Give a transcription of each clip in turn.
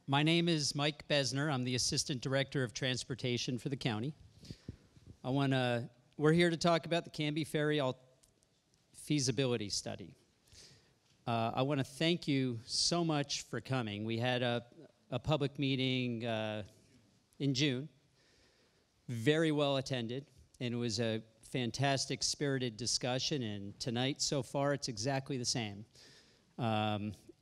My name is Mike Besner. I'm the Assistant Director of Transportation for the county. We're here to talk about the Canby Ferry feasibility study. I want to thank you so much for coming. We had a public meeting in June, very well attended, and it was a fantastic, spirited discussion, and tonight, so far, it's exactly the same.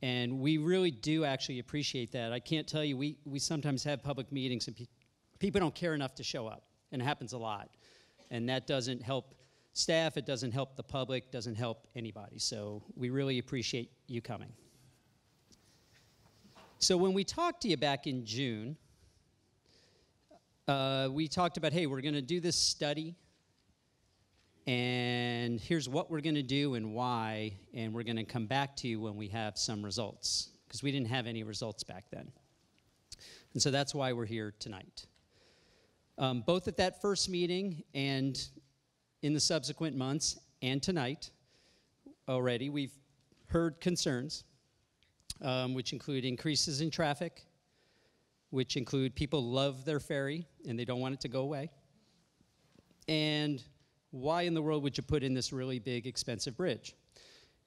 And we really do actually appreciate that. I can't tell you, we sometimes have public meetings and people don't care enough to show up, and it happens a lot. And that doesn't help staff, it doesn't help the public, doesn't help anybody. So we really appreciate you coming. So when we talked to you back in June, we talked about, hey, we're gonna do this study, and here's what we're going to do and why, and we're going to come back to you when we have some results, because we didn't have any results back then. And so that's why we're here tonight. Both at that first meeting and in the subsequent months and tonight already, we've heard concerns, which include increases in traffic, which include people love their ferry and they don't want it to go away, and why in the world would you put in this really big, expensive bridge?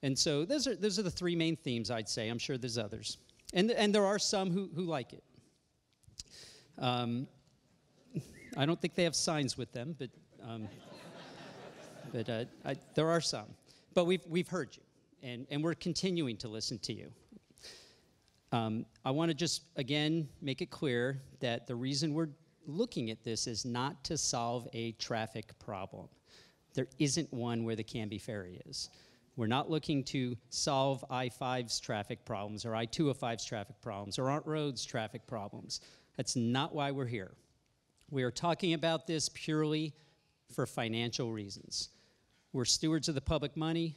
And so those are the three main themes, I'd say. I'm sure there's others. And there are some who like it. I don't think they have signs with them, but there are some. But we've heard you, and we're continuing to listen to you. I want to just, again, make it clear that the reason we're looking at this is not to solve a traffic problem. There isn't one where the Canby Ferry is. We're not looking to solve I-5's traffic problems or I-205's traffic problems or Art Road's traffic problems. That's not why we're here. We are talking about this purely for financial reasons. We're stewards of the public money,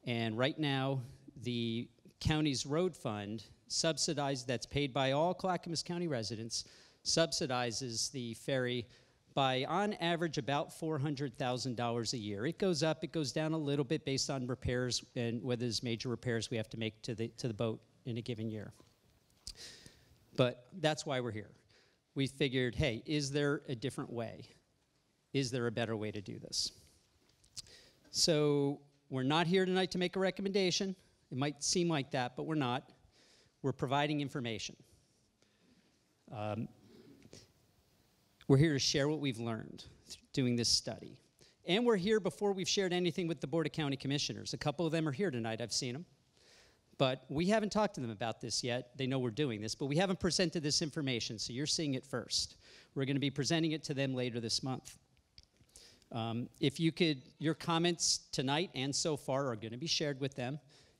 and right now, the county's road fund that's paid by all Clackamas County residents, subsidizes the ferry by, on average, about $400,000 a year. It goes up, it goes down a little bit based on repairs and whether there's major repairs we have to make to the boat in a given year. But that's why we're here. We figured, hey, is there a different way? Is there a better way to do this? So we're not here tonight to make a recommendation. It might seem like that, but we're not. We're providing information. We're here to share what we've learned doing this study. And we're here before we've shared anything with the Board of County Commissioners. A couple of them are here tonight, I've seen them. But we haven't talked to them about this yet. They know we're doing this, but we haven't presented this information, so you're seeing it first. We're gonna be presenting it to them later this month. If you could, your comments tonight and so far are gonna be shared with them.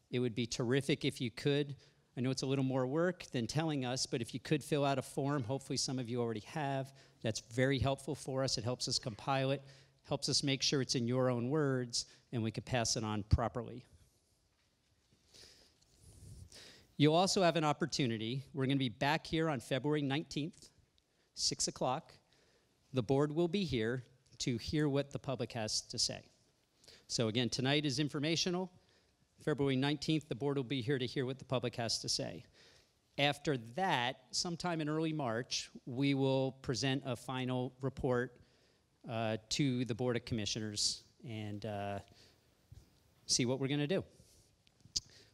It would be terrific if you could. I know it's a little more work than telling us, but if you could fill out a form, hopefully some of you already have. That's very helpful for us. It helps us compile it, helps us make sure it's in your own words, and we can pass it on properly. You'll also have an opportunity. We're going to be back here on February 19th, 6 o'clock. The board will be here to hear what the public has to say. So again, tonight is informational. February 19th, the board will be here to hear what the public has to say. After that, sometime in early March, we will present a final report to the Board of Commissioners and see what we're going to do.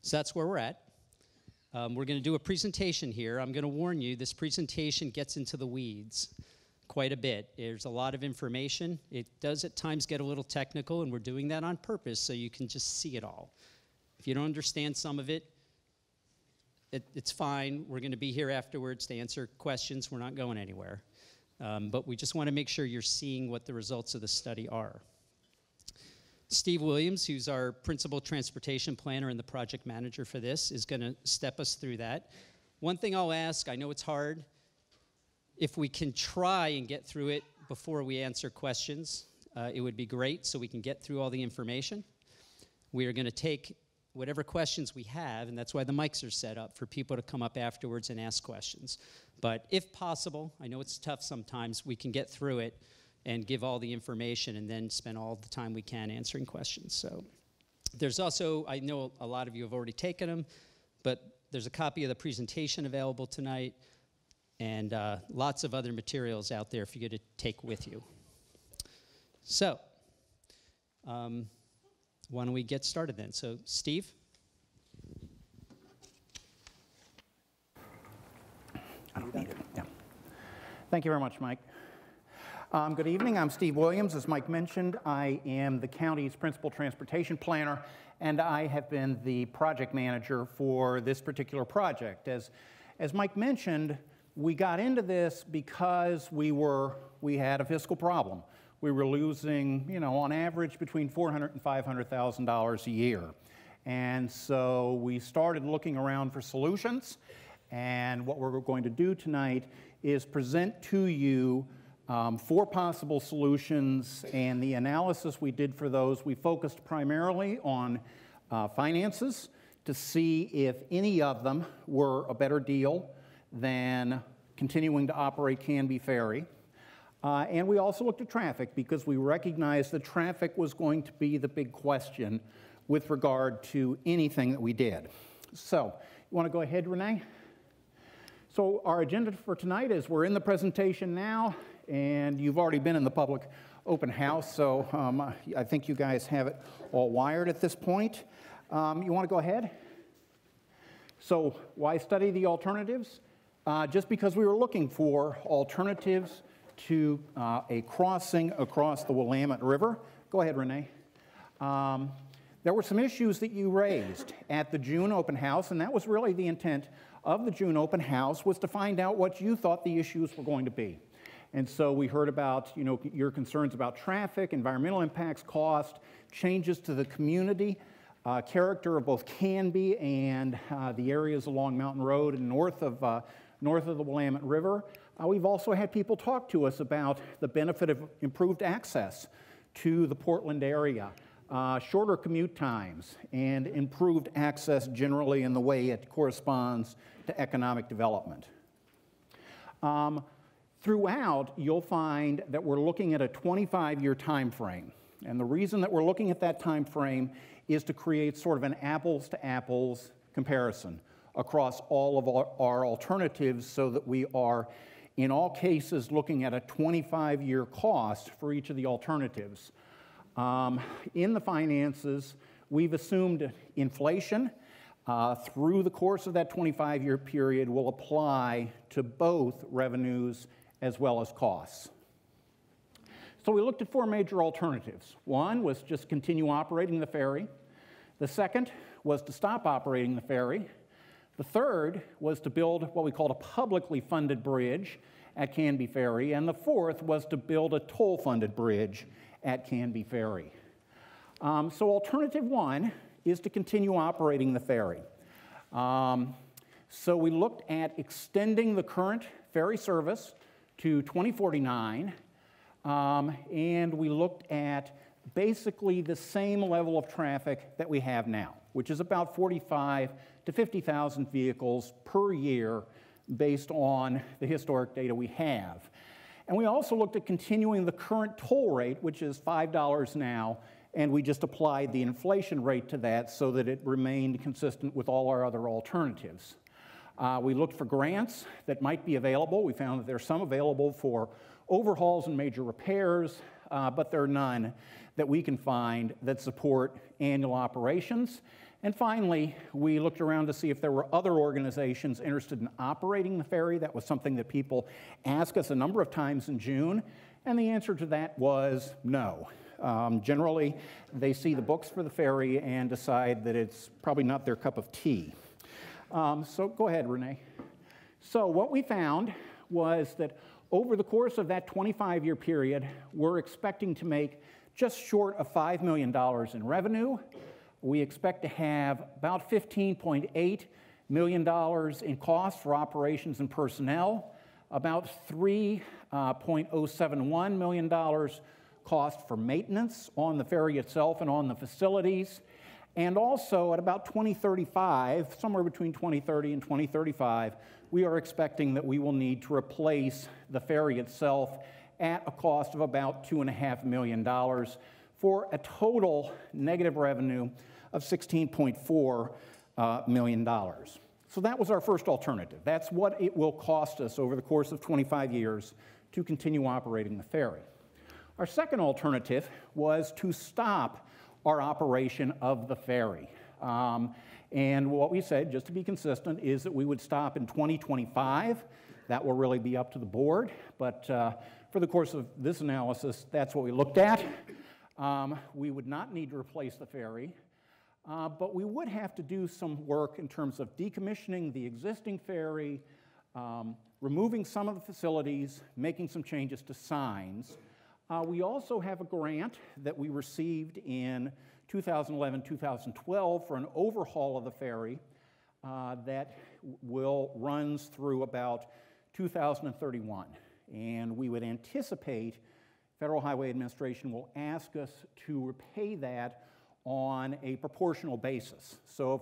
So that's where we're at. We're going to do a presentation here. I'm going to warn you, this presentation gets into the weeds quite a bit. There's a lot of information. It does at times get a little technical, and we're doing that on purpose so you can just see it all. If you don't understand some of it, it's fine. We're going to be here afterwards to answer questions. We're not going anywhere. But we just want to make sure you're seeing what the results of the study are. Steve Williams, who's our principal transportation planner and the project manager for this, is going to step us through that. One thing I'll ask, I know it's hard, if we can try and get through it before we answer questions, it would be great so we can get through all the information. We are going to take whatever questions we have, and that's why the mics are set up for people to come up afterwards and ask questions. But if possible, I know it's tough sometimes, we can get through it and give all the information and then spend all the time we can answering questions. So there's also, I know a lot of you have already taken them, but there's a copy of the presentation available tonight and lots of other materials out there for you to take with you. So, why don't we get started then? So, Steve? I don't need it. Yeah. Thank you very much, Mike. Good evening. I'm Steve Williams. As Mike mentioned, I am the county's principal transportation planner, and I have been the project manager for this particular project. As Mike mentioned, we got into this because we had a fiscal problem. We were losing, on average, between $400,000 and $500,000 a year. And so we started looking around for solutions. And what we're going to do tonight is present to you 4 possible solutions. And the analysis we did for those, we focused primarily on finances to see if any of them were a better deal than continuing to operate Canby Ferry. And we also looked at traffic because we recognized that traffic was going to be the big question with regard to anything that we did. So, you want to go ahead, Renee? So our agenda for tonight is we're in the presentation now, and you've already been in the public open house, so I think you guys have it all wired at this point. You want to go ahead? So why study the alternatives? Just because we were looking for alternatives to a crossing across the Willamette River. Go ahead, Renee. There were some issues that you raised at the June open house, and that was really the intent of the June open house, was to find out what you thought the issues were going to be. And so we heard about, your concerns about traffic, environmental impacts, cost, changes to the community, character of both Canby and the areas along Mountain Road and north of the Willamette River. We've also had people talk to us about the benefit of improved access to the Portland area, shorter commute times, and improved access generally in the way it corresponds to economic development. Throughout, you'll find that we're looking at a 25-year time frame. And the reason that we're looking at that time frame is to create sort of an apples-to-apples comparison across all of our alternatives so that we are, in all cases, looking at a 25-year cost for each of the alternatives. In the finances, we've assumed inflation through the course of that 25-year period will apply to both revenues as well as costs. So we looked at 4 major alternatives. One was just continue operating the ferry. The second was to stop operating the ferry. The third was to build what we called a publicly funded bridge at Canby Ferry. And the fourth was to build a toll-funded bridge at Canby Ferry. So alternative 1 is to continue operating the ferry. So we looked at extending the current ferry service to 2049, and we looked at basically the same level of traffic that we have now, which is about 45 to 50,000 vehicles per year based on the historic data we have. And we also looked at continuing the current toll rate, which is $5 now, and we just applied the inflation rate to that so that it remained consistent with all our other alternatives. We looked for grants that might be available. We found that there's some available for overhauls and major repairs, but there are none that we can find that support annual operations. And finally, we looked around to see if there were other organizations interested in operating the ferry. That was something that people asked us a number of times in June, and the answer to that was no. Generally, they see the books for the ferry and decide that it's probably not their cup of tea. So go ahead, Renee. So what we found was that over the course of that 25-year period, we're expecting to make just short of $5 million in revenue. We expect to have about $15.8 million in costs for operations and personnel, about $3.071 million cost for maintenance on the ferry itself and on the facilities, And also at about 2035, somewhere between 2030 and 2035, we are expecting that we will need to replace the ferry itself at a cost of about $2.5 million for a total negative revenue of $16.4 million. So that was our first alternative. That's what it will cost us over the course of 25 years to continue operating the ferry. Our second alternative was to stop our operation of the ferry. And what we said, just to be consistent, is that we would stop in 2025. That will really be up to the board, but for the course of this analysis, that's what we looked at. We would not need to replace the ferry, but we would have to do some work in terms of decommissioning the existing ferry, removing some of the facilities, making some changes to signs. We also have a grant that we received in 2011-2012 for an overhaul of the ferry that runs through about 2031. And we would anticipate Federal Highway Administration will ask us to repay that on a proportional basis. So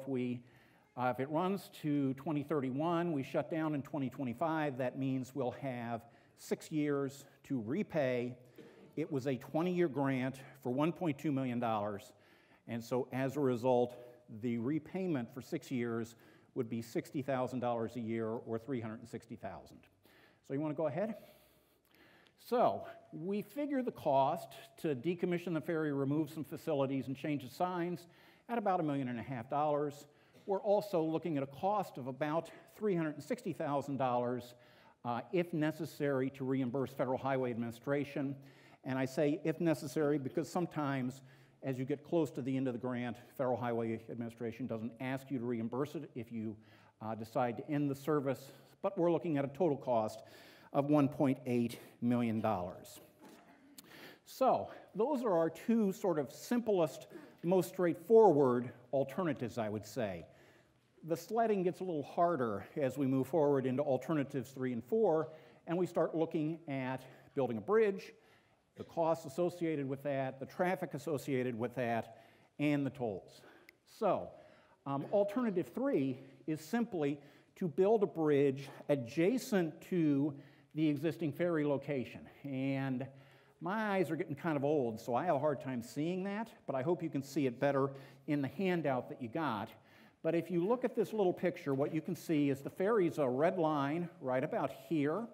if it runs to 2031, we shut down in 2025, that means we'll have 6 years to repay. It was a 20-year grant for $1.2 million, and so as a result, the repayment for 6 years would be $60,000 a year or $360,000. So you want to go ahead? So we figure the cost to decommission the ferry, remove some facilities, and change the signs at about $1.5 million. We're also looking at a cost of about $360,000 if necessary to reimburse Federal Highway Administration. And I say if necessary because sometimes as you get close to the end of the grant, Federal Highway Administration doesn't ask you to reimburse it if you decide to end the service, but we're looking at a total cost of $1.8 million. So those are our two sort of simplest, most straightforward alternatives, I would say. The sledding gets a little harder as we move forward into alternatives 3 and 4, and we start looking at building a bridge, the costs associated with that, the traffic associated with that, and the tolls. So alternative 3 is simply to build a bridge adjacent to the existing ferry location. And my eyes are getting kind of old, so I have a hard time seeing that, but I hope you can see it better in the handout that you got. But if you look at this little picture, what you can see is the ferry's a red line right about here,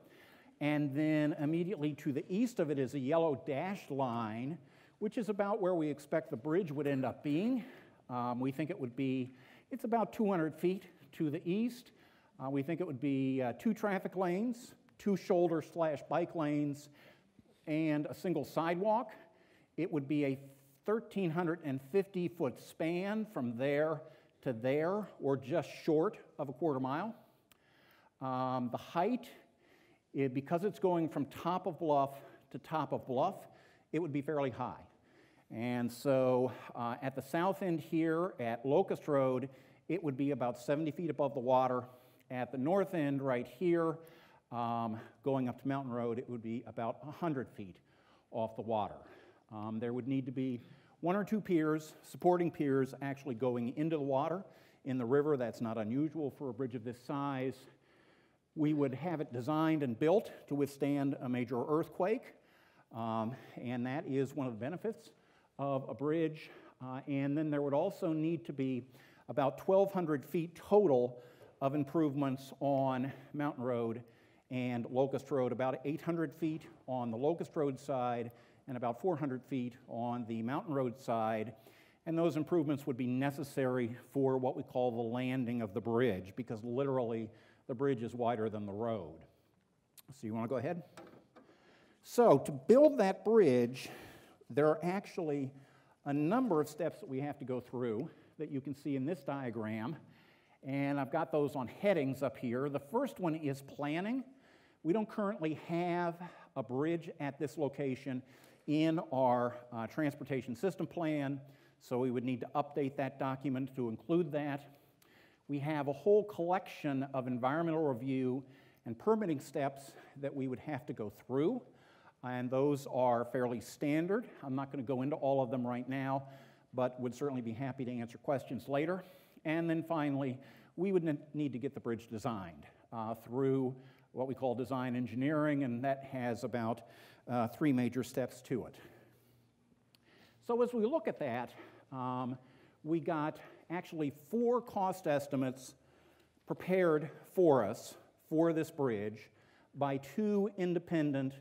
and then immediately to the east of it is a yellow dashed line, which is about where we expect the bridge would end up being. We think it's about 200 feet to the east. We think it would be 2 traffic lanes, 2 shoulder/bike lanes, and a single sidewalk. It would be a 1,350-foot span from there to there, or just short of a quarter mile. The height, because it's going from top of bluff to top of bluff, it would be fairly high. And so at the south end here at Locust Road, it would be about 70 feet above the water. At the north end right here, going up to Mountain Road, it would be about 100 feet off the water. There would need to be 1 or 2 piers, supporting piers, actually going into the water in the river. That's not unusual for a bridge of this size. We would have it designed and built to withstand a major earthquake, and that is one of the benefits of a bridge. And then there would also need to be about 1,200 feet total of improvements on Mountain Road and Locust Road, about 800 feet on the Locust Road side and about 400 feet on the Mountain Road side. And those improvements would be necessary for what we call the landing of the bridge, because literally the bridge is wider than the road. So you want to go ahead? So to build that bridge, there are actually a number of steps that we have to go through that you can see in this diagram. And I've got those on headings up here. The first one is planning. We don't currently have a bridge at this location in our transportation system plan, so we would need to update that document to include that. We have a whole collection of environmental review and permitting steps that we would have to go through, and those are fairly standard. I'm not going to go into all of them right now, but would certainly be happy to answer questions later. And then finally, we would need to get the bridge designed through what we call design engineering, and that has about 3 major steps to it. So as we look at that, we got actually 4 cost estimates prepared for us for this bridge by 2 independent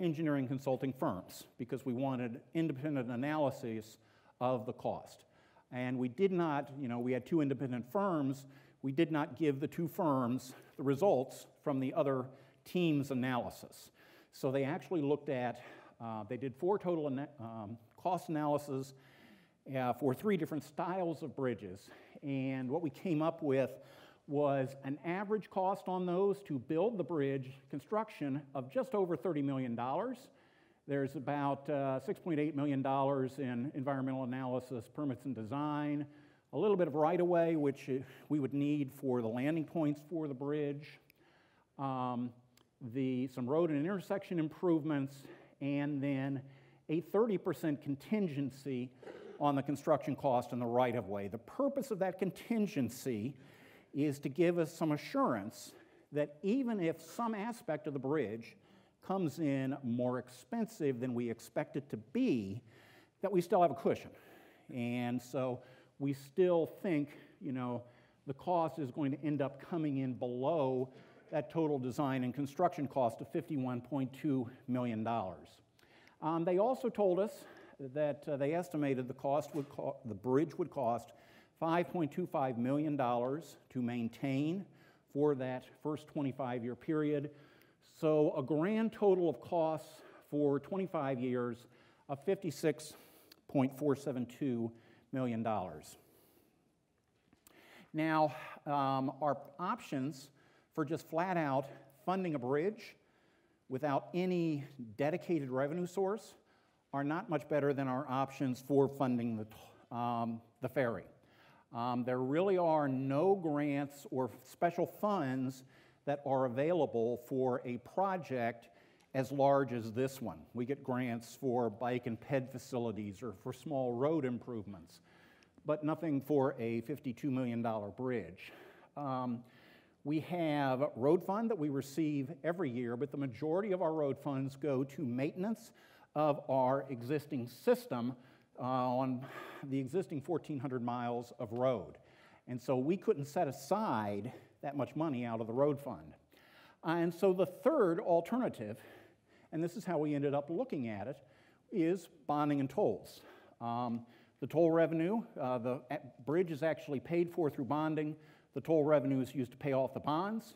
engineering consulting firms, because we wanted independent analysis of the cost. And we did not, we had 2 independent firms, we did not give the 2 firms the results from the other team's analysis. So they actually looked at, they did 4 total cost analysis for 3 different styles of bridges. And what we came up with was an average cost on those to build the bridge construction of just over $30 million. There's about $6.8 million in environmental analysis, permits and design, a little bit of right-of-way, which we would need for the landing points for the bridge, some road and intersection improvements, and then a 30% contingency on the construction cost and the right-of-way. The purpose of that contingency is to give us some assurance that even if some aspect of the bridge comes in more expensive than we expect it to be, that we still have a cushion. And so we still think, the cost is going to end up coming in below that total design and construction cost of $51.2 million. They also told us that they estimated the bridge would cost $5.25 million to maintain for that first 25-year period. So a grand total of costs for 25 years of $56.472 million. Now, our options for just flat out funding a bridge without any dedicated revenue source are not much better than our options for funding the ferry. There really are no grants or special funds that are available for a project as large as this one. We get grants for bike and ped facilities or for small road improvements, but nothing for a $52 million bridge. We have road fund that we receive every year, but the majority of our road funds go to maintenance of our existing system on the existing 1,400 miles of road. And so we couldn't set aside that much money out of the road fund. And so the third alternative, and this is how we ended up looking at it, is bonding and tolls. The toll revenue, the bridge is actually paid for through bonding. The toll revenue is used to pay off the bonds.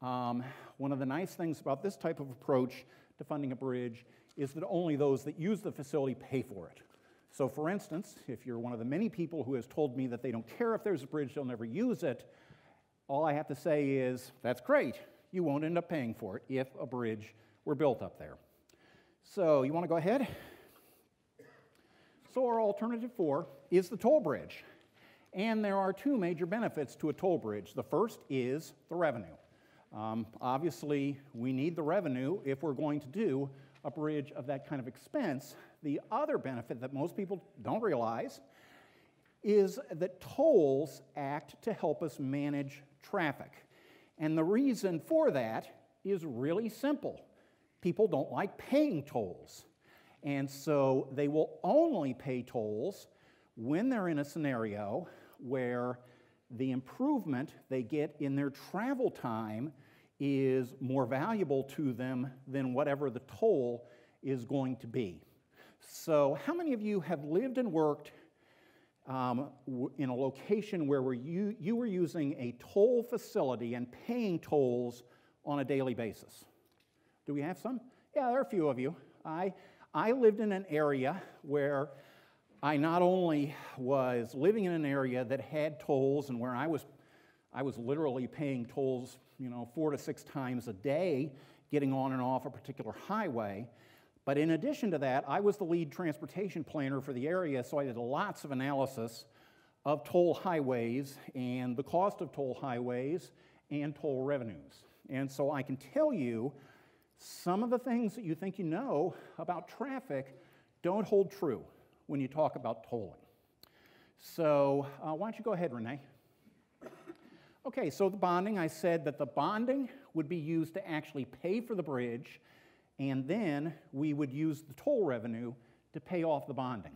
One of the nice things about this type of approach to funding a bridge is that only those that use the facility pay for it. So for instance, if you're one of the many people who has told me that they don't care if there's a bridge, they'll never use it, all I have to say is, that's great. You won't end up paying for it if a bridge were built up there. So you want to go ahead? So our alternative 4 is the toll bridge. And there are 2 major benefits to a toll bridge. The first is the revenue. Obviously, we need the revenue if we're going to do a bridge of that kind of expense. The other benefit that most people don't realize is that tolls act to help us manage traffic. And the reason for that is really simple. People don't like paying tolls. And so they will only pay tolls when they're in a scenario where the improvement they get in their travel time is more valuable to them than whatever the toll is going to be. So how many of you have lived and worked in a location where you were using a toll facility and paying tolls on a daily basis? Do we have some? Yeah, there are a few of you. I lived in an area where I not only was living in an area that had tolls and where I was literally paying tolls, 4 to 6 times a day, getting on and off a particular highway. But in addition to that, I was the lead transportation planner for the area, so I did lots of analysis of toll highways and the cost of toll highways and toll revenues. And so I can tell you some of the things that you think you know about traffic don't hold true. when you talk about tolling. So why don't you go ahead, Renee? Okay, so the bonding, I said that the bonding would be used to actually pay for the bridge, and then we would use the toll revenue to pay off the bonding.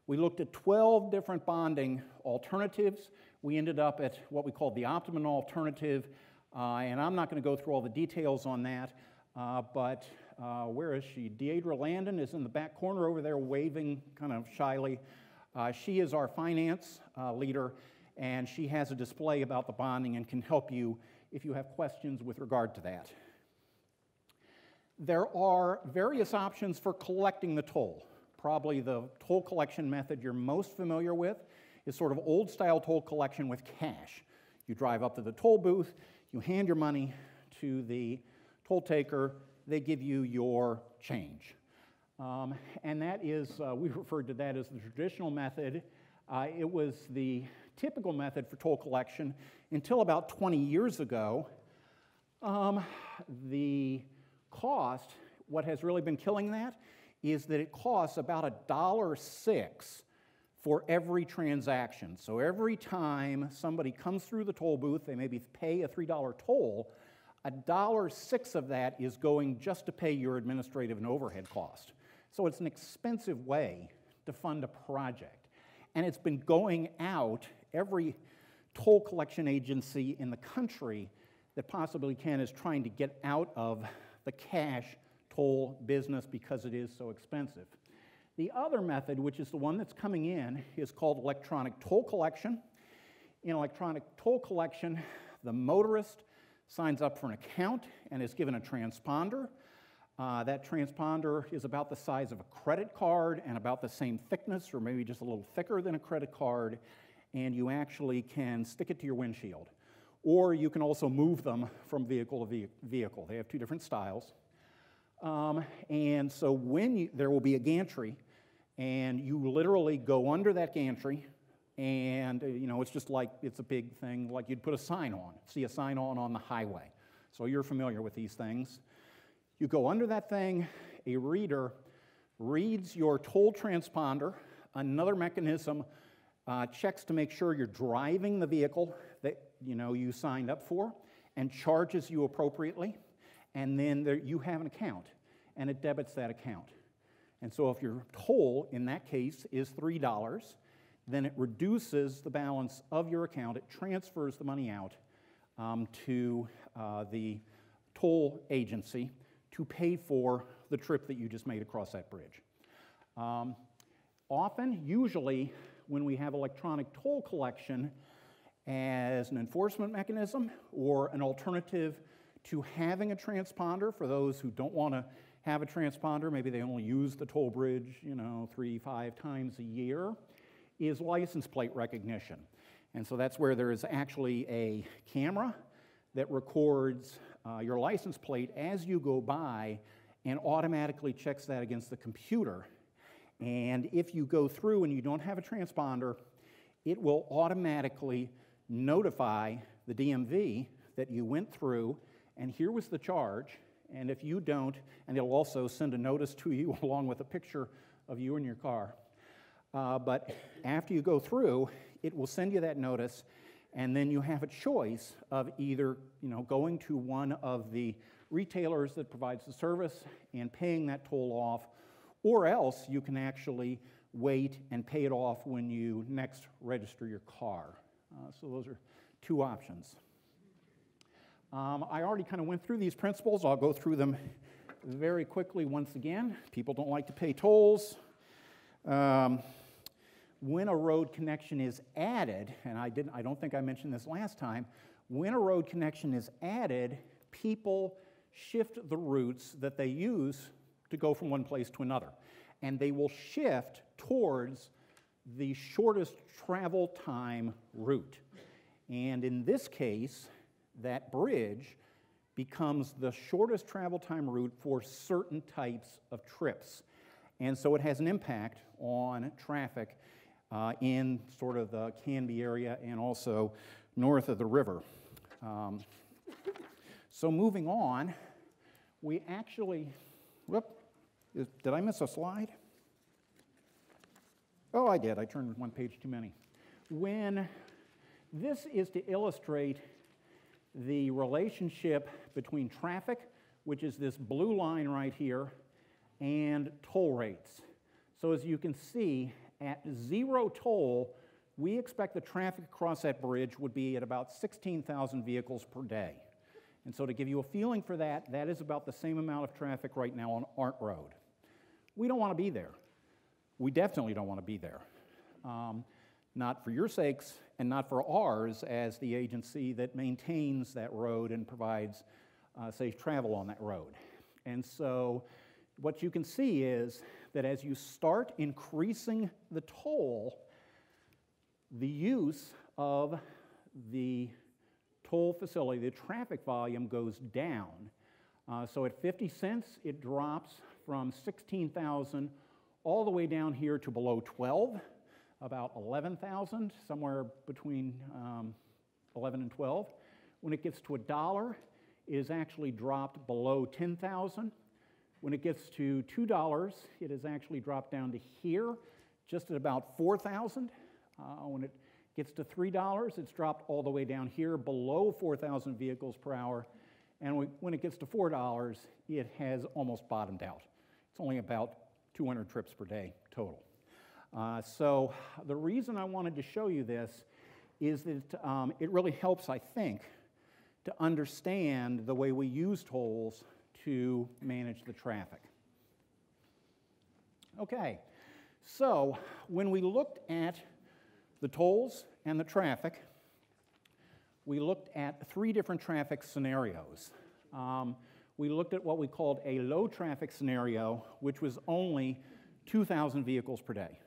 We looked at 12 different bonding alternatives. We ended up at what we called the optimum alternative, and I'm not going to go through all the details on that, but where is she? Deidre Landon is in the back corner over there waving kind of shyly. She is our finance leader, and she has a display about the bonding and can help you if you have questions with regard to that. There are various options for collecting the toll. Probably the toll collection method you're most familiar with is sort of old-style toll collection with cash. You drive up to the toll booth, you hand your money to the toll taker, they give you your change. And that is, we referred to that as the traditional method. It was the typical method for toll collection until about 20 years ago. The cost, what has really been killing that, is that it costs about $1.06 for every transaction. So every time somebody comes through the toll booth, they maybe pay a $3 toll, $1.06 of that is going just to pay your administrative and overhead cost. So it's an expensive way to fund a project. And it's been going out, every toll collection agency in the country that possibly can is trying to get out of the cash toll business because it is so expensive. The other method, which is the one that's coming in, is called electronic toll collection. In electronic toll collection, the motorist signs up for an account and is given a transponder. That transponder is about the size of a credit card and about the same thickness, or maybe just a little thicker than a credit card, and you actually can stick it to your windshield. Or you can also move them from vehicle to vehicle. They have two different styles. And so when there will be a gantry, and you literally go under that gantry, and it's just like, it's a big thing, like you'd put a sign on, see a sign on the highway. So you're familiar with these things. You go under that thing, a reader reads your toll transponder, another mechanism checks to make sure you're driving the vehicle that you signed up for, and charges you appropriately, and then you have an account, and it debits that account. And so if your toll, in that case, is $3, then it reduces the balance of your account. It transfers the money out to the toll agency to pay for the trip that you just made across that bridge. Usually, when we have electronic toll collection as an enforcement mechanism or an alternative to having a transponder for those who don't want to have a transponder, maybe they only use the toll bridge 3-5 times a year, is license plate recognition. And so that's where there is actually a camera that records your license plate as you go by and automatically checks that against the computer. And if you go through and you don't have a transponder, it will automatically notify the DMV that you went through, and here was the charge. And if you don't, and it'll also send a notice to you along with a picture of you in your car. But after you go through, it will send you that notice, and then you have a choice of either going to one of the retailers that provides the service and paying that toll off, or else you can actually wait and pay it off when you next register your car. So those are two options. I already kind of went through these principles. I'll go through them very quickly once again. People don't like to pay tolls. When a road connection is added, and I don't think I mentioned this last time, when a road connection is added, people shift the routes that they use to go from one place to another. And they will shift towards the shortest travel time route. And in this case, that bridge becomes the shortest travel time route for certain types of trips. And so it has an impact on traffic in sort of the Canby area and also north of the river. So moving on, we actually, did I miss a slide? Oh, I did. I turned one page too many. This is to illustrate the relationship between traffic, which is this blue line right here, and toll rates. So as you can see, at 0 toll, we expect the traffic across that bridge would be at about 16,000 vehicles per day. And so to give you a feeling for that, that is about the same amount of traffic right now on Arndt Road. We don't want to be there. We definitely don't want to be there. Not for your sakes and not for ours as the agency that maintains that road and provides safe travel on that road. And so what you can see is that as you start increasing the toll, the use of the toll facility, the traffic volume goes down. So at 50 cents, it drops from 16,000 all the way down here to below 12, about 11,000, somewhere between 11 and 12. When it gets to $1, it is actually dropped below 10,000. When it gets to $2, it is actually dropped down to here, just at about 4,000. When it gets to $3, it's dropped all the way down here below 4,000 vehicles per hour. And when it gets to $4, it has almost bottomed out. It's only about 200 trips per day total. So the reason I wanted to show you this is that it really helps, I think, to understand the way we use tolls to manage the traffic. Okay, so when we looked at the tolls and the traffic, we looked at 3 different traffic scenarios. We looked at what we called a low traffic scenario, which was only 2,000 vehicles per day.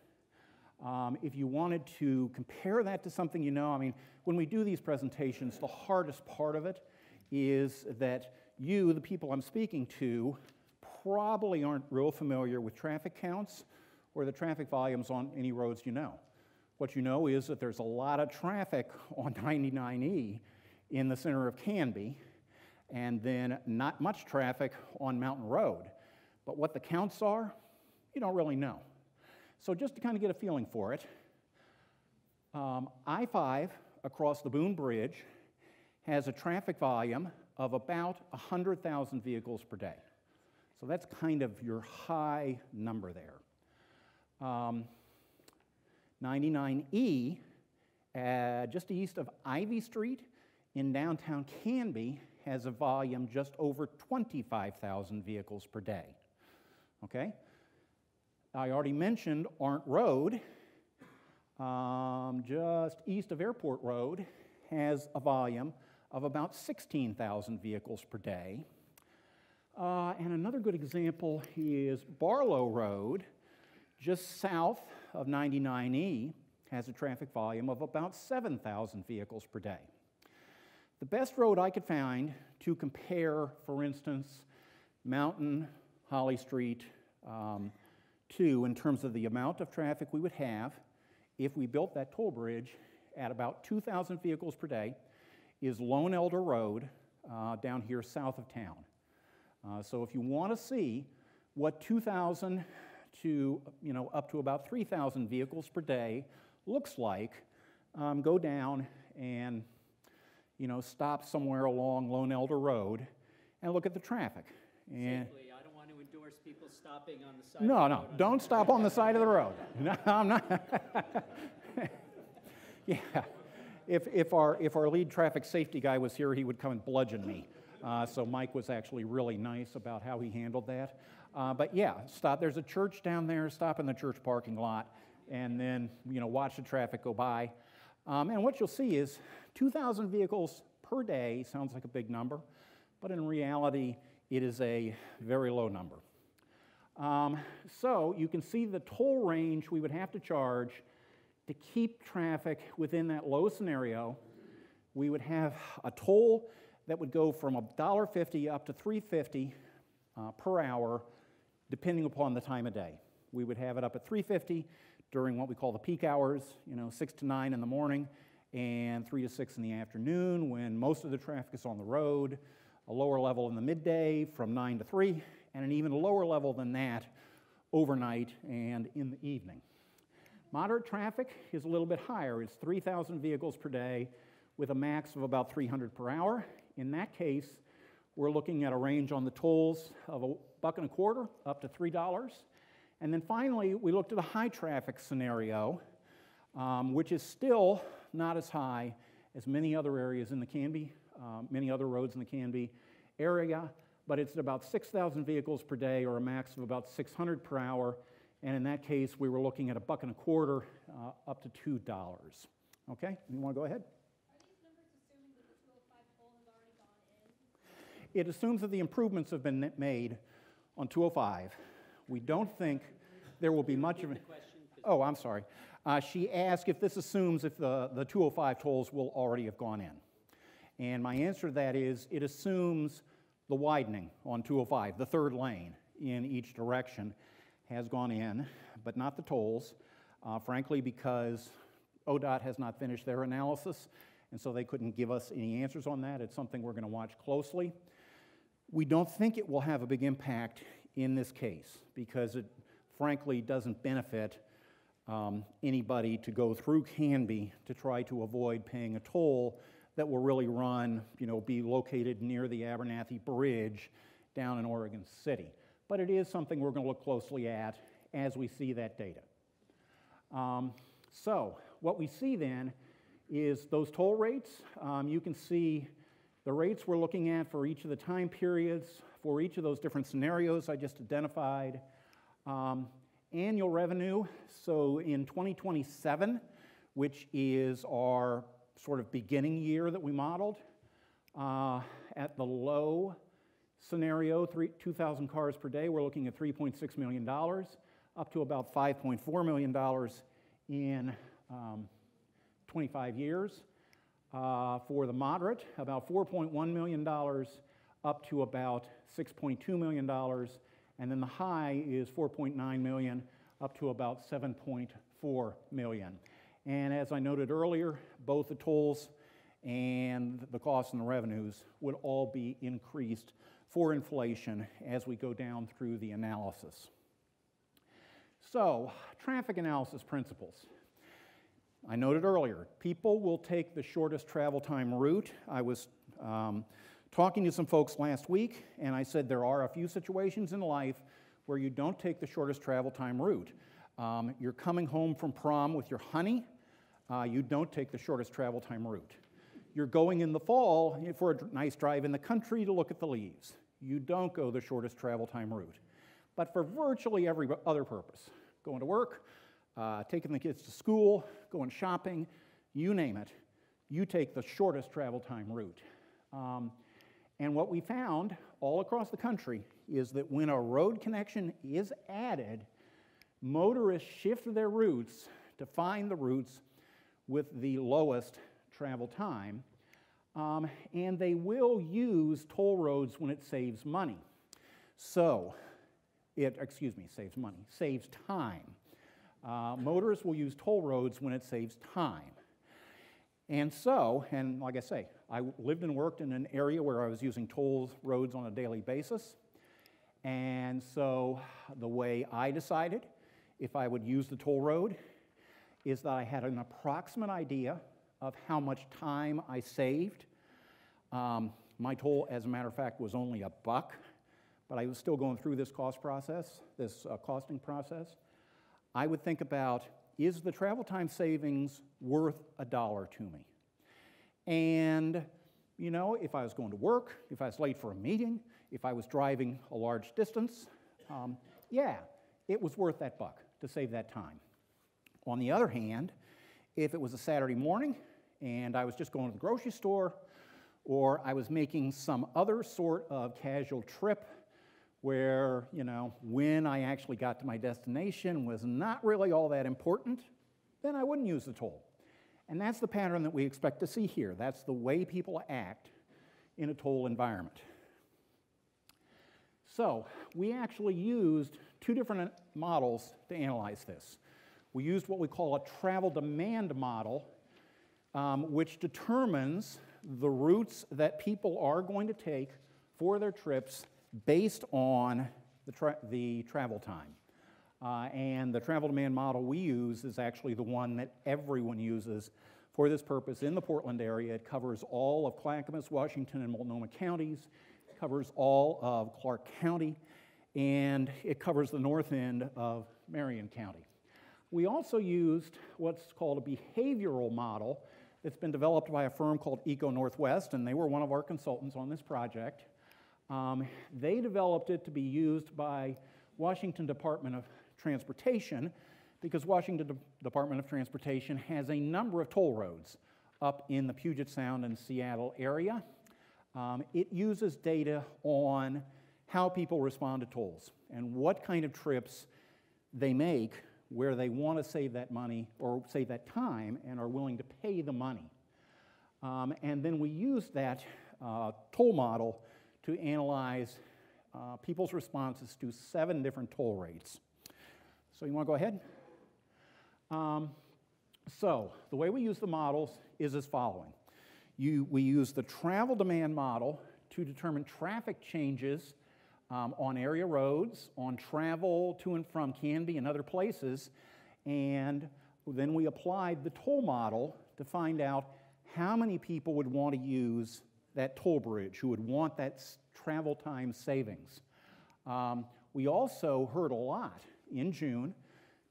If you wanted to compare that to something you know, I mean, when we do these presentations, the hardest part of it is that you, the people I'm speaking to, probably aren't real familiar with traffic counts or the traffic volumes on any roads you know. What you know is that there's a lot of traffic on 99E in the center of Canby, and then not much traffic on Mountain Road. But what the counts are, you don't really know. So just to kind of get a feeling for it, I-5 across the Boone Bridge has a traffic volume of about 100,000 vehicles per day. So that's kind of your high number there. 99E, just east of Ivy Street in downtown Canby, has a volume just over 25,000 vehicles per day. Okay? I already mentioned Arndt Road, just east of Airport Road, has a volume of about 16,000 vehicles per day. And another good example is Barlow Road, just south of 99E, has a traffic volume of about 7,000 vehicles per day. The best road I could find to compare, for instance, Mountain, Holly Street, to in terms of the amount of traffic we would have if we built that toll bridge at about 2,000 vehicles per day is Lone Elder Road down here south of town. So if you want to see what 2,000 to up to about 3,000 vehicles per day looks like, go down and stop somewhere along Lone Elder Road and look at the traffic. And safely, I don't want to endorse people stopping on the side no, of the no, road. don't stop on the side of the road. No, I'm not. Yeah, if our lead traffic safety guy was here, he would come and bludgeon me. So Mike was actually really nice about how he handled that. But yeah, stop. There's a church down there. Stop in the church parking lot, and then watch the traffic go by. And what you'll see is 2,000 vehicles per day sounds like a big number, but in reality, it is a very low number. So you can see the toll range we would have to charge to keep traffic within that low scenario. We would have a toll that would go from $1.50 up to $3.50 per hour, depending upon the time of day. We would have it up at $3.50 during what we call the peak hours, 6 to 9 in the morning, and 3 to 6 in the afternoon when most of the traffic is on the road, a lower level in the midday from 9 to 3, and an even lower level than that overnight and in the evening. Moderate traffic is a little bit higher. It's 3,000 vehicles per day with a max of about 300 per hour. In that case, we're looking at a range on the tolls of $1.25 up to $3. And then finally, we looked at a high traffic scenario, which is still not as high as many other areas in the Canby, many other roads in the Canby area, but it's at about 6,000 vehicles per day or a max of about 600 per hour. And in that case, we were looking at $1.25 up to $2. Okay, you want to go ahead? Are these numbers assuming that the 205 toll has already gone in? It assumes that the improvements have been made on 205. We don't think there will be much of a... Oh, I'm sorry. She asked if this assumes if the 205 tolls will already have gone in. And my answer to that is it assumes the widening on 205, the third lane in each direction, has gone in, but not the tolls, frankly, because ODOT has not finished their analysis, and so they couldn't give us any answers on that. It's something we're going to watch closely. We don't think it will have a big impact in this case because it, frankly, doesn't benefit anybody to go through Canby to try to avoid paying a toll that will really run, be located near the Abernathy Bridge down in Oregon City. But it is something we're going to look closely at as we see that data. So what we see then is those toll rates. You can see the rates we're looking at for each of the time periods, for each of those different scenarios I just identified. Annual revenue, so in 2027, which is our sort of beginning year that we modeled, at the low scenario, 2,000 cars per day, we're looking at $3.6 million, up to about $5.4 million in 25 years. For the moderate, about $4.1 million, up to about $6.2 million, and then the high is $4.9 million, up to about $7.4 million. And as I noted earlier, both the tolls and the costs and the revenues would all be increased for inflation as we go down through the analysis. So, traffic analysis principles. I noted earlier, people will take the shortest travel time route. I was talking to some folks last week, and I said there are a few situations in life where you don't take the shortest travel time route. You're coming home from prom with your honey, you don't take the shortest travel time route. You're going in the fall for a nice drive in the country to look at the leaves. You don't go the shortest travel time route. But for virtually every other purpose, going to work, taking the kids to school, going shopping, you name it, you take the shortest travel time route. And what we found all across the country is that when a road connection is added, motorists shift their routes to find the routes with the lowest travel time, and they will use toll roads when it saves money. So, saves time. Motorists will use toll roads when it saves time. And so, and like I say, I lived and worked in an area where I was using toll roads on a daily basis. And so the way I decided if I would use the toll road is that I had an approximate idea of how much time I saved. My toll, as a matter of fact, was only $1, but I was still going through this cost process, this costing process. I would think about, is the travel time savings worth $1 to me? And, if I was going to work, if I was late for a meeting, if I was driving a large distance, yeah, it was worth that $1 to save that time. On the other hand, if it was a Saturday morning and I was just going to the grocery store, or I was making some other sort of casual trip where, when I actually got to my destination was not really all that important, then I wouldn't use the toll. And that's the pattern that we expect to see here. That's the way people act in a toll environment. So, we actually used two different models to analyze this. We used what we call a travel demand model, which determines the routes that people are going to take for their trips based on the travel time. And the travel demand model we use is actually the one that everyone uses for this purpose in the Portland area. It covers all of Clackamas, Washington, and Multnomah counties. It covers all of Clark County, and it covers the north end of Marion County. We also used what's called a behavioral model that's been developed by a firm called Eco Northwest, and they were one of our consultants on this project. They developed it to be used by Washington Department of Transportation because Washington Department of Transportation has a number of toll roads up in the Puget Sound and Seattle area. It uses data on how people respond to tolls and what kind of trips they make where they want to save that money or save that time and are willing to pay the money. And then we use that toll model to analyze people's responses to 7 different toll rates. So you want to go ahead? So the way we use the models is as following. We use the travel demand model to determine traffic changes on area roads, on travel to and from Canby and other places, and then we applied the toll model to find out how many people would want to use that toll bridge, who would want that travel time savings. We also heard a lot in June,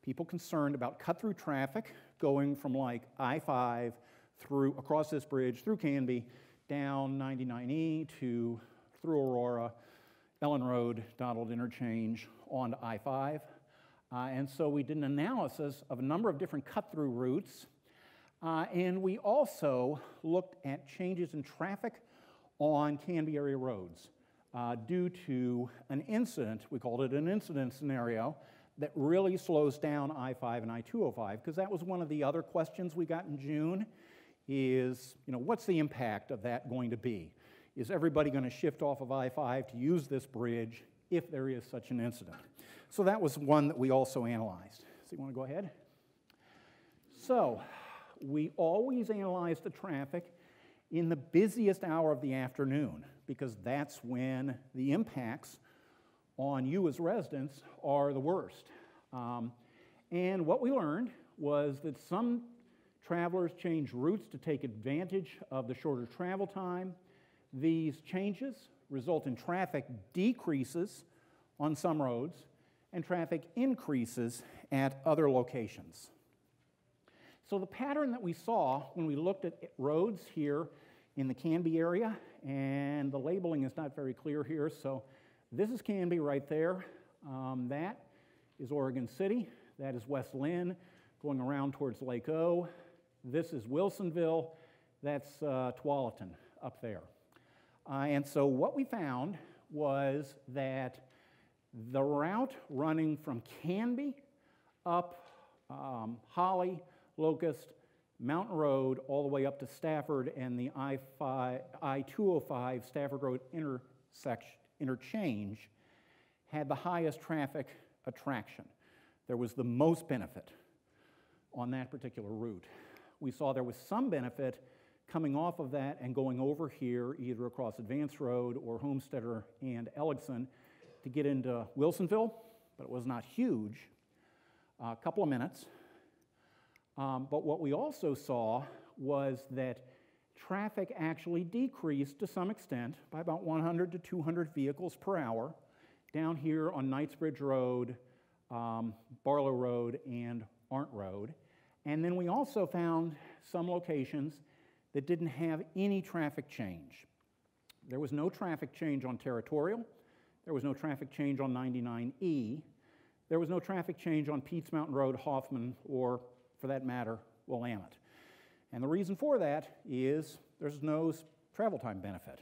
people concerned about cut-through traffic going from like I-5 through across this bridge through Canby, down 99E to through Aurora, Ellen Road, Donald Interchange, on to I-5. And so we did an analysis of a number of different cut-through routes, and we also looked at changes in traffic on Canby area roads due to an incident, we called it an incident scenario, that really slows down I-5 and I-205, because that was one of the other questions we got in June, is, what's the impact of that going to be? Is everybody going to shift off of I-5 to use this bridge if there is such an incident? So that was one that we also analyzed. So you want to go ahead? So we always analyze the traffic in the busiest hour of the afternoon, because that's when the impacts on you as residents are the worst. And what we learned was that some travelers change routes to take advantage of the shorter travel time. These changes result in traffic decreases on some roads and traffic increases at other locations. So the pattern that we saw when we looked at roads here in the Canby area, and the labeling is not very clear here, so this is Canby right there. That is Oregon City. That is West Lynn going around towards Lake O. This is Wilsonville. That's Tualatin up there. And so what we found was that the route running from Canby up Holly, Locust, Mountain Road, all the way up to Stafford and the I-205 Stafford Road interchange had the highest traffic attraction. There was the most benefit on that particular route. We saw there was some benefit coming off of that and going over here, either across Advance Road or Homesteader and Elligson to get into Wilsonville, but it was not huge, a couple of minutes. But what we also saw was that traffic actually decreased to some extent by about 100 to 200 vehicles per hour down here on Knightsbridge Road, Barlow Road, and Arndt Road. And then we also found some locations that didn't have any traffic change. There was no traffic change on Territorial. There was no traffic change on 99E. There was no traffic change on Peets Mountain Road, Hoffman, or, for that matter, Willamette. And the reason for that is there's no travel time benefit.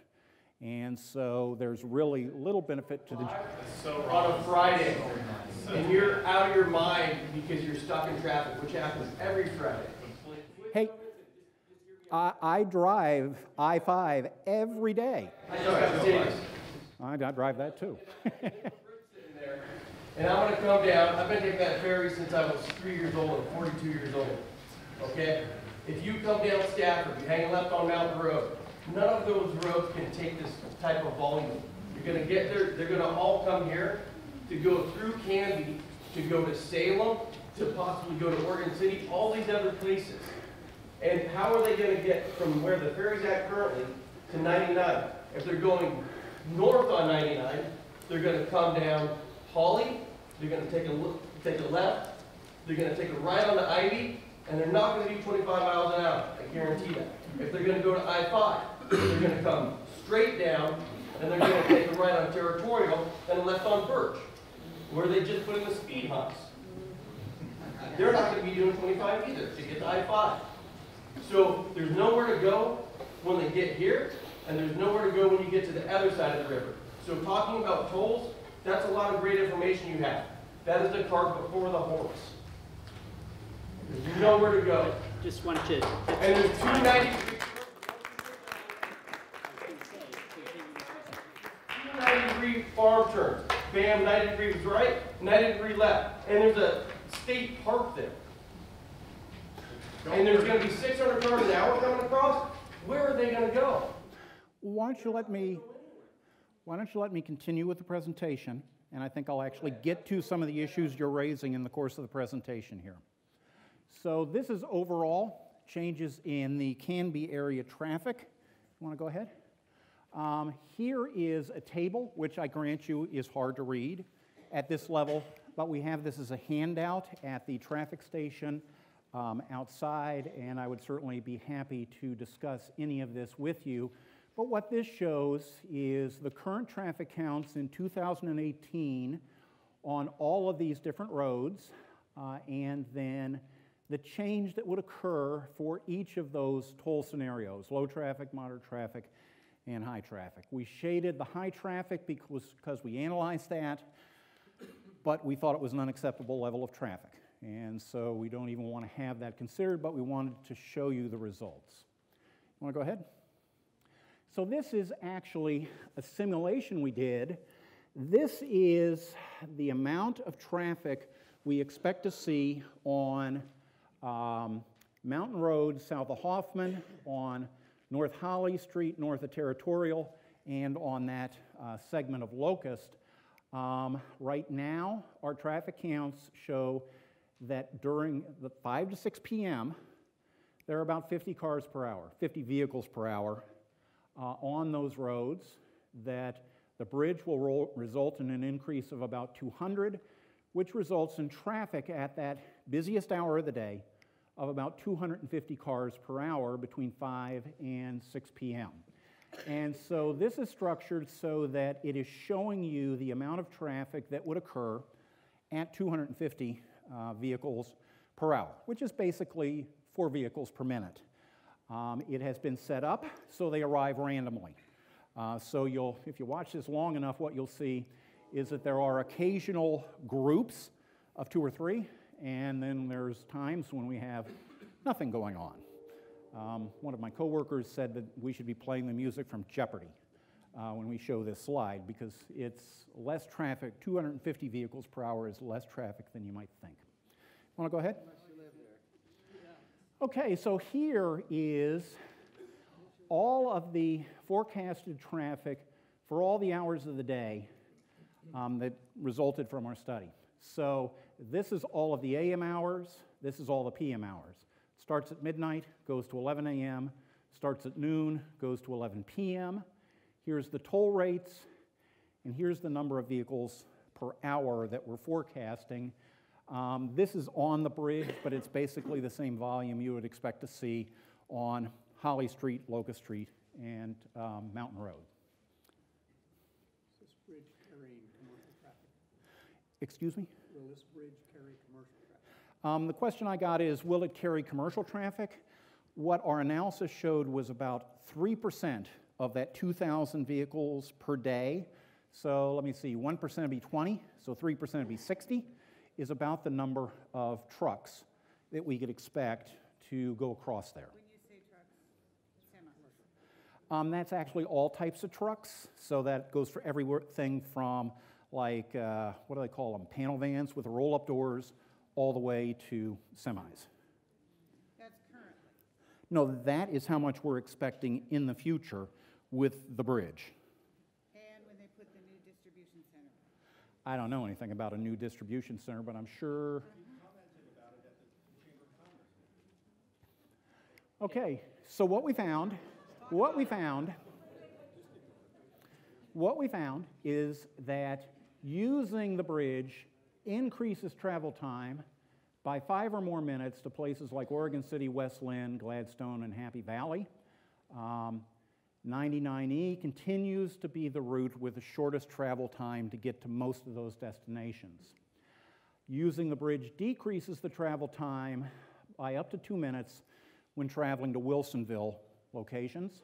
And so there's really little benefit to the... So on a Friday, and you're out of your mind because you're stuck in traffic, which happens every Friday. Hey, I drive I-5 every day. I drive that too. And I'm going to come down. I've been taking that ferry since I was 3 years old and 42 years old. Okay? If you come down Stafford, you hang left on Mountain Road, none of those roads can take this type of volume. You're going to get there, they're going to all come here to go through Canby to go to Salem, to possibly go to Oregon City, all these other places. And how are they going to get from where the ferry's at currently to 99? If they're going north on 99, they're going to come down Holly, they're going to take a left, they're going to take a right on the Ivy, and they're not going to be 25 miles an hour, I guarantee that. If they're going to go to I-5, they're going to come straight down, and they're going to take a right on Territorial and a left on Birch, where they just put in the speed humps. They're not going to be doing 25 either to get to I-5. So there's nowhere to go when they get here, and there's nowhere to go when you get to the other side of the river. So talking about tolls, that's a lot of great information you have. That is the cart before the horse. There's nowhere to go. Just want you to... And there's 290-degree farm turns. Bam, 90 degrees right, 90 degree left. And there's a state park there. And there's going to be 600 cars an hour coming across. Where are they going to go? Why don't you let me continue with the presentation, and I think I'll actually get to some of the issues you're raising in the course of the presentation here. So this is overall changes in the Canby area traffic. You want to go ahead? Here is a table, which I grant you is hard to read at this level, but we have this as a handout at the traffic station outside, and I would certainly be happy to discuss any of this with you. But what this shows is the current traffic counts in 2018 on all of these different roads, and then the change that would occur for each of those toll scenarios: low traffic, moderate traffic, and high traffic. We shaded the high traffic because we analyzed that, but we thought it was an unacceptable level of traffic. And so we don't even want to have that considered, but we wanted to show you the results. You want to go ahead? So this is actually a simulation we did. This is the amount of traffic we expect to see on Mountain Road south of Hoffman, on North Holly Street north of Territorial, and on that segment of Locust. Right now, our traffic counts show that during the 5 to 6 p.m., there are about 50 cars per hour, 50 vehicles per hour on those roads, that the bridge will result in an increase of about 200, which results in traffic at that busiest hour of the day of about 250 cars per hour between 5 and 6 p.m. And so this is structured so that it is showing you the amount of traffic that would occur at 250 vehicles per hour, which is basically 4 vehicles per minute. It has been set up so they arrive randomly. So if you watch this long enough, what you'll see is that there are occasional groups of 2 or 3, and then there's times when we have nothing going on. One of my coworkers said that we should be playing the music from Jeopardy when we show this slide, because it's less traffic. 250 vehicles per hour is less traffic than you might think. Want to go ahead? Okay, so here is all of the forecasted traffic for all the hours of the day that resulted from our study. So this is all of the AM hours, this is all the PM hours. Starts at midnight, goes to 11 a.m., starts at noon, goes to 11 p.m. Here's the toll rates, and here's the number of vehicles per hour that we're forecasting. This is on the bridge, but it's basically the same volume you would expect to see on Holly Street, Locust Street, and Mountain Road. Is this bridge carrying commercial traffic? Excuse me? Will this bridge carry commercial traffic? The question I got is, will it carry commercial traffic? What our analysis showed was about 3% of that 2,000 vehicles per day. So let me see, 1% would be 20, so 3% would be 60, is about the number of trucks that we could expect to go across there. When you say trucks, semis? That's actually all types of trucks, so that goes for everything from, like, what do they call them, panel vans with roll-up doors, all the way to semis. That's currently. No, that is how much we're expecting in the future with the bridge. And when they put the new distribution center? I don't know anything about a new distribution center, but I'm sure. Okay, so what we found is that using the bridge increases travel time by 5 or more minutes to places like Oregon City, West Lynn, Gladstone, and Happy Valley. 99E continues to be the route with the shortest travel time to get to most of those destinations. Using the bridge decreases the travel time by up to 2 minutes when traveling to Wilsonville locations.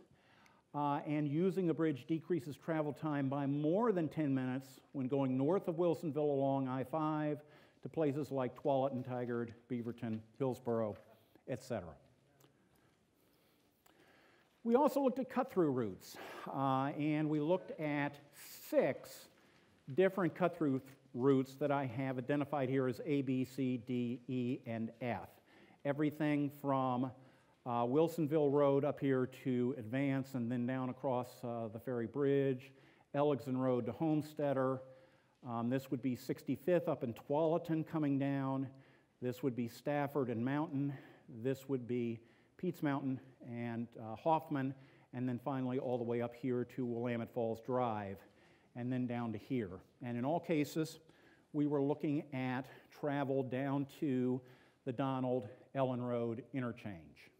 And using the bridge decreases travel time by more than 10 minutes when going north of Wilsonville along I-5 to places like Tualatin, Tigard, Beaverton, Hillsborough, etc. We also looked at cut-through routes, and we looked at 6 different cut-through routes that I have identified here as A, B, C, D, E, and F. Everything from Wilsonville Road up here to Advance and then down across the Ferry Bridge, Elligson Road to Homesteader. This would be 65th up in Tualatin coming down. This would be Stafford and Mountain. This would be Pete's Mountain and Hoffman, and then finally all the way up here to Willamette Falls Drive, and then down to here. And in all cases, we were looking at travel down to the Donald Ellen Road interchange.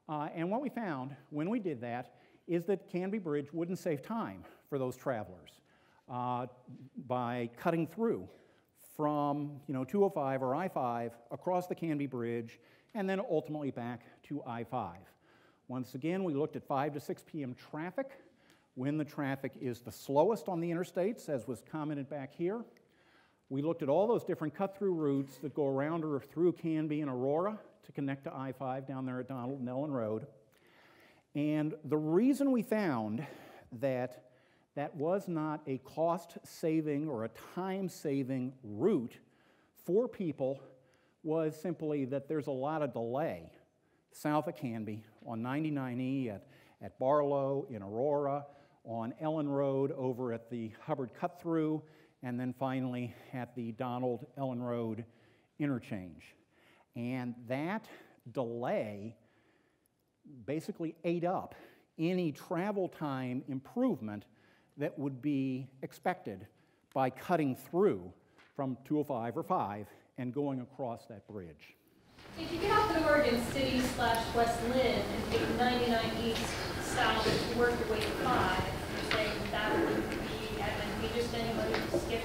And what we found when we did that is that Canby Bridge wouldn't save time for those travelers by cutting through from 205 or I-5 across the Canby Bridge and then ultimately back to I-5. Once again, we looked at 5 to 6 p.m. traffic, when the traffic is the slowest on the interstates, as was commented back here. We looked at all those different cut-through routes that go around or through Canby and Aurora to connect to I-5 down there at Donald and Ellen Road. And the reason we found that that was not a cost-saving or a time-saving route for people was simply that there's a lot of delay south of Canby on 99E at Barlow, in Aurora, on Ellen Road over at the Hubbard cut-through, and then finally at the Donald Ellen Road interchange. And that delay basically ate up any travel time improvement that would be expected by cutting through from 205 or 5 and going across that bridge. If you get off at Oregon City / West Lynn and take 99 east south to work your way to 5, you're saying that would be advantageous to anybody to skip?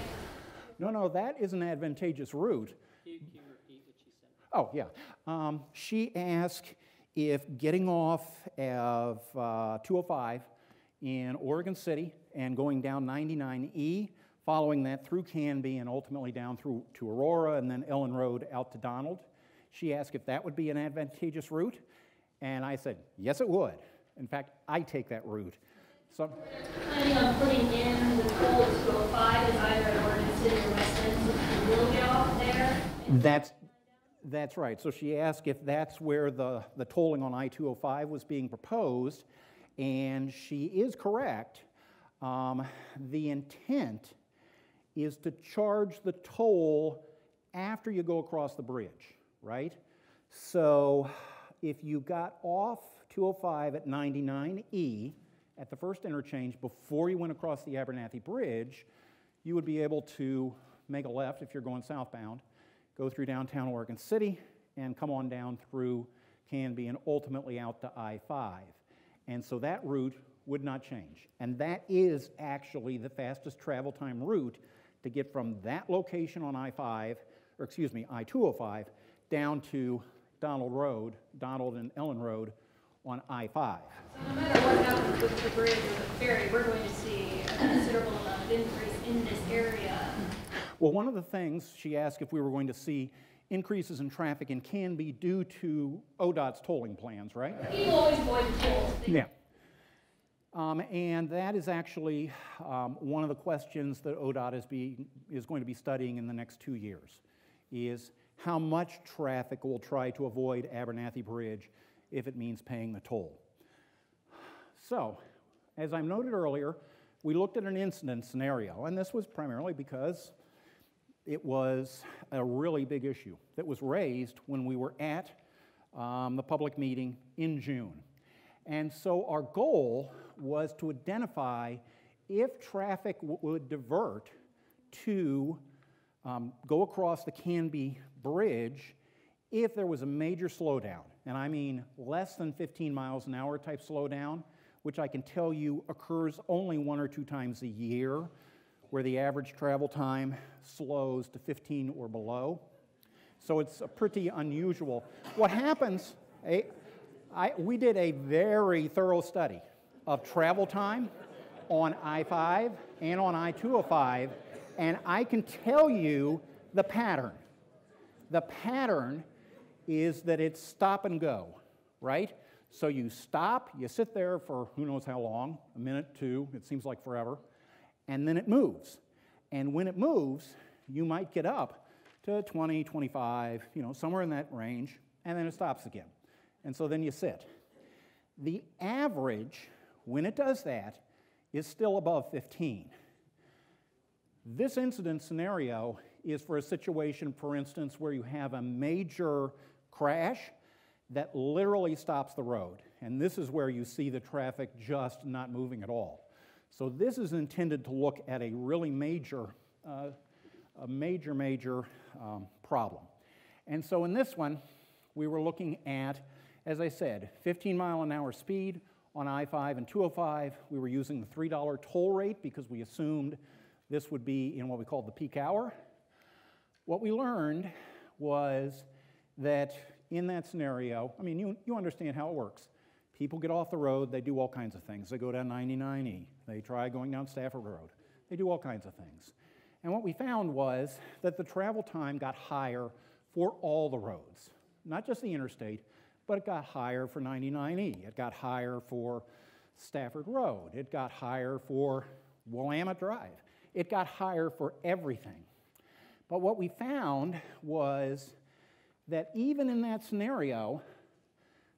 No, that is an advantageous route. Can you repeat what she said? Oh, yeah. She asked if getting off of 205 in Oregon City and going down 99E, following that through Canby and ultimately down through to Aurora and then Ellen Road out to Donald. She asked if that would be an advantageous route, and I said, yes, it would. In fact, I take that route. So, Planning on putting in the toll at 205 is either at Oregon City or West Lynn, so you will get off there? That's right. So she asked if that's where the tolling on I-205 was being proposed, and she is correct. The intent is to charge the toll after you go across the bridge, right? So if you got off 205 at 99E at the first interchange before you went across the Abernathy Bridge, you would be able to make a left if you're going southbound, go through downtown Oregon City, and come on down through Canby and ultimately out to I-5. And so that route would not change. And that is actually the fastest travel time route to get from that location on I-205, down to Donald and Ellen Road on I-5. So no matter what happens with the bridge or the ferry, we're going to see a considerable amount of increase in this area. Well, one of the things she asked if we were going to see increases in traffic in Canby due to ODOT's tolling plans, right? People always avoid tolls. Yeah. And that is actually one of the questions that ODOT is going to be studying in the next 2 years, is how much traffic will try to avoid Abernathy Bridge if it means paying the toll. So, as I noted earlier, we looked at an incident scenario, and this was primarily because it was a really big issue that was raised when we were at the public meeting in June. And so our goal was to identify if traffic would divert to go across the Canby Bridge if there was a major slowdown, and I mean less than 15 miles an hour type slowdown, which I can tell you occurs only 1 or 2 times a year, where the average travel time slows to 15 or below. So it's a pretty unusual. What happens, we did a very thorough study of travel time on I-5 and on I-205, and I can tell you the pattern. The pattern is that it's stop and go, right? So you stop, you sit there for who knows how long, a minute, 2, it seems like forever, and then it moves. And when it moves, you might get up to 20, 25, somewhere in that range, and then it stops again. And so then you sit. The average, when it does that, is still above 15. This incident scenario is for a situation, for instance, where you have a major crash that literally stops the road. And this is where you see the traffic just not moving at all. So this is intended to look at a really major problem. And so in this one, we were looking at, as I said, 15-mile-an-hour speed on I-5 and 205. We were using the $3 toll rate because we assumed this would be in what we called the peak hour. What we learned was that in that scenario, I mean, you understand how it works. People get off the road, they do all kinds of things. They go down 99E, they try going down Stafford Road. They do all kinds of things. And what we found was that the travel time got higher for all the roads, not just the interstate, but it got higher for 99E. It got higher for Stafford Road. It got higher for Willamette Drive. It got higher for everything. But what we found was that even in that scenario,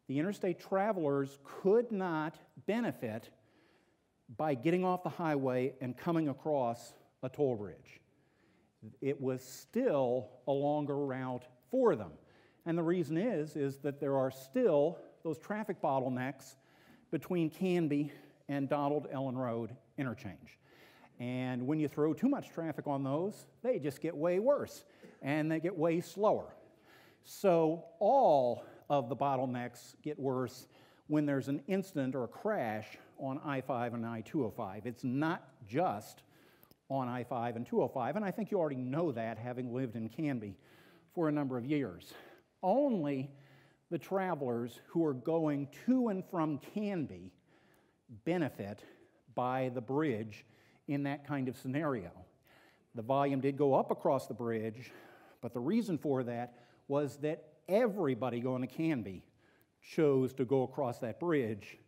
the interstate travelers could not benefit by getting off the highway and coming across a toll bridge. It was still a longer route for them. And the reason is that there are still those traffic bottlenecks between Canby and Donald Ellen Road interchange. And when you throw too much traffic on those, they just get way worse, and they get way slower. So all of the bottlenecks get worse when there's an incident or a crash on I-5 and I-205. It's not just on I-5 and 205, and I think you already know that, having lived in Canby for a number of years. Only the travelers who are going to and from Canby benefit by the bridge in that kind of scenario. The volume did go up across the bridge, but the reason for that was that everybody going to Canby chose to go across that bridge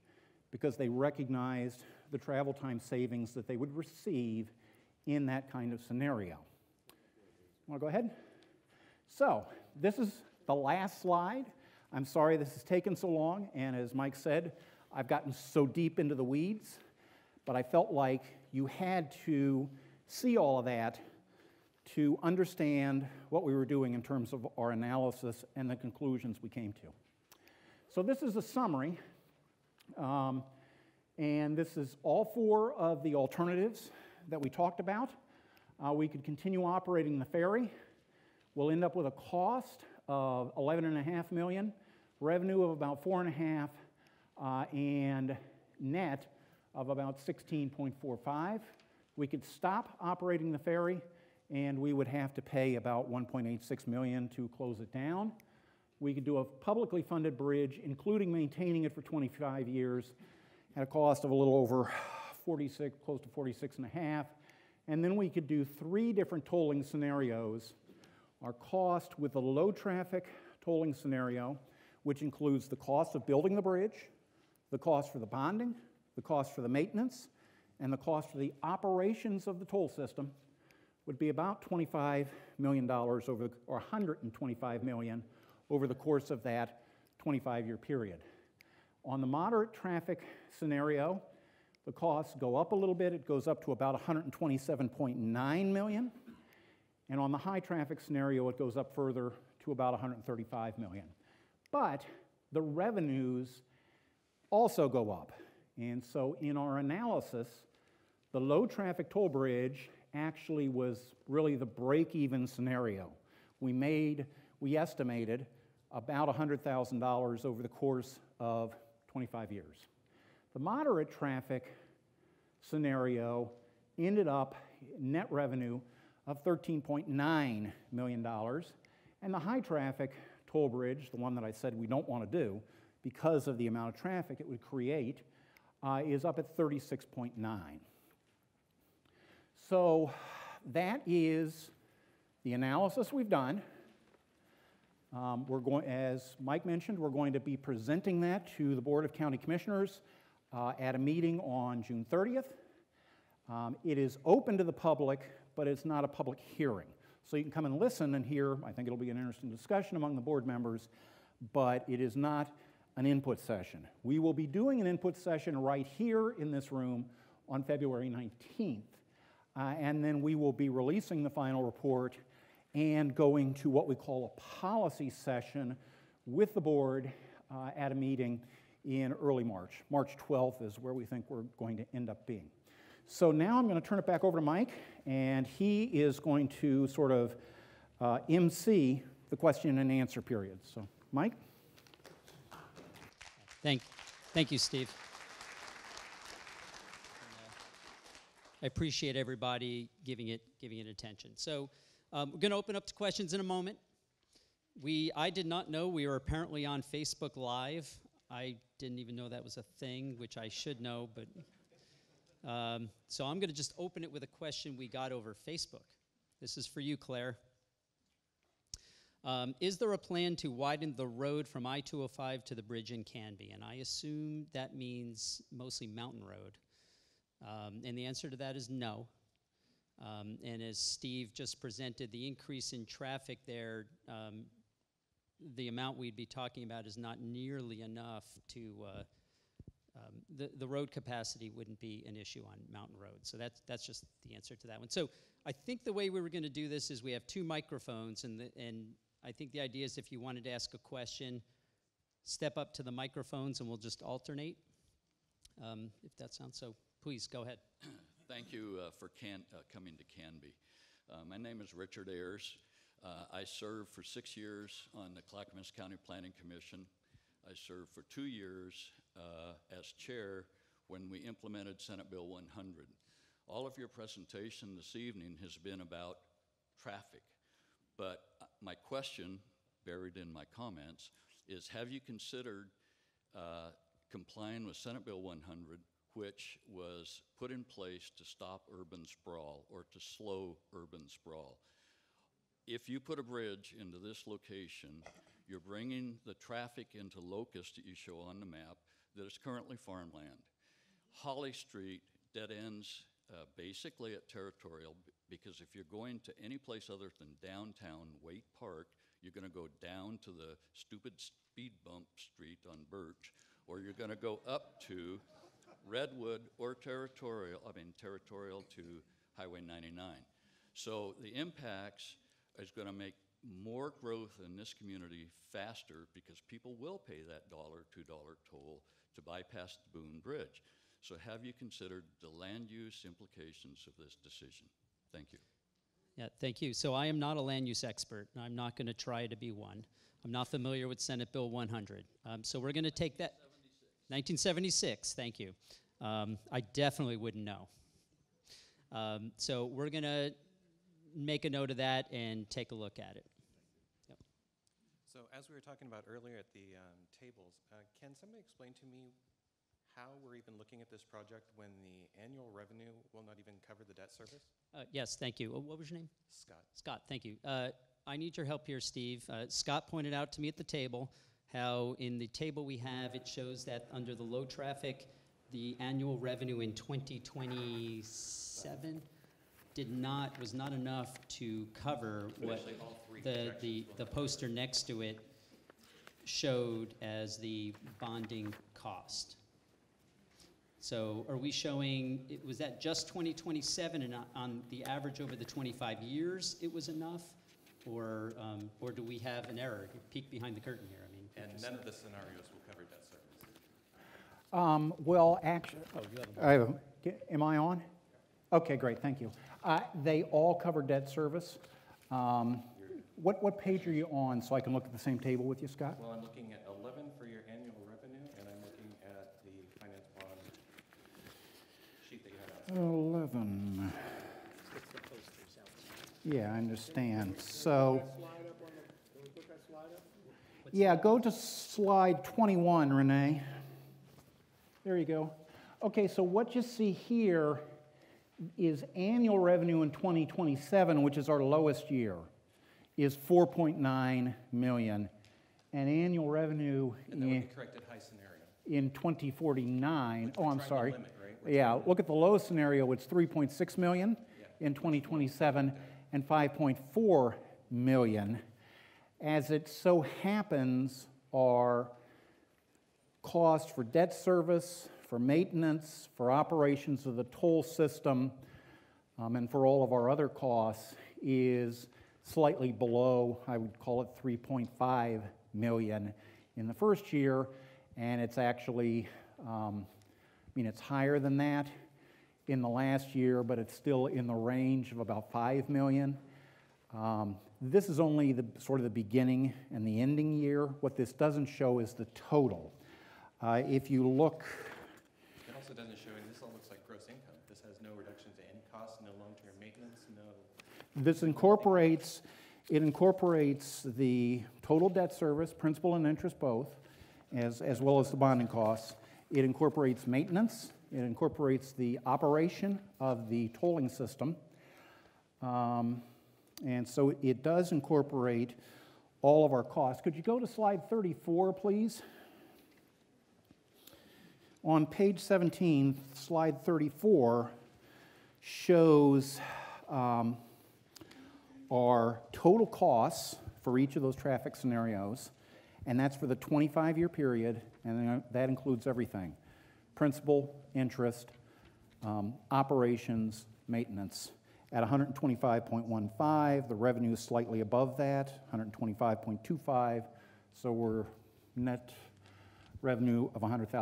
because they recognized the travel time savings that they would receive in that kind of scenario. Want to go ahead? So, this is the last slide. I'm sorry this has taken so long, and as Mike said, I've gotten so deep into the weeds, but I felt like you had to see all of that to understand what we were doing in terms of our analysis and the conclusions we came to. So this is a summary, and this is all 4 of the alternatives that we talked about. We could continue operating the ferry. We'll end up with a cost of $11.5 million, revenue of about $4.5, and net of about $16.45. We could stop operating the ferry, and we would have to pay about $1.86 million to close it down. We could do a publicly funded bridge, including maintaining it for 25 years, at a cost of a little over 46, close to 46.5. And then we could do 3 different tolling scenarios. Our cost with the low traffic tolling scenario, which includes the cost of building the bridge, the cost for the bonding, the cost for the maintenance, and the cost for the operations of the toll system, would be about $25 million or $125 million over the course of that 25-year period. On the moderate traffic scenario, The costs go up a little bit. It goes up to about $127.9 million. And on the high traffic scenario, it goes up further to about $135 million. But the revenues also go up. And so in our analysis, the low traffic toll bridge actually was really the break-even scenario. We estimated about $100,000 over the course of 25 years. The moderate traffic scenario ended up net revenue of $13.9 million, and the high traffic toll bridge, the one that I said we don't want to do because of the amount of traffic it would create, is up at 36.9. So that is the analysis we've done. As Mike mentioned, we're going to be presenting that to the Board of County Commissioners at a meeting on June 30th. It is open to the public, but it's not a public hearing. So you can come and listen and hear. I think it'll be an interesting discussion among the board members, but it is not an input session. We will be doing an input session right here in this room on February 19th, and then we will be releasing the final report and going to what we call a policy session with the board at a meeting in early March. March 12th is where we think we're going to end up being. So now I'm going to turn it back over to Mike, and he is going to sort of MC the question and answer period. So, Mike? Thank you, Steve. I appreciate everybody giving it attention. So we're going to open up to questions in a moment. I did not know we were apparently on Facebook Live. I didn't even know that was a thing, which I should know, but so I'm going to just open it with a question we got over Facebook. This is for you, Claire. Is there a plan to widen the road from I-205 to the bridge in Canby? And I assume that means mostly Mountain Road. And the answer to that is no. And as Steve just presented, the increase in traffic there, the amount we'd be talking about is not nearly enough to, the road capacity wouldn't be an issue on Mountain Road. So that's just the answer to that one. So I think the way we were going to do this is we have two microphones, and I think the idea is if you wanted to ask a question, step up to the microphones and we'll just alternate, if that sounds so. Please, go ahead. Thank you for coming to Canby. My name is Richard Ayers. I served for 6 years on the Clackamas County Planning Commission. I served for 2 years as chair when we implemented Senate Bill 100. All of your presentation this evening has been about traffic, but my question, buried in my comments, is have you considered complying with Senate Bill 100, which was put in place to stop urban sprawl or to slow urban sprawl? If you put a bridge into this location, you're bringing the traffic into Locust that you show on the map that is currently farmland. Holly Street dead ends basically at Territorial, because if you're going to any place other than downtown Waite Park, you're going to go down to the stupid speed bump street on Birch, or you're going to go up to Redwood or Territorial to Highway 99. So the impacts is going to make more growth in this community faster because people will pay that $1, $2 toll to bypass the Boone Bridge. So have you considered the land use implications of this decision? Thank you. Yeah, thank you. So I am not a land use expert, and I'm not going to try to be one. I'm not familiar with Senate Bill 100. So we're going to take that. 1976, thank you. I definitely wouldn't know. So we're going to make a note of that and take a look at it. Yep. So as we were talking about earlier at the tables, can somebody explain to me how we're even looking at this project when the annual revenue will not even cover the debt service? Yes, thank you. What was your name? Scott. Scott, thank you. I need your help here, Steve. Scott pointed out to me at the table how in the table we have, it shows that under the low traffic, the annual revenue in 2027 was not enough to cover what the poster next to it showed as the bonding cost. So are we showing, was that just 2027 and on the average over the 25 years it was enough? Or do we have an error, peek behind the curtain here? I mean, And none of the scenarios will cover debt service. Well, actually, Oh, you have am I on? Okay, great, thank you. They all cover debt service. What page are you on so I can look at the same table with you, Scott? Well, I'm looking at 11 for your annual revenue, and I'm looking at the finance bond sheet that you have out. 11. It's the posters out. Yeah, I understand. So, Slide up on the, can we put that slide up? yeah, go to slide 21, Renee. There you go. Okay, so what you see here is annual revenue in 2027, which is our lowest year, is 4.9 million. And annual revenue And that would be corrected high scenario. in 2049, Which oh, we're I'm trying to sorry. limit, right? We're Yeah, look at the low scenario, it's 3.6 million Yeah. in 2027 and 5.4 million. As it so happens, our cost for debt service, for maintenance, for operations of the toll system, and for all of our other costs is slightly below, I would call it 3.5 million in the first year, and it's actually, it's higher than that in the last year, but it's still in the range of about 5 million. This is only the sort of the beginning and the ending year. What this doesn't show is the total. If you look, It also doesn't show, and this all looks like gross income. This has no reduction to end costs, no long-term maintenance, no. this incorporates the total debt service, principal and interest both, as well as the bonding costs. It incorporates maintenance. It incorporates the operation of the tolling system. And so it does incorporate all of our costs. Could you go to slide 34, please? On page 17, slide 34 shows our total costs for each of those traffic scenarios, and that's for the 25-year period, and that includes everything: principal, interest, operations, maintenance. At 125.15, the revenue is slightly above that, 125.25, so we're net revenue of $100,000. You're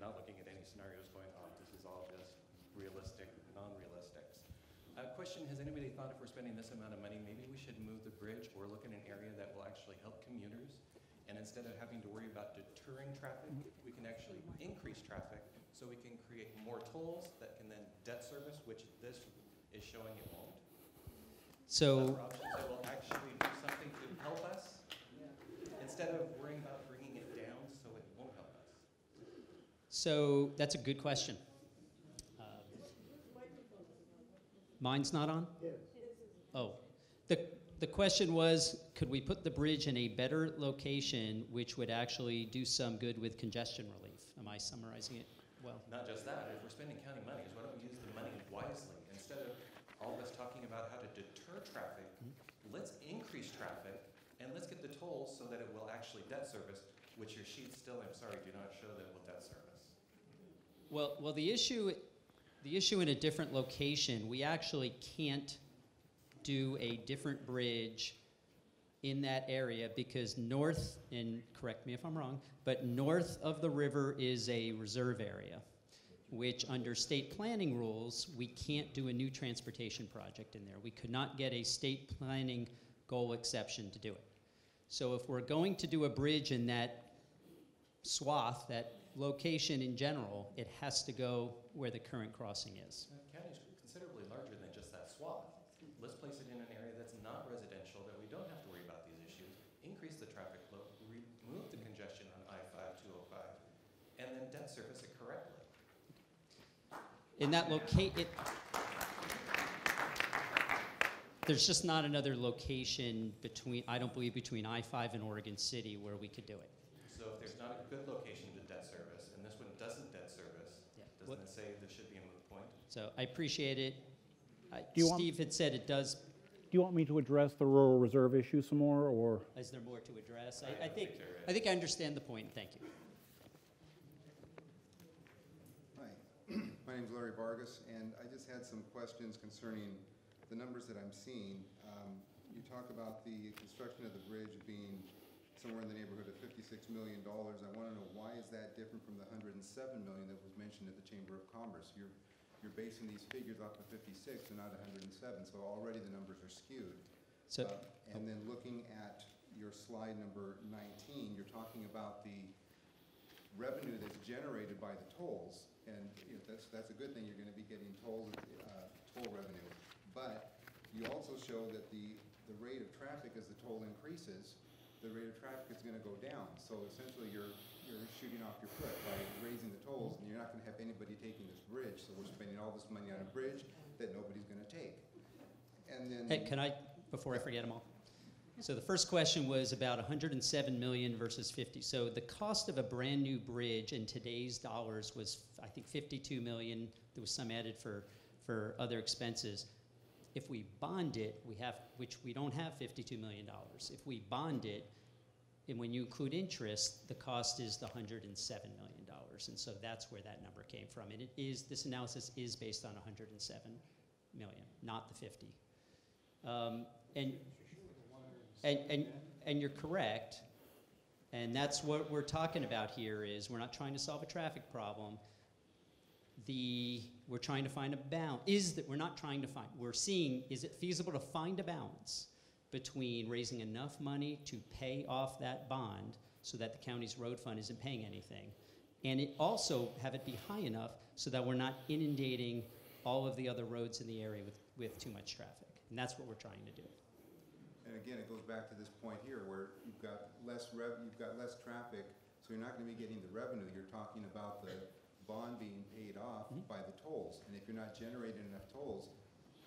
not looking at any scenarios going on. This is all just realistic, non-realistics. Question, has anybody thought if we're spending this amount of money, maybe we should move the bridge or look at an area that will actually help commuters? And instead of having to worry about deterring traffic, we can actually increase traffic so we can create more tolls that can then debt service, which this is showing it won't. So, Other options that will actually do something to help us instead of worrying about bringing it down so it won't help us. so that's a good question. Mine's not on? Oh, the question was, could we put the bridge in a better location which would actually do some good with congestion relief? Am I summarizing it well? Not just that, if we're spending county money, why don't we use the money wisely? Instead of all of us talking about how to deter traffic, let's increase traffic, and let's get the tolls so that it will actually debt service, which your sheets still, I'm sorry, do not show that it will debt service. Well, the issue in a different location, we actually can't do a different bridge in that area because north, and correct me if I'm wrong, but north of the river is a reserve area, which under state planning rules, we can't do a new transportation project in there. We could not get a state planning goal exception to do it. So if we're going to do a bridge in that swath, that location in general, it has to go where the current crossing is. The county is considerably larger than just that swath. Let's place it in an area that's not residential, that we don't have to worry about these issues, increase the traffic flow, remove the congestion on I-5, 205, and then debt service it correctly. In that there's just not another location between, I don't believe, between I-5 and Oregon City where we could do it. So if there's not a good location to debt service, and this one doesn't debt service, doesn't it say there should be a moot point? So I appreciate it. Steve had said it does. Do you want me to address the rural reserve issue some more, or? Is there more to address? I I think I understand the point. Thank you. My name's Larry Vargas, and I just had some questions concerning the numbers that I'm seeing. You talk about the construction of the bridge being somewhere in the neighborhood of $56 million. I want to know, why is that different from the $107 million that was mentioned at the Chamber of Commerce? You're basing these figures off of 56 and not 107, so already the numbers are skewed. So, and then looking at your slide number 19, you're talking about the revenue that's generated by the tolls, and that's a good thing. You're going to be getting toll revenue, but you also show that the rate of traffic as the toll increases, the rate of traffic is going to go down. So essentially, you're shooting off your foot by raising the tolls, and you're not going to have anybody taking this bridge. So we're spending all this money on a bridge that nobody's going to take. And then, hey, can I, before I forget them all? So the first question was about 107 million versus 50. So the cost of a brand new bridge in today's dollars was, I think, 52 million. There was some added for other expenses. If we bond it, which we don't have $52 million. If we bond it, and when you include interest, the cost is the $107 million. And so that's where that number came from. And this analysis is based on 107 million, not the 50. And you're correct, and that's what we're talking about here. Is we're not trying to solve a traffic problem. We're trying to find a balance. We're seeing, is it feasible to find a balance between raising enough money to pay off that bond so that the county's road fund isn't paying anything, and it also have it be high enough so that we're not inundating all of the other roads in the area with too much traffic. And that's what we're trying to do. and again, it goes back to this point here where you've got less traffic, so you're not going to be getting the revenue. You're talking about the bond being paid off by the tolls, and if you're not generating enough tolls,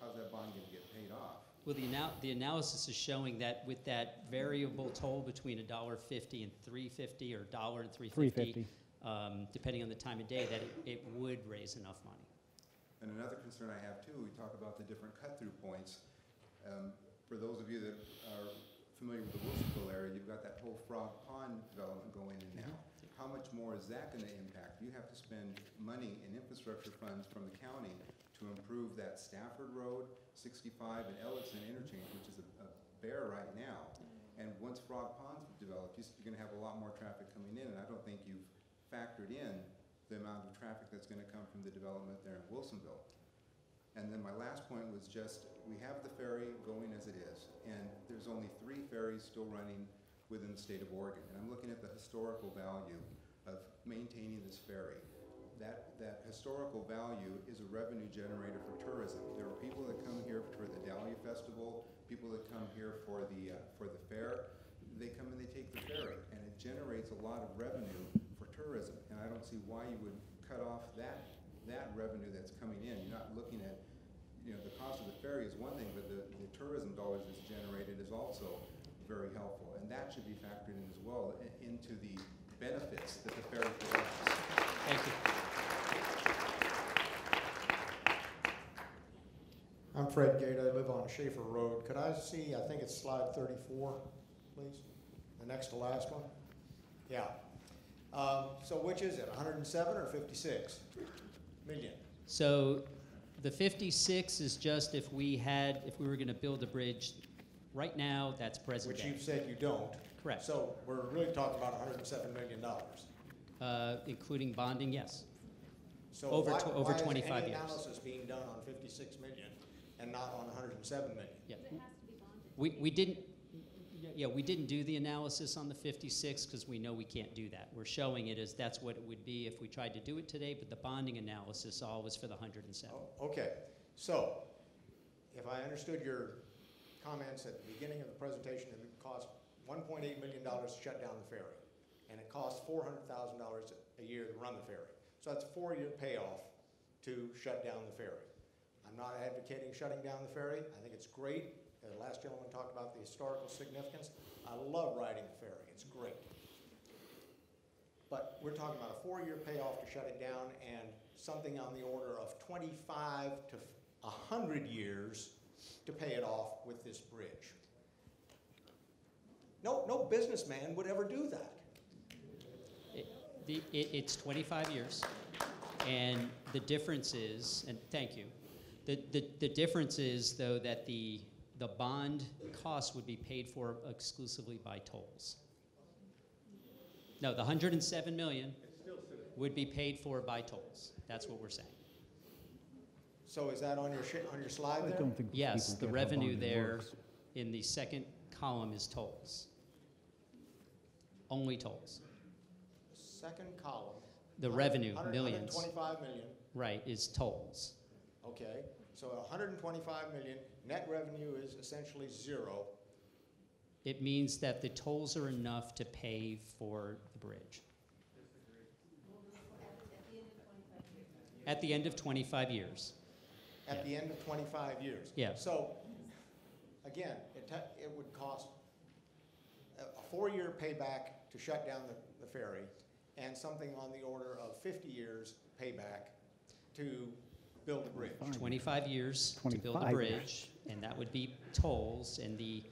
how's that bond going to get paid off? Well, the analysis is showing that with that variable toll between $1.50 and $3.50, or $1 and $3.50, depending on the time of day, that it would raise enough money. And another concern I have too, we talk about the different cut-through points. For those of you that are familiar with the Wilsonville area, you've got that whole Frog Pond development going in now. How much more is that going to impact? You have to spend money in infrastructure funds from the county to improve that Stafford Road, 65, and Ellickson interchange, which is a bear right now. And once Frog Pond's developed, you're going to have a lot more traffic coming in, and I don't think you've factored in the amount of traffic that's going to come from the development there in Wilsonville. And then my last point was just, we have the ferry going as it is, and there's only 3 ferries still running within the state of Oregon. And I'm looking at the historical value of maintaining this ferry. That historical value is a revenue generator for tourism. There are people that come here for the Dahlia Festival, people that come here for the fair. They come and they take the ferry, and it generates a lot of revenue for tourism. And I don't see why you would cut off that revenue that's coming in. You're not looking at, the cost of the ferry is one thing, but the tourism dollars that's generated is also very helpful. And that should be factored in as well into the benefits that the ferry provides. Thank you. I'm Fred Gate. I live on Schaefer Road. Could I see, I think it's slide 34, please? The next to last one? Yeah. So which is it, 107 or 56 million? So the 56 is just if we were going to build a bridge right now, that's present Which day. you've said you don't. Correct. So we're really talking about $107 million. Including bonding, yes. So over why 25 is any years. analysis being done on 56 million and not on 107 million? Yeah. It has to be bonded. We didn't do the analysis on the 56 because we know we can't do that. We're showing it as that's what it would be if we tried to do it today, but the bonding analysis all was for the 107. Oh, okay. So if I understood your comments at the beginning of the presentation, it would cost $1.8 million to shut down the ferry, and it costs $400,000 a year to run the ferry. So that's a 4-year payoff to shut down the ferry. I'm not advocating shutting down the ferry. I think it's great. The last gentleman talked about the historical significance. I love riding the ferry. It's great. But we're talking about a 4-year payoff to shut it down and something on the order of 25 to 100 years to pay it off with this bridge. No businessman would ever do that. It's 25 years. And the difference is, and thank you, the difference is, though, that the bond cost would be paid for exclusively by tolls. No, the 107 million would be paid for by tolls. That's what we're saying. So is that on your slide I there? don't think Yes, people the get how revenue bonding there works. in the second column is tolls. Only tolls. Second column. The revenue, millions, 125 million, right, is tolls. okay. So 125 million, net revenue is essentially zero. It means that the tolls are enough to pay for the bridge. At the end of 25 years. At the end of 25 years. Yeah. So, again, it would cost a 4-year payback to shut down the ferry, and something on the order of 50 years payback to build the bridge. 25 years to build a 25 bridge, and that would be tolls, and the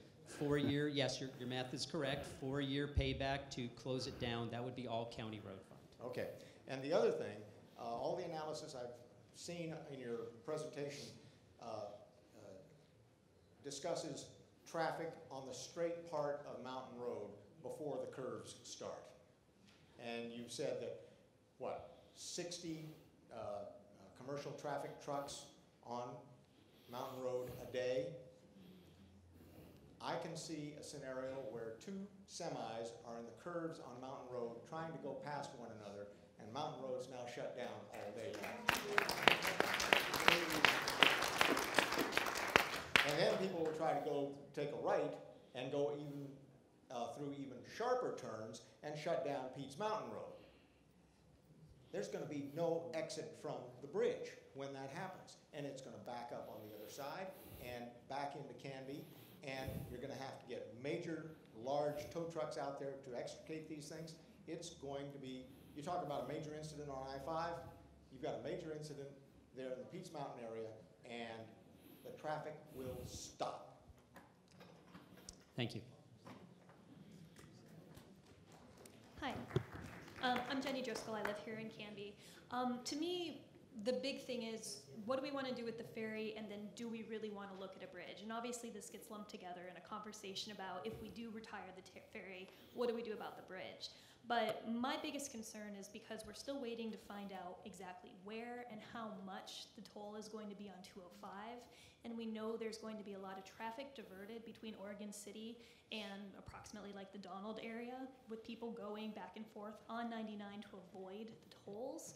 4-year, yes, your math is correct, 4-year payback to close it down, that would be all county road fund. Okay, and the other thing, all the analysis I've seen in your presentation discusses traffic on the straight part of Mountain Road before the curves start. And you've said that, what, 60 commercial traffic trucks on Mountain Road a day? I can see a scenario where 2 semis are in the curves on Mountain Road trying to go past one another, and Mountain Road's now shut down all day long. And then people will try to go take a right and go even through even sharper turns and shut down Pete's Mountain Road. There's going to be no exit from the bridge when that happens, and it's going to back up on the other side and back into Canby, and you're going to have to get major, large tow trucks out there to extricate these things. It's going to be, you talk about a major incident on I-5, you've got a major incident there in the Pete's Mountain area, and the traffic will stop. Thank you. Hi, I'm Jenny Driscoll. I live here in Canby. To me, the big thing is, what do we want to do with the ferry, and then do we really want to look at a bridge? And obviously this gets lumped together in a conversation about if we do retire the ferry, what do we do about the bridge? But my biggest concern is because we're still waiting to find out exactly where and how much the toll is going to be on 205, and we know there's going to be a lot of traffic diverted between Oregon City and approximately like the Donald area, with people going back and forth on 99 to avoid the tolls.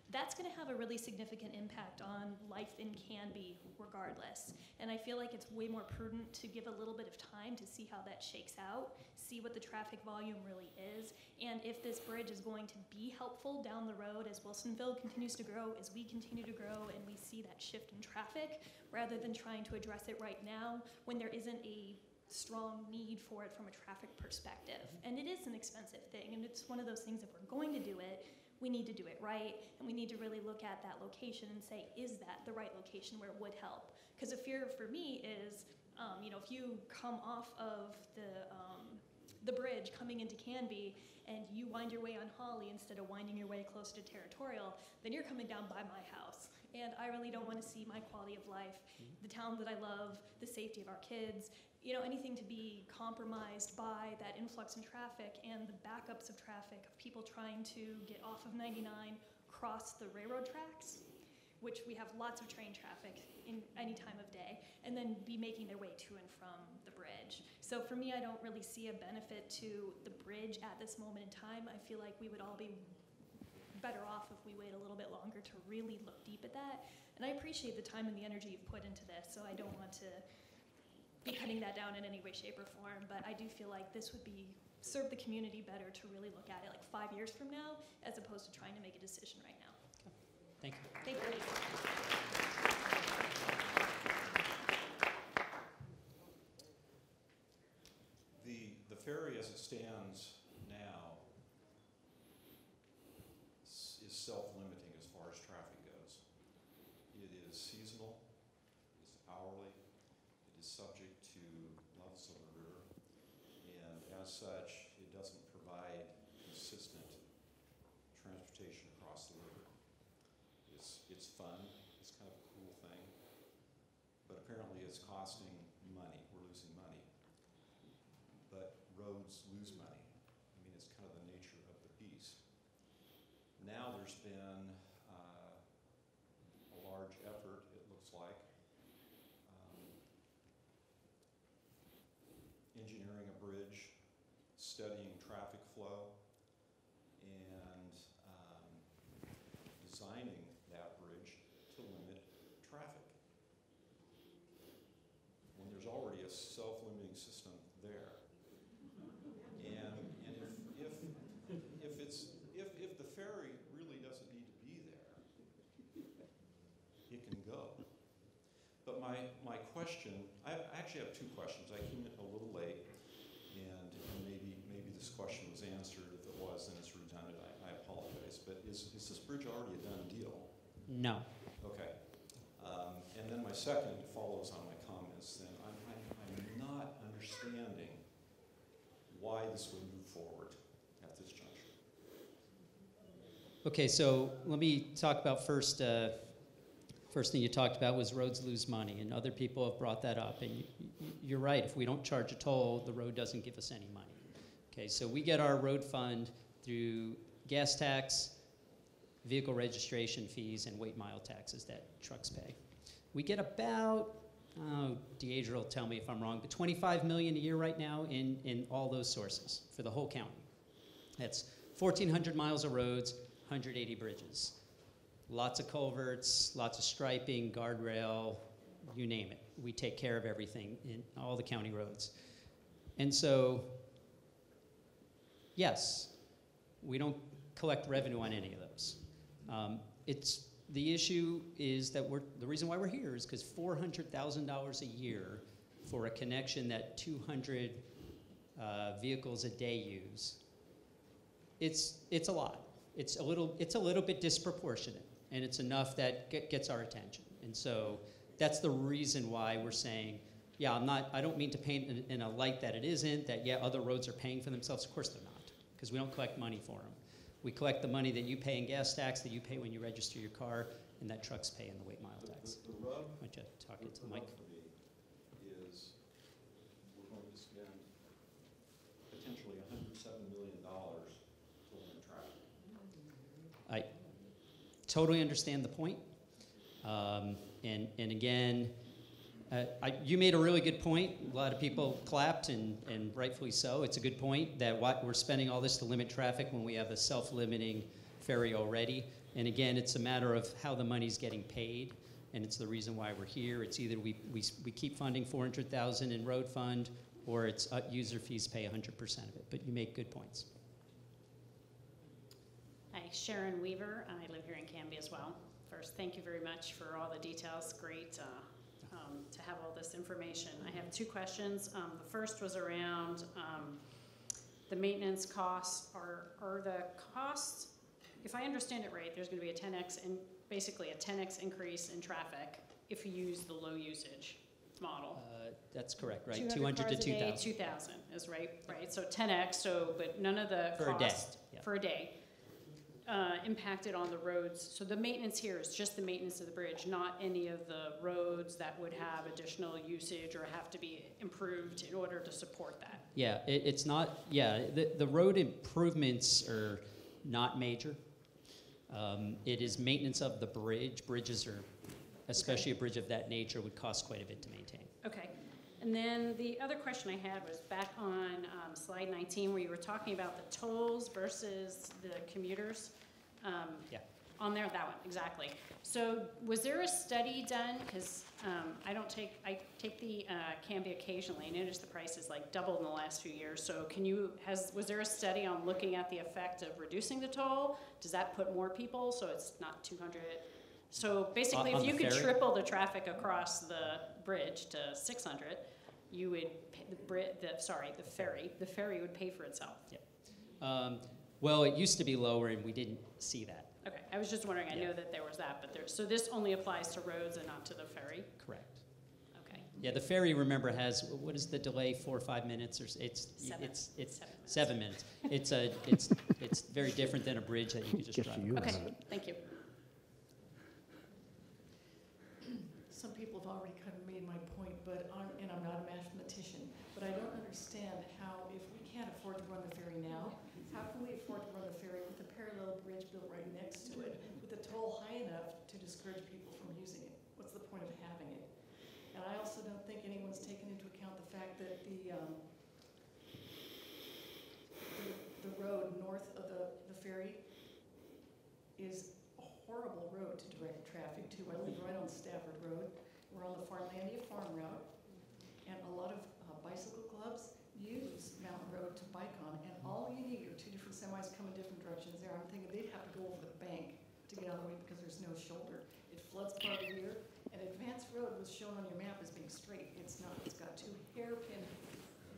That's going to have a really significant impact on life in Canby regardless. And I feel like it's way more prudent to give a little bit of time to see how that shakes out, see what the traffic volume really is, and if this bridge is going to be helpful down the road as Wilsonville continues to grow, as we continue to grow, and we see that shift in traffic, rather than trying to address it right now when there isn't a strong need for it from a traffic perspective. And it is an expensive thing, and it's one of those things, if we're going to do it, we need to do it right, and we need to really look at that location and say, is that the right location where it would help? Because a fear for me is, if you come off of the bridge coming into Canby and you wind your way on Holly instead of winding your way close to Territorial, then you're coming down by my house. And I really don't want to see my quality of life, the town that I love, the safety of our kids, anything to be compromised by that influx in traffic and the backups of traffic of people trying to get off of 99, cross the railroad tracks, which we have lots of train traffic in any time of day, and then be making their way to and from the bridge. So for me, I don't really see a benefit to the bridge at this moment in time. I feel like we would all be better off if we wait a little bit longer to really look deep at that. And I appreciate the time and the energy you've put into this, so I don't want to be cutting that down in any way, shape, or form, but I do feel like this would serve the community better to really look at it like 5 years from now, as opposed to trying to make a decision right now. Thank you. Thank you. The ferry as it stands now is self-limiting as far as traffic goes. It is seasonal, it's hourly, it is subject to levels of the river, and as such, it doesn't provide consistent transportation across the river. fun. It's kind of a cool thing. But apparently it's costing money. We're losing money. But roads lose money. I mean, it's kind of the nature of the beast. Now there's been a large effort, it looks like, engineering a bridge, studying traffic flow, and designing that bridge to limit traffic. When there's already a self-limiting system there. And if the ferry really doesn't need to be there, it can go. But my question, I actually have two questions. I came in a little late, and maybe this question was answered. If it was, then it's redundant. I apologize. But is this bridge already a done deal? No. Okay. And then my second follows on my comments. Then I'm not understanding why this would move forward at this juncture. Okay, so let me talk about first. First thing you talked about was roads lose money, and other people have brought that up. And you're right. If we don't charge a toll, the road doesn't give us any money. Okay, so we get our road fund through gas tax, vehicle registration fees, and weight mile taxes that trucks pay. We get about, Deidre will tell me if I'm wrong, but $25 million a year right now in all those sources for the whole county. That's 1,400 miles of roads, 180 bridges. Lots of culverts, lots of striping, guardrail, you name it. We take care of everything in all the county roads. And so, yes, we don't collect revenue on any of those. The issue is that the reason why we're here is because $400,000 a year for a connection that 200 vehicles a day use, it's a lot. It's a little bit disproportionate, and it's enough that gets our attention. And so that's the reason why we're saying, yeah, I don't mean to paint in a light that it isn't, that yeah, other roads are paying for themselves. Of course they're not, because we don't collect money for them. We collect the money that you pay in gas tax, that you pay when you register your car, and that trucks pay in the weight mile tax. The rub, Why don't you talk it to the mic? for me is we're going to spend potentially $107 million to limit traffic. I totally understand the point. And again, you made a really good point. A lot of people clapped, and rightfully so. It's a good point that we're spending all this to limit traffic when we have a self-limiting ferry already. And again, it's a matter of how the money's getting paid, and it's the reason why we're here. It's either we keep funding $400,000 in road fund, or it's user fees pay 100% of it. But you make good points. Hi, Sharon Weaver. I live here in Canby as well. First, thank you very much for all the details. Great to have all this information. I have two questions. The first was around the maintenance costs. Are the costs, if I understand it right, there's going to be a 10x basically a 10x increase in traffic if you use the low usage model. That's correct, right? 200 to 2,000. 2,000 is right. So 10x. So, but none of the for cost a day. For a day. Impacted on the roads. So the maintenance here is just the maintenance of the bridge, not any of the roads that would have additional usage or have to be improved in order to support that. Yeah, it's not, yeah, the road improvements are not major. It is maintenance of the bridge. Bridges are, especially a bridge of that nature, would cost quite a bit to maintain. Okay. And then the other question I had was back on slide 19 where you were talking about the tolls versus the commuters. Yeah. On there, that one, exactly. So was there a study done? Because I take the Canby occasionally, and I noticed the price is like doubled in the last few years. So was there a study on looking at the effect of reducing the toll? Does that put more people, so it's not 200? So basically, if you could triple the traffic across the bridge to 600, you would pay the ferry would pay for itself. Yeah. Well, it used to be lower, and we didn't see that. Okay, I was just wondering. I know that there was that, but so this only applies to roads and not to the ferry. Correct. Okay. Yeah, the ferry, remember, has, what is the delay? 4 or 5 minutes, or it's 7 minutes. It's very different than a bridge that you could just drive. Okay, thank you. not a mathematician, but I don't understand how, if we can't afford to run the ferry now, how can we afford to run the ferry with a parallel bridge built right next to it, with a toll high enough to discourage people from using it? What's the point of having it? And I also don't think anyone's taken into account the fact that the road north of the ferry is a horrible road to direct traffic to. I live right on Stafford Road. We're on the Farmlandia Farm Route, and a lot of bicycle clubs use Mountain Road to bike on, and all you need are two different semis coming different directions there. I'm thinking they'd have to go over the bank to get out of the way because there's no shoulder. It floods part of the year, and Advance Road was shown on your map as being straight. It's not. It's got two hairpin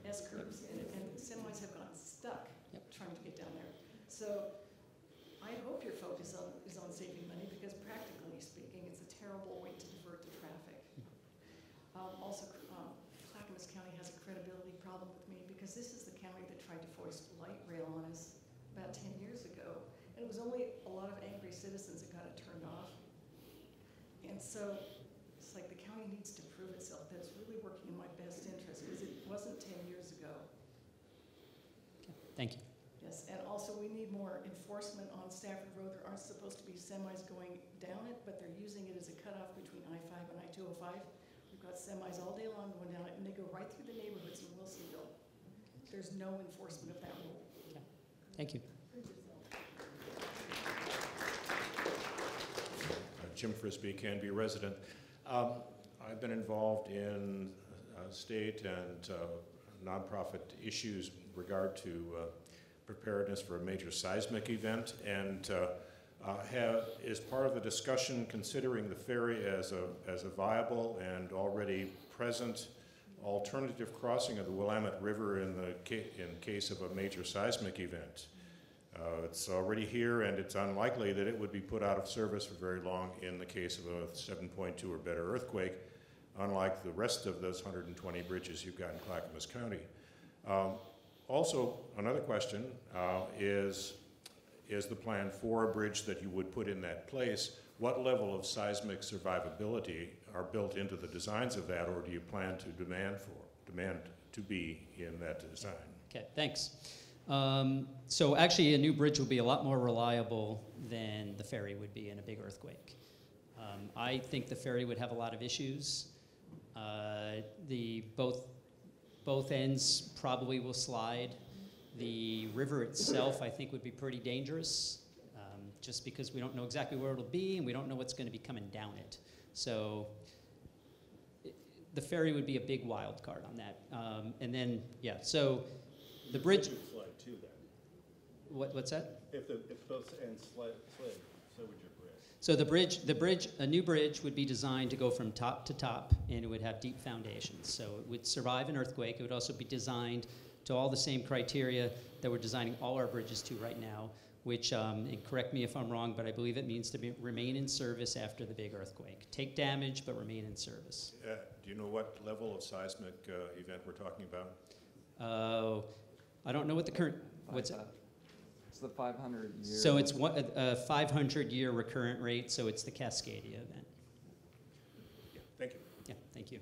S-curves in it, and semis have gotten stuck trying to get down there. So I hope your focus is on saving money, because practically speaking, it's a terrible way to divert the traffic. Also, Clackamas County has a credibility problem with me, because this is the county that tried to foist light rail on us about 10 years ago. And it was only a lot of angry citizens that got it turned off. And so it's like the county needs to prove itself that it's really working in my best interest, because it wasn't 10 years ago. Okay. Thank you. Yes, and also we need more enforcement on Stafford Road. There aren't supposed to be semis going down it, but they're using it as a cutoff between I-5 and I-205. We've got semis all day long going down it, and they go right through the neighborhoods in Wilsonville. There's no enforcement of that rule. Okay. Thank you. Jim Frisbee, Canby resident. I've been involved in state and nonprofit issues with regard to preparedness for a major seismic event, and is part of the discussion considering the ferry as a viable and already present alternative crossing of the Willamette River in case of a major seismic event. It's already here, and it's unlikely that it would be put out of service for very long in the case of a 7.2 or better earthquake, unlike the rest of those 120 bridges you've got in Clackamas County. Also, another question is the plan for a bridge that you would put in that place, what level of seismic survivability are built into the designs of that, or do you plan to demand to be in that design? Okay, thanks. So actually, a new bridge will be a lot more reliable than the ferry would be in a big earthquake. I think the ferry would have a lot of issues. Both ends probably will slide. The river itself, I think, would be pretty dangerous, just because we don't know exactly where it'll be, and we don't know what's going to be coming down it. So the ferry would be a big wild card on that. And then, yeah, so the bridge. Slide too, then. What's that? If both ends slid, so would your bridge. So a new bridge would be designed to go from top to top, and it would have deep foundations. So it would survive an earthquake. It would also be designed to all the same criteria that we're designing all our bridges to right now, which, and correct me if I'm wrong, but I believe it means to remain in service after the big earthquake. Take damage, but remain in service. Do you know what level of seismic event we're talking about? I don't know what the current, what's it? It's the 500 year. So it's a 500-year recurrent rate, so it's the Cascadia event. Yeah, thank you. Yeah, thank you.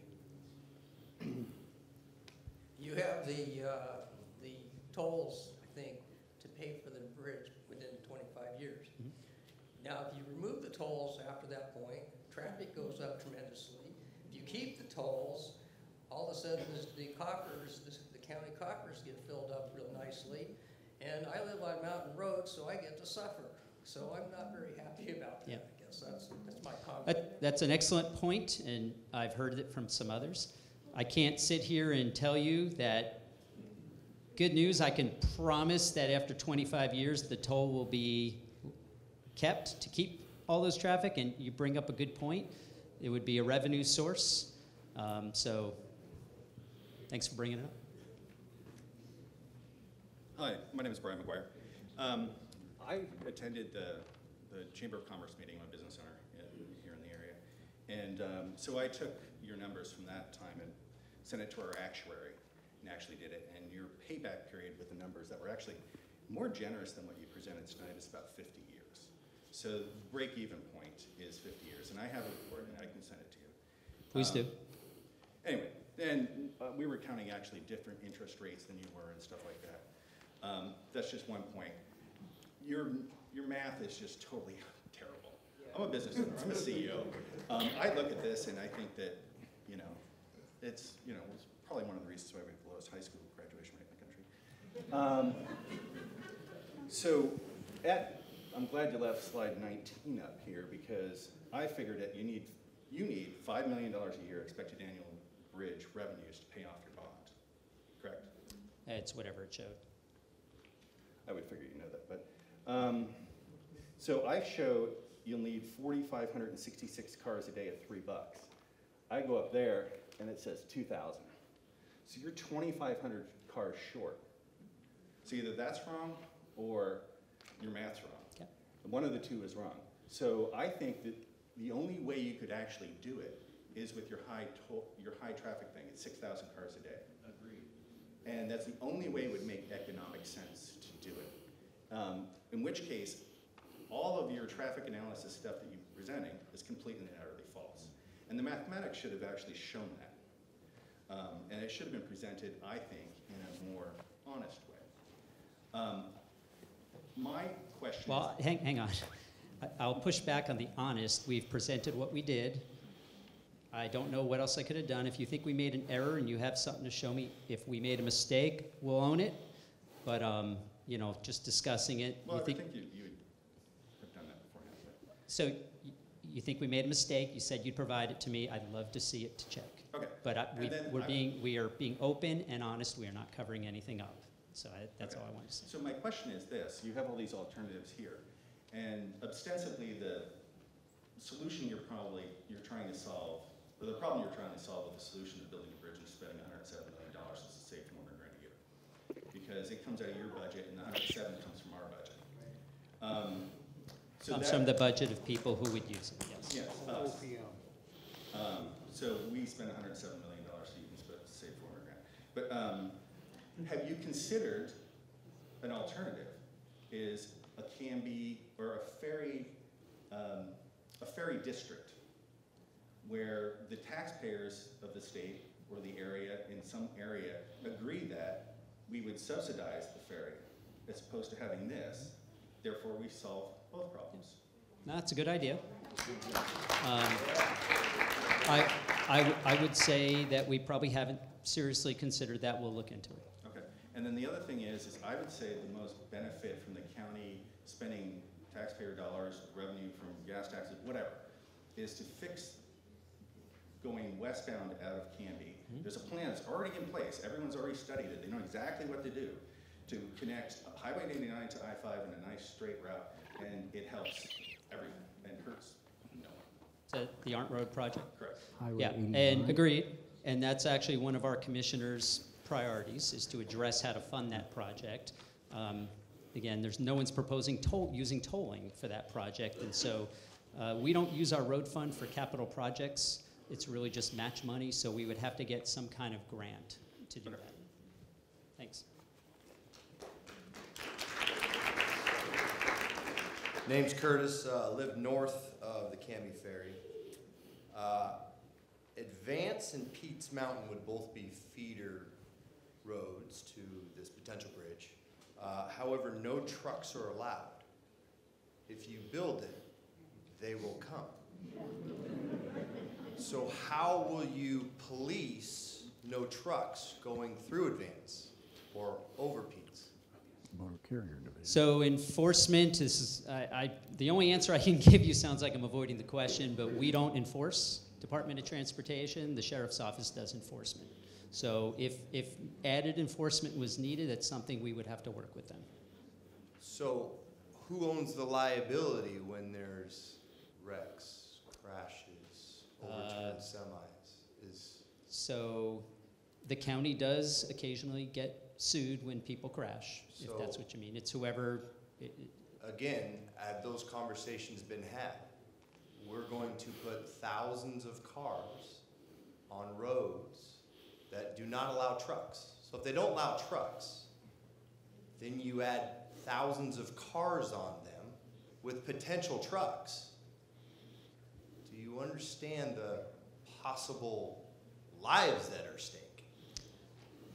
You have the tolls, I think, to pay for the bridge within 25 years. Mm-hmm. Now, if you remove the tolls after that point, traffic goes up tremendously. If you keep the tolls, all of a sudden the coffers, the county coffers get filled up real nicely. And I live on Mountain Road, so I get to suffer. So I'm not very happy about that, I guess. That's my comment. That's an excellent point, and I've heard it from some others. I can't sit here and tell you that. Good news, I can promise that after 25 years, the toll will be kept to keep all those traffic, and you bring up a good point. It would be a revenue source. So thanks for bringing it up. Hi, my name is Brian McGuire. I attended the Chamber of Commerce meeting on Business Center here in the area. And so I took your numbers from that time and sent it to our actuary and actually did it. And your payback period with the numbers that were actually more generous than what you presented tonight is about 50 years. So the break-even point is 50 years. And I have a report and I can send it to you. Please do. Anyway, and we were counting actually different interest rates than you were and stuff like that. That's just one point. Your math is just totally terrible. I'm a business owner, I'm a CEO. I look at this and I think that, it's probably one of the reasons why we have the lowest high school graduation rate in the country. So I'm glad you left slide 19 up here because I figured that you need $5 million a year expected annual bridge revenues to pay off your bond, correct? It's whatever it showed. I would figure you know that, but so I showed you'll need 4,566 cars a day at $3. I go up there and it says 2,000. So you're 2,500 cars short. So either that's wrong or your math's wrong. Okay. One of the two is wrong. So I think that the only way you could actually do it is with your high traffic thing at 6,000 cars a day. Agreed. And that's the only way it would make economic sense to do it. In which case, all of your traffic analysis stuff that you're presenting is completely and utterly false. And the mathematics should have actually shown that. And it should have been presented, I think, in a more honest way. My question Well, hang on. I'll push back on the honest. We've presented what we did. I don't know what else I could have done. If you think we made an error and you have something to show me, if we made a mistake, we'll own it. But, just discussing it. Well, I think you would have done that beforehand. But. So you think we made a mistake? You said you'd provide it to me. I'd love to see it to check. Okay. But we are being open and honest. We are not covering anything up. So that's all I want to say. So my question is this. You have all these alternatives here. And ostensibly the solution you're trying to solve, or the problem you're trying to solve with the solution of building a bridge and spending $107 million is to save $400 grand a year. Because it comes out of your budget and the 107 comes from our budget. Comes from the budget of people who would use it, yes. Yes, us. So we spend $107 million so you can save $400 grand. But have you considered an alternative is a Canby or a ferry district where the taxpayers of the state or the area in some area agree that we would subsidize the ferry as opposed to having this, therefore we solve both problems. No, that's a good idea. I would say that we probably haven't seriously considered that. We'll look into it. Okay. And then the other thing is I would say the most benefit from the county spending taxpayer dollars, revenue from gas taxes, whatever, is to fix going westbound out of Canby. Mm-hmm. There's a plan that's already in place. Everyone's already studied it. They know exactly what to do to connect Highway 89 to I-5 in a nice straight route, and it helps everyone and hurts no one. Is that the Arndt Road project? Correct. Highway Yeah, 89. and agreed. And that's actually one of our commissioners' priorities is to address how to fund that project. Again, no one's proposing using tolling for that project, and so we don't use our road fund for capital projects. It's really just match money, so we would have to get some kind of grant to do that. Thanks. Name's Curtis, live north of the Canby Ferry. Advance and Pete's Mountain would both be feeder roads to this potential bridge. However, no trucks are allowed. If you build it, they will come. So how will you police no trucks going through Advance or over Pete's? Motor carrier division. So enforcement is, the only answer I can give you sounds like I'm avoiding the question, but we don't enforce. Department of Transportation, the Sheriff's Office does enforcement. So if added enforcement was needed, that's something we would have to work with them. So who owns the liability when there's wrecks, crashes, overturned semis? So the county does occasionally get sued when people crash, if that's what you mean. It's whoever. Again, have those conversations been had? We're going to put thousands of cars on roads that do not allow trucks. So if they don't allow trucks, then you add thousands of cars on them with potential trucks. Do you understand the possible lives that are at stake?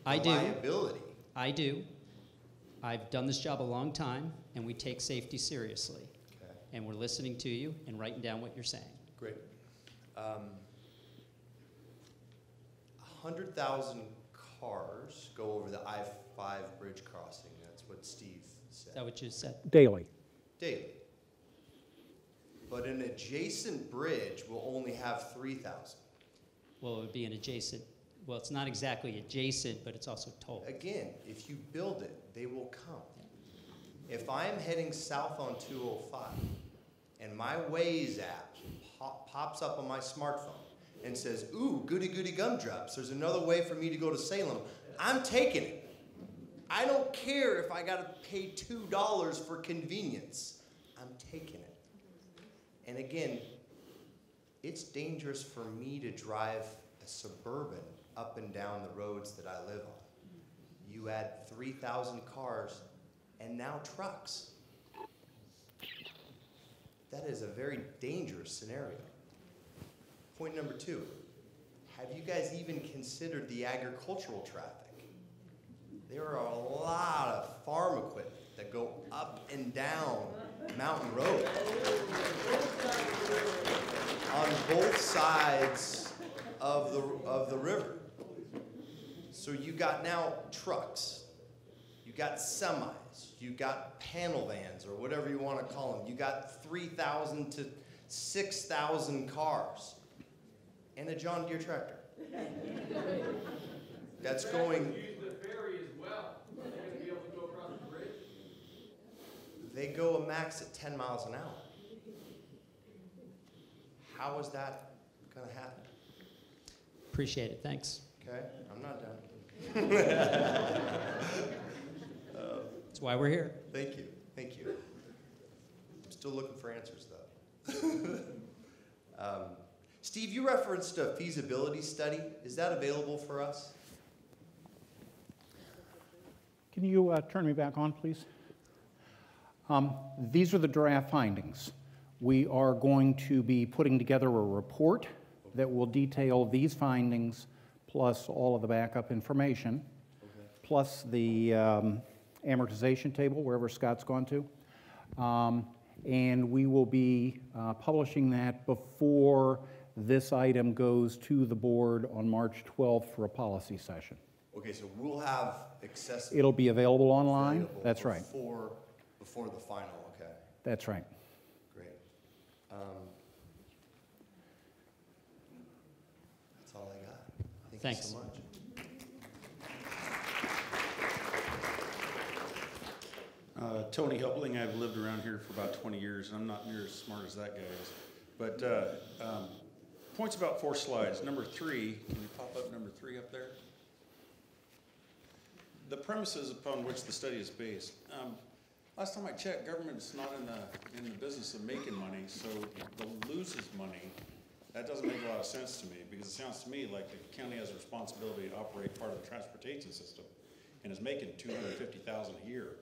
I do. Liability. I do. I've done this job a long time, and we take safety seriously. Okay. And we're listening to you and writing down what you're saying. Great. 100,000 cars go over the I-5 bridge crossing. That's what Steve said. Is that what you said? Daily. Daily. But an adjacent bridge will only have 3,000. Well, it would be an adjacent, well, it's not exactly adjacent, but it's also tolled. Again, if you build it, they will come. If I'm heading south on 205 and my Waze app pops up on my smartphone and says, ooh, goody goody gumdrops, there's another way for me to go to Salem, I'm taking it. I don't care if I gotta pay $2 for convenience. I'm taking it. And again, it's dangerous for me to drive a Suburban up and down the roads that I live on. You add 3,000 cars and now trucks. That is a very dangerous scenario. Point number 2, have you guys even considered the agricultural traffic? There are a lot of farm equipment that go up and down Mountain Road on both sides of the river. So you got now trucks, you got semis, you got panel vans or whatever you want to call them. You got 3,000 to 6,000 cars and a John Deere tractor. That's going. Use the ferry as well. Are they going to be able to go across the bridge? They go a max at 10 miles an hour. How is that going to happen? Appreciate it, thanks. Okay, I'm not done. That's why we're here. Thank you, thank you. I'm still looking for answers, though. Steve, you referenced a feasibility study. Is that available for us? Can you turn me back on, please? These are the draft findings. We are going to be putting together a report that will detail these findings plus all of the backup information, plus the amortization table, wherever Scott's gone to. And we will be publishing that before this item goes to the board on March 12th for a policy session. Okay, so we'll have accessible. It'll be available online? That's right. Before the final, okay. That's right. Great. That's all I got. Thank you so much. Tony Helpling, I've lived around here for about 20 years, and I'm not near as smart as that guy is. But points about 4 slides. Number 3, can you pop up number 3 up there? The premises upon which the study is based. Last time I checked, government is not in the business of making money, so the loses money. That doesn't make a lot of sense to me, because it sounds to me like the county has a responsibility to operate part of the transportation system and is making $250,000 a year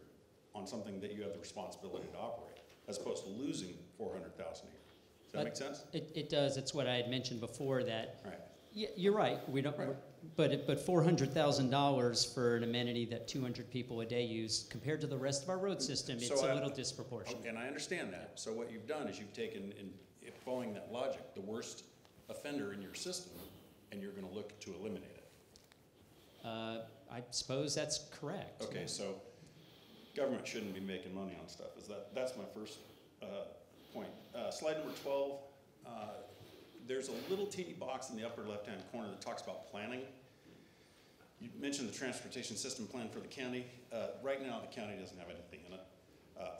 on something that you have the responsibility to operate, as opposed to losing $400,000 a year. Does that make sense? It does. It's what I had mentioned before that. Right. Yeah, you're right. We don't. Right. But $400,000 for an amenity that 200 people a day use, compared to the rest of our road system, it's a little disproportionate. And I understand that. So what you've done is you've taken, following that logic, the worst offender in your system, and you're going to look to eliminate it. I suppose that's correct. Okay, so government shouldn't be making money on stuff. That's my first point. Slide number 12. There's a little teeny box in the upper left-hand corner that talks about planning. You mentioned the transportation system plan for the county. Right now, the county doesn't have anything in it.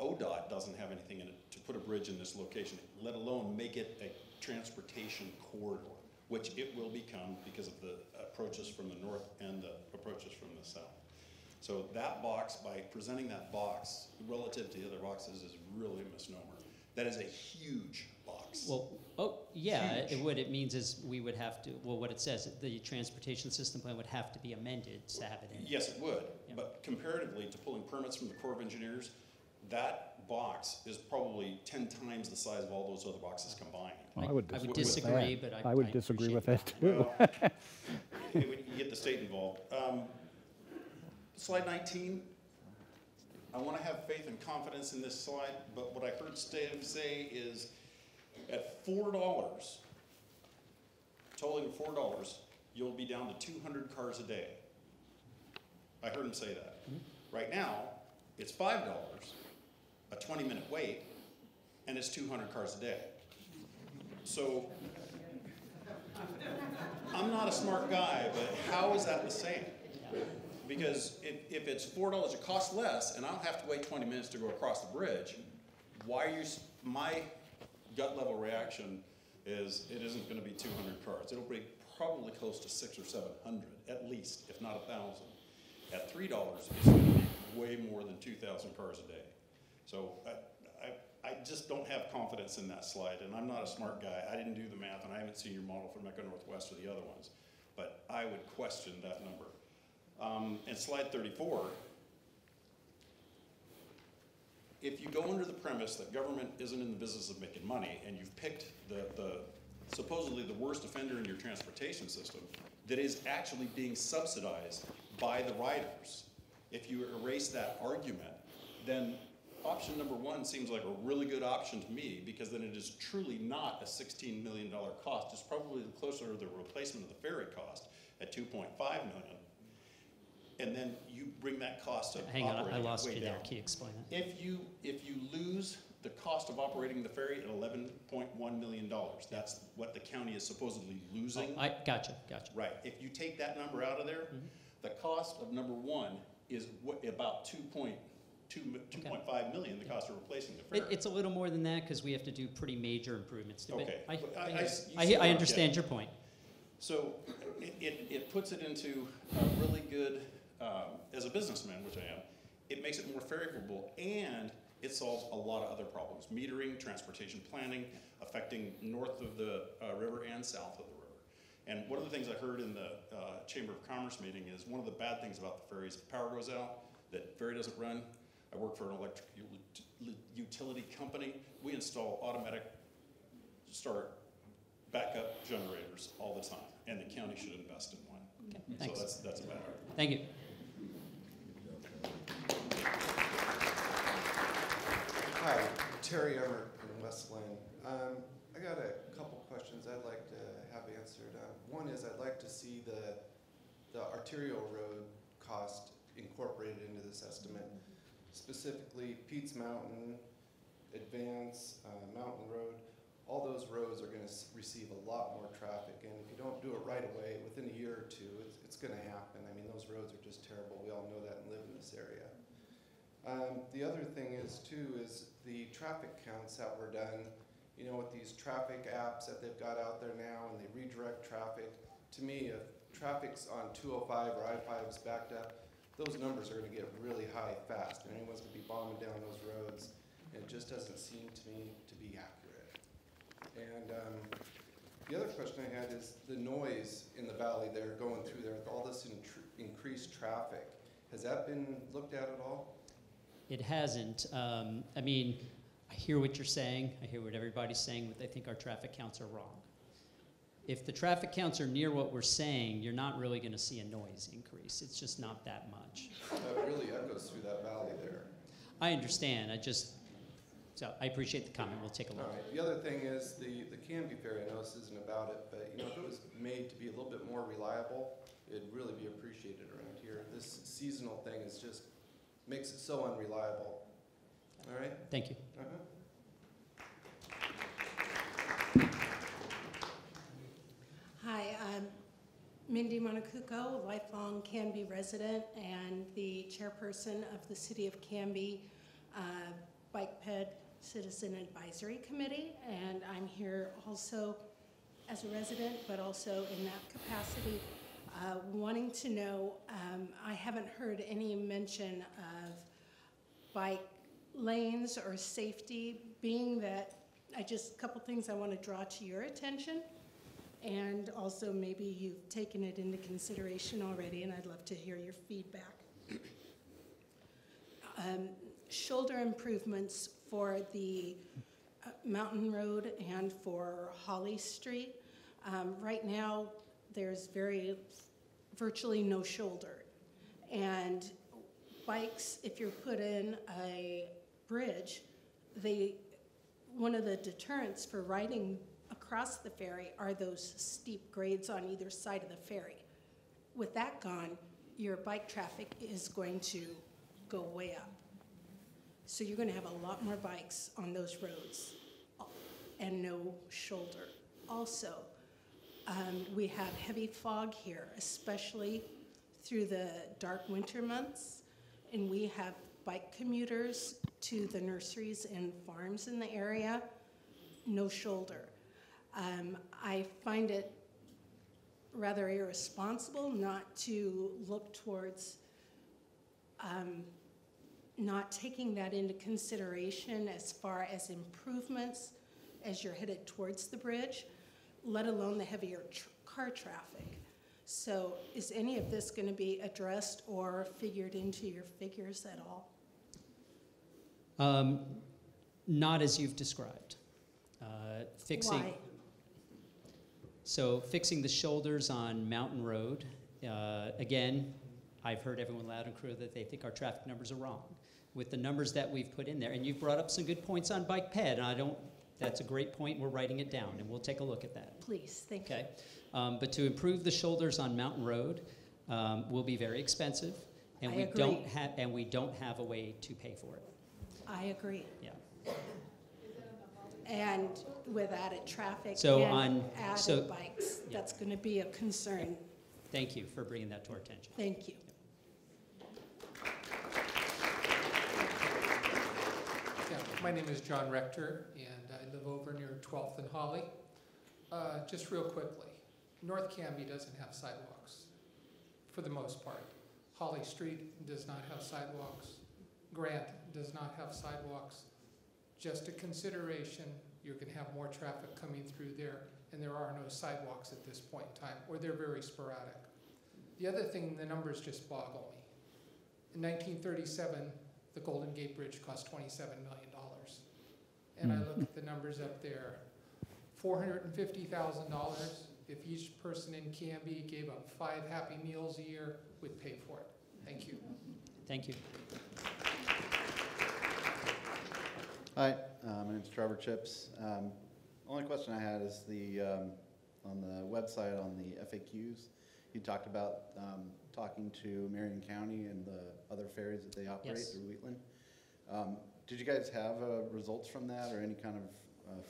ODOT doesn't have anything in it to put a bridge in this location, let alone make it a transportation corridor, which it will become because of the approaches from the north and the approaches from the south. So that box, by presenting that box relative to the other boxes, is really a misnomer. That is a huge box. Well, what it means is we would have to, well, what it says, the transportation system plan would have to be amended to have it in. Yes, it would. Yeah. But comparatively to pulling permits from the Corps of Engineers, that box is probably 10 times the size of all those other boxes combined. Well, I would disagree, but I would disagree with that too. Well, you get the state involved. slide 19. I want to have faith and confidence in this slide, but what I heard Steve say is at $4, tolling of $4, you'll be down to 200 cars a day. I heard him say that. Right now, it's $5, a 20-minute wait, and it's 200 cars a day. So I'm not a smart guy, but how is that the same? Because if it's $4, it costs less, and I don't have to wait 20 minutes to go across the bridge. Why are you? My gut level reaction is it isn't going to be 200 cars. It'll be probably close to 600 or 700 at least, if not 1,000. At $3, it's going to be way more than 2,000 cars a day. So I just don't have confidence in that slide, and I'm not a smart guy. I didn't do the math, and I haven't seen your model for Mecca Northwest or the other ones, but I would question that number. And slide 34, if you go under the premise that government isn't in the business of making money, and you've picked the supposedly the worst offender in your transportation system that is actually being subsidized by the riders, if you erase that argument, then option number 1 seems like a really good option to me, because then it is truly not a $16 million cost. It's probably closer to the replacement of the ferry cost at $2.5 million. And then you bring that cost of Hang on, I operating lost way you down. there. Can you explain that? If you lose the cost of operating the ferry at $11.1 million, that's what the county is supposedly losing. Oh, I gotcha. Right. If you take that number out of there, the cost of number 1 is about 2.5 million. The cost of replacing the ferry. It's a little more than that because we have to do pretty major improvements to it. Okay. I understand your point. So it puts it into a really good, as a businessman, which I am, it makes it more favorable, and it solves a lot of other problems. Metering, transportation planning, affecting north of the river and south of the river. And one of the things I heard in the Chamber of Commerce meeting is one of the bad things about the ferry is if power goes out, that ferry doesn't run. I work for an electric utility company. We install automatic start backup generators all the time, and the county should invest in one. Okay, thanks. So that's a bad argument. Thank you. Hi, Terry Emmert in West Lynn. I got a couple questions I'd like to have answered. One is I'd like to see the arterial road cost incorporated into this estimate. Specifically, Pete's Mountain, Advance, Mountain Road, all those roads are going to receive a lot more traffic, and if you don't do it right away, within a year or two, it's going to happen. I mean, those roads are just terrible. We all know that and live in this area. The other thing is, too, is the traffic counts that were done, you know, with these traffic apps that they've got out there now, and they redirect traffic. To me, if traffic's on 205 or I-5 is backed up, those numbers are going to get really high fast, and anyone's going to be bombing down those roads, and it just doesn't seem to me to be accurate. And the other question I had is the noise in the valley there, going through there, with all this increased traffic. Has that been looked at all? It hasn't. I mean, I hear what you're saying. I hear what everybody's saying, but I think our traffic counts are wrong. If the traffic counts are near what we're saying, you're not really going to see a noise increase. It's just not that much. That really echoes through that valley there. I understand. So I appreciate the comment. We'll take a look. All right. The other thing is the Canby Ferry. I know this isn't about it, but you know, if it was made to be a little bit more reliable, it'd really be appreciated around here. This seasonal thing is just makes it so unreliable. All right? Thank you. Hi, I'm Mindy Monacuco, lifelong Canby resident and the chairperson of the City of Canby Bike Ped Citizen Advisory Committee, and I'm here also as a resident, but also in that capacity, wanting to know, I haven't heard any mention of bike lanes or safety, being that a couple things I want to draw to your attention, and also maybe you've taken it into consideration already, and I'd love to hear your feedback. Shoulder improvements for the Mountain Road and for Holly Street. Right now, there's virtually no shoulder. And bikes, if you put in a bridge, one of the deterrents for riding across the ferry are those steep grades on either side of the ferry. With that gone, your bike traffic is going to go way up. So you're going to have a lot more bikes on those roads and no shoulder. Also, we have heavy fog here, especially through the dark winter months, and we have bike commuters to the nurseries and farms in the area, no shoulder. I find it rather irresponsible not to look towards not taking that into consideration as far as improvements as you're headed towards the bridge, let alone the heavier car traffic. So is any of this going to be addressed or figured into your figures at all? Not as you've described. Why? So fixing the shoulders on Mountain Road, again, I've heard everyone loud and clear that they think our traffic numbers are wrong. With the numbers that we've put in there, and you've brought up some good points on bike ped, and that's a great point, we're writing it down, and we'll take a look at that. Please, thank you. Okay, but to improve the shoulders on Mountain Road will be very expensive, and we don't have a way to pay for it. I agree. Yeah. And with added traffic So and added bikes, that's going to be a concern. Thank you for bringing that to our attention. Thank you. Yeah, my name is John Rector, and I live over near 12th and Holly. Just real quickly, North Canby doesn't have sidewalks, for the most part. Holly Street does not have sidewalks. Grant does not have sidewalks. Just a consideration, you're going to have more traffic coming through there, and there are no sidewalks at this point in time, or they're very sporadic. The other thing, the numbers just boggle me. In 1937, the Golden Gate Bridge cost $27 million. And I look at the numbers up there, $450,000 if each person in Canby gave up 5 Happy Meals a year, would pay for it. Thank you. Thank you. Hi, my name's Trevor Chips. Only question I had is on the website on the FAQs, you talked about talking to Marion County and the other ferries that they operate through Wheatland. Did you guys have results from that or any kind of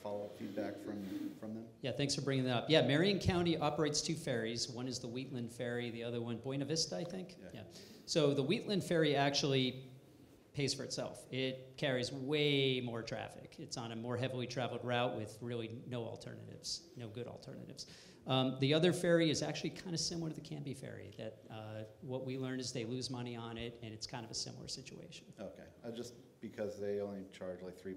follow-up feedback from them? Yeah, thanks for bringing that up. Yeah, Marion County operates 2 ferries. One is the Wheatland Ferry, the other one, Buena Vista, I think? Yeah. So the Wheatland Ferry actually pays for itself. It carries way more traffic. It's on a more heavily traveled route with really no alternatives, no good alternatives. The other ferry is actually kind of similar to the Canby Ferry. That what we learned is they lose money on it, and it's kind of a similar situation. Okay, just because they only charge like $3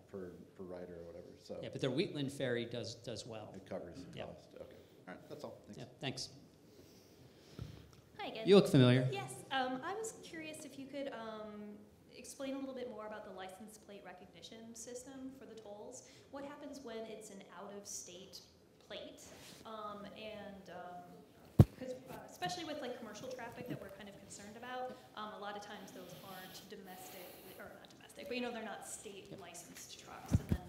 per rider or whatever. So yeah, but their Wheatland Ferry does well. It covers the cost. Okay, all right, that's all. Thanks. Yeah, thanks. Hi again. You look familiar. Yes, I was curious if you could explain a little bit more about the license plate recognition system for the tolls. What happens when it's an out-of-state plate? Because especially with like commercial traffic that we're kind of concerned about, a lot of times those aren't domestic, or not domestic, but you know, they're not state licensed trucks, and then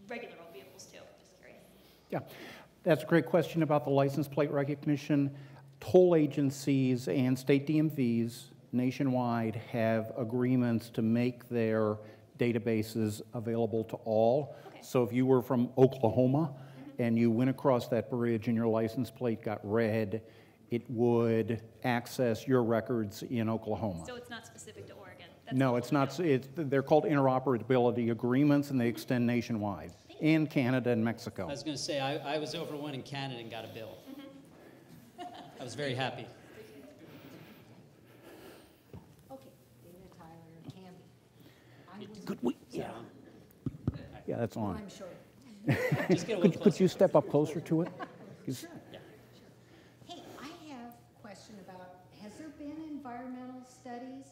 regular old vehicles too. Just curious. Yeah, that's a great question about the license plate recognition. Toll agencies and state DMVs nationwide have agreements to make their databases available to all. Okay. So if you were from Oklahoma and you went across that bridge and your license plate got read, it would access your records in Oklahoma. So it's not specific to Oregon? No, it's not. They're called interoperability agreements, and they extend nationwide in Canada and Mexico. I was going to say, I was over one in Canada and got a bill. I was very happy. Okay, Dana Tyler, Canby. Could we? Yeah. Yeah, that's on. I'm sure. Just get a little could you step up closer to it? Sure. Yeah. Hey, I have a question about, has there been environmental studies?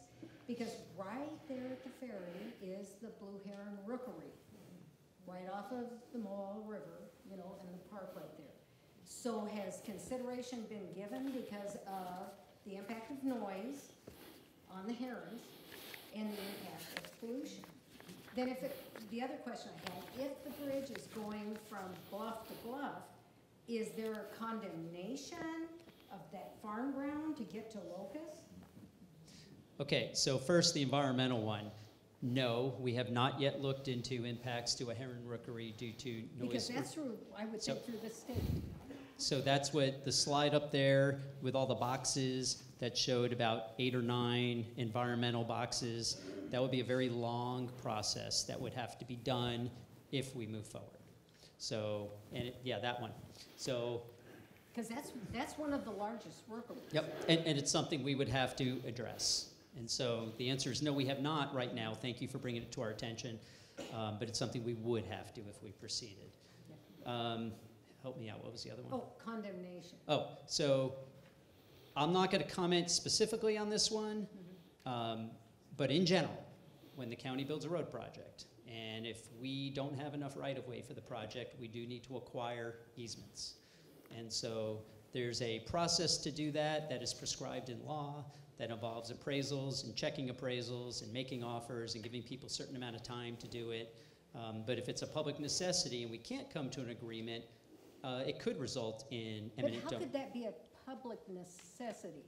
Because right there at the ferry is the Blue Heron Rookery, right off of the Mohawk River, you know, and the park right there. So has consideration been given because of the impact of noise on the herons and the impact of pollution. Then the other question I had, if the bridge is going from bluff to bluff, is there a condemnation of that farm ground to get to Locust? Okay, so first the environmental one. No, we have not yet looked into impacts to a heron rookery due to noise. Because that's through, I would think, through the state. So that's what the slide up there with all the boxes that showed about 8 or 9 environmental boxes. That would be a very long process that would have to be done if we move forward. So, yeah, that one. So. Because that's one of the largest rookeries. Yep, and it's something we would have to address. And so the answer is no, we have not right now. Thank you for bringing it to our attention. But it's something we would have to if we proceeded. Help me out, what was the other one? Oh, condemnation. Oh, so I'm not going to comment specifically on this one, but in general, when the county builds a road project, and if we don't have enough right-of-way for the project, we do need to acquire easements. And so there's a process to do that that is prescribed in law that involves appraisals and checking appraisals and making offers and giving people a certain amount of time to do it. But if it's a public necessity and we can't come to an agreement, it could result in eminent But how could that be a public necessity?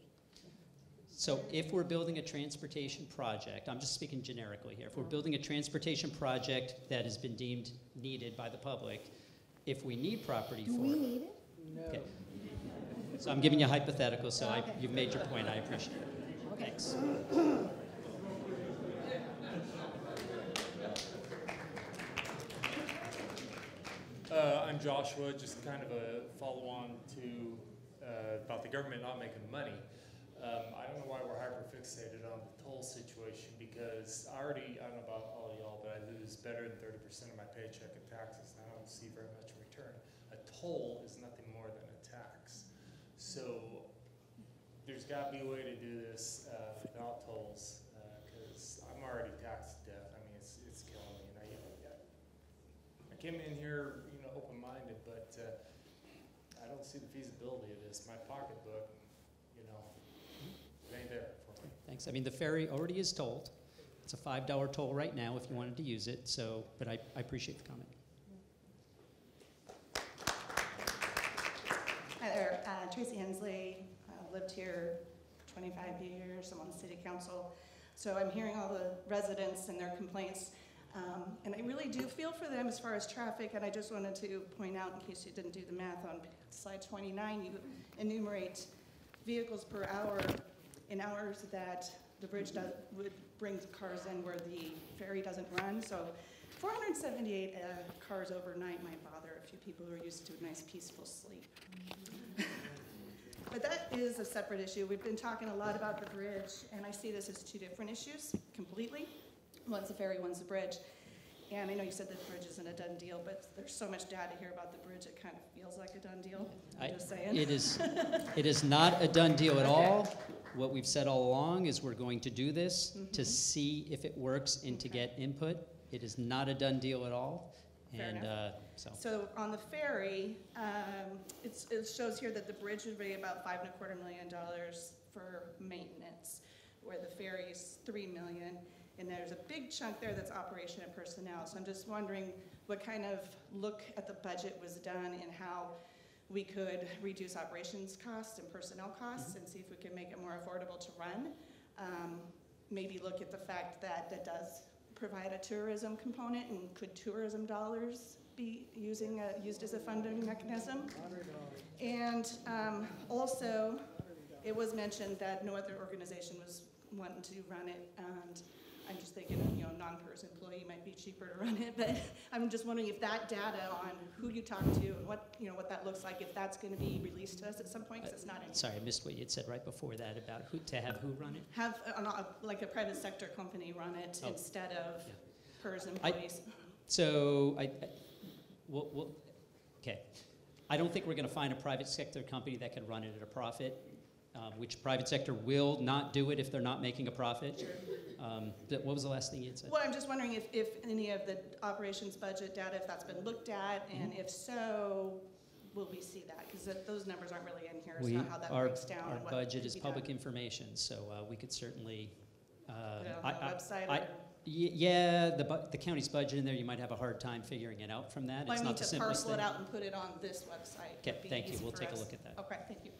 So if we're building a transportation project, I'm just speaking generically here, if we're building a transportation project that has been deemed needed by the public, if we need property for it. Do we need it? No. Okay. So I'm giving you a hypothetical, so you've made your point, I appreciate it. Okay. Thanks. I'm Joshua, just kind of a follow-on to about the government not making money. I don't know why we're hyper-fixated on the toll situation, because I don't know about all of y'all, but I lose better than 30% of my paycheck in taxes, and I don't see very much in return. A toll is nothing more than a tax. So there's got to be a way to do this without tolls, because I'm already taxed to death. I mean, it's killing me. And I came in here, open-minded, but I don't see the feasibility of this. My pocketbook, it ain't there for me. Thanks. I mean, the ferry already is tolled. It's a $5 toll right now if you wanted to use it. So, but I appreciate the comment. Hi there, Tracy Hensley. I've lived here 25 years. I'm on the city council. So I'm hearing all the residents and their complaints. And I really do feel for them as far as traffic, and I just wanted to point out, in case you didn't do the math, on slide 29, you enumerate vehicles per hour in hours that the bridge would bring cars in where the ferry doesn't run. So 478 cars overnight might bother a few people who are used to a nice peaceful sleep. But that is a separate issue. We've been talking a lot about the bridge, and I see this as 2 different issues completely. One's the ferry, one's the bridge. And I know you said the bridge isn't a done deal, but there's so much data here about the bridge, it kind of feels like a done deal. I'm just saying. It is not a done deal at all. What we've said all along is we're going to do this to see if it works and to get input. It is not a done deal at all. Fair enough. So on the ferry, it shows here that the bridge would be about $5.25 million for maintenance, where the ferry is $3 million. And there's a big chunk there that's operation and personnel. So I'm just wondering what kind of look at the budget was done and how we could reduce operations costs and personnel costs and see if we can make it more affordable to run. Maybe look at the fact that it does provide a tourism component, and could tourism dollars be used as a funding mechanism? And also, it was mentioned that no other organization was wanting to run it, and I'm just thinking, non-PERS employee might be cheaper to run it, but I'm just wondering if that data on who you talk to and what that looks like, if that's going to be released to us at some point, because it's not in. Sorry, I missed what you had said right before that about who run it. Have like a private sector company run it instead of PERS employees. Okay. I don't think we're going to find a private sector company that can run it at a profit. Which private sector will not do it if they're not making a profit. Sure. What was the last thing you had said? Well, I'm just wondering if any of the operations budget data, if that's been looked at, and if so, will we see that? Because those numbers aren't really in here, so how that breaks down. Our budget is public information, so we could certainly Put it on the website or? Yeah, the county's budget in there, you might have a hard time figuring it out from that. Well, It's I not need the to simplest parcel thing. it out and put it on this website. Okay, It'd be thank you. easy We'll for take a us. look at that. Okay, thank you.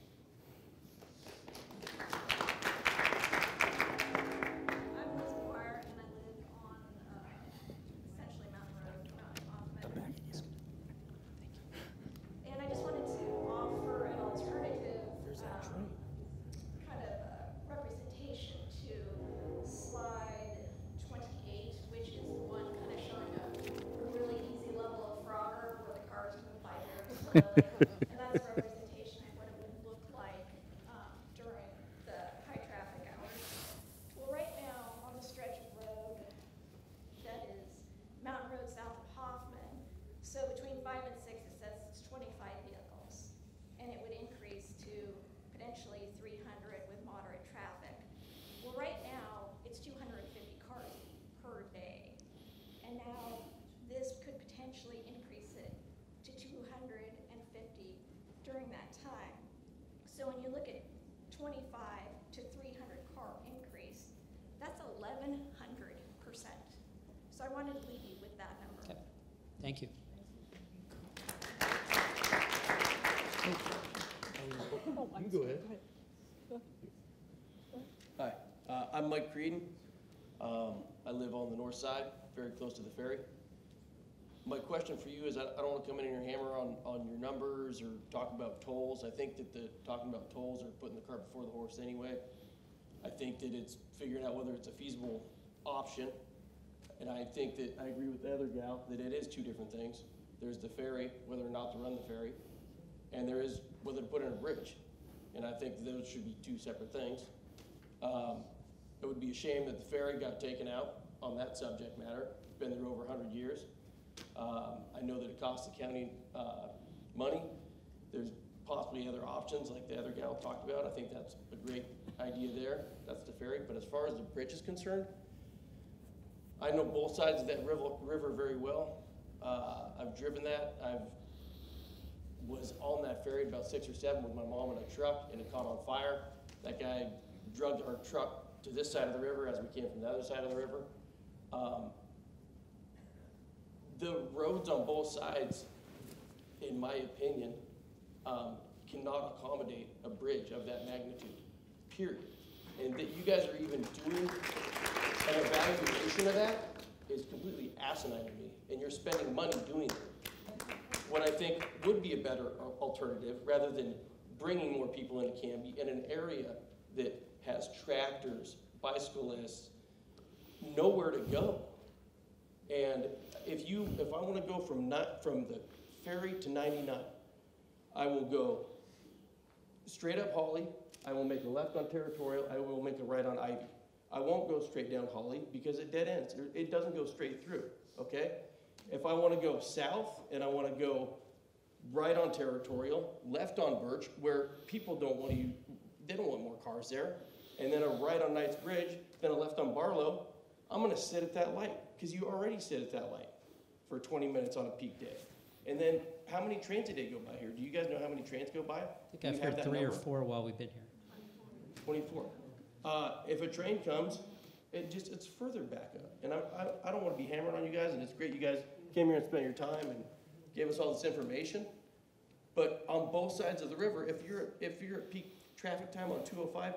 I'm Liz McGuire, and I live on essentially Mountain Road, Mountain Hoffman. And I just wanted to offer an alternative kind of representation to slide 28, which is the one kind of showing a really easy level of Frogger where the cars move by very slowly. And that's a representation of what it would look like during the high traffic hours. Well, right now, on the stretch of road that is Mountain Road south of Hoffman, so between 5 and 6, it says it's 25 vehicles. And it would increase to potentially 300 with moderate traffic. Well, right now, it's 250 cars per day. And now, this could potentially increase it to 250 during that time. So when you look at 25 to 300 car increase, that's 1,100%. So I wanted to leave you with that number. Okay. Thank you. You go ahead. Hi, I'm Mike Creedon. I live on the north side, very close to the ferry. My question for you is, I don't want to come in here and hammer on your numbers or talk about tolls. I think that talking about tolls are putting the cart before the horse anyway. I think that it's figuring out whether it's a feasible option. And I think that I agree with the other gal that it is two different things. There's the ferry, whether or not to run the ferry, and there is whether to put in a bridge. And I think those should be two separate things. It would be a shame that the ferry got taken out on that subject matter. It's been there over 100 years. I know that it costs the county money. There's possibly other options like the other gal talked about. I think that's a great idea there. That's the ferry. But as far as the bridge is concerned, I know both sides of that river very well. I've driven that. Was on that ferry about 6 or 7 with my mom in a truck, and it caught on fire. That guy drugged our truck to this side of the river as we came from the other side of the river. The roads on both sides, in my opinion, cannot accommodate a bridge of that magnitude, period. And that you guys are even doing an evaluation of that is completely asinine to me, and you're spending money doing it. What I think would be a better alternative, rather than bringing more people into Canby in an area that has tractors, bicyclists, nowhere to go. And if I want to go from the ferry to 99, I will go straight up Holly. I will make a left on Territorial. I will make a right on Ivy. I won't go straight down Holly because it dead ends. It doesn't go straight through, okay? If I want to go south and I want to go right on Territorial, left on Birch, where people don't want to, they don't want more cars there, and then a right on Knights Bridge, then a left on Barlow, I'm going to sit at that light because you already sit at that light for 20 minutes on a peak day. And then how many trains a day go by here? Do you guys know how many trains go by? I think I've heard 3 or 4 while we've been here. 24. If a train comes, it's further back up. And I don't want to be hammering on you guys, and it's great you guys came here and spent your time and gave us all this information. But on both sides of the river, if you're at peak traffic time on 205,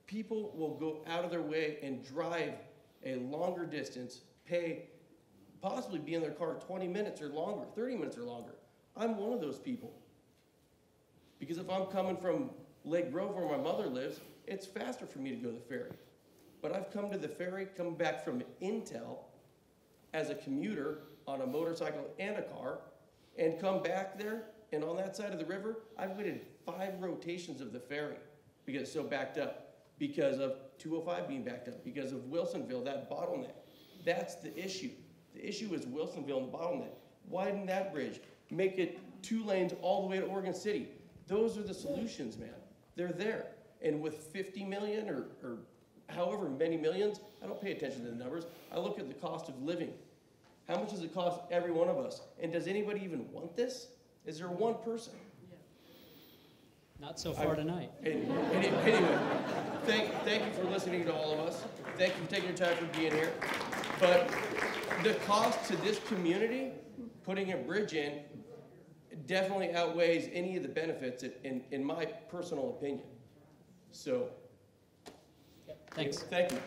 people will go out of their way and drive a longer distance, possibly be in their car 20 minutes or longer, 30 minutes or longer. I'm one of those people. Because if I'm coming from Lake Grove where my mother lives, it's faster for me to go to the ferry. But I've come to the ferry, come back from Intel as a commuter on a motorcycle and a car, and come back there, and on that side of the river, I've waited 5 rotations of the ferry because it's so backed up, because of 205 being backed up, because of Wilsonville, that bottleneck. That's the issue. The issue is Wilsonville and the bottleneck. Widen that bridge. Make it 2 lanes all the way to Oregon City. Those are the solutions, man. They're there. And with 50 million or however many millions, I don't pay attention to the numbers. I look at the cost of living. How much does it cost every one of us? And does anybody even want this? Is there one person? Not so far tonight. Anyway, thank you for listening to all of us. Thank you for taking your time for being here. But the cost to this community, putting a bridge in, definitely outweighs any of the benefits in my personal opinion. So, thanks. Thank you.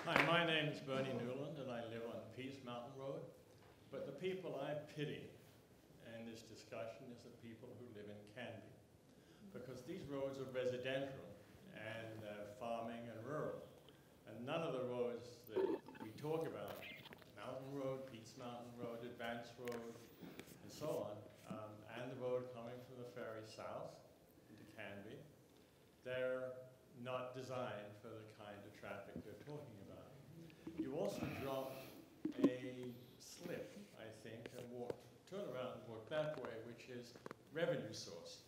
Hi, my name is Bernie Newland, and I live on Peace Mountain Road. But the people I pity in this discussion is the people who live in Canby, because these roads are residential and farming and rural. And none of the roads that we talk about, Mountain Road, Peace Mountain Road, Advance Road, and so on, and the road coming from the ferry south into Canby, they're not designed for the kind of traffic you're talking about. You also drop a slip, I think, and turn around and walk that way, which is revenue source.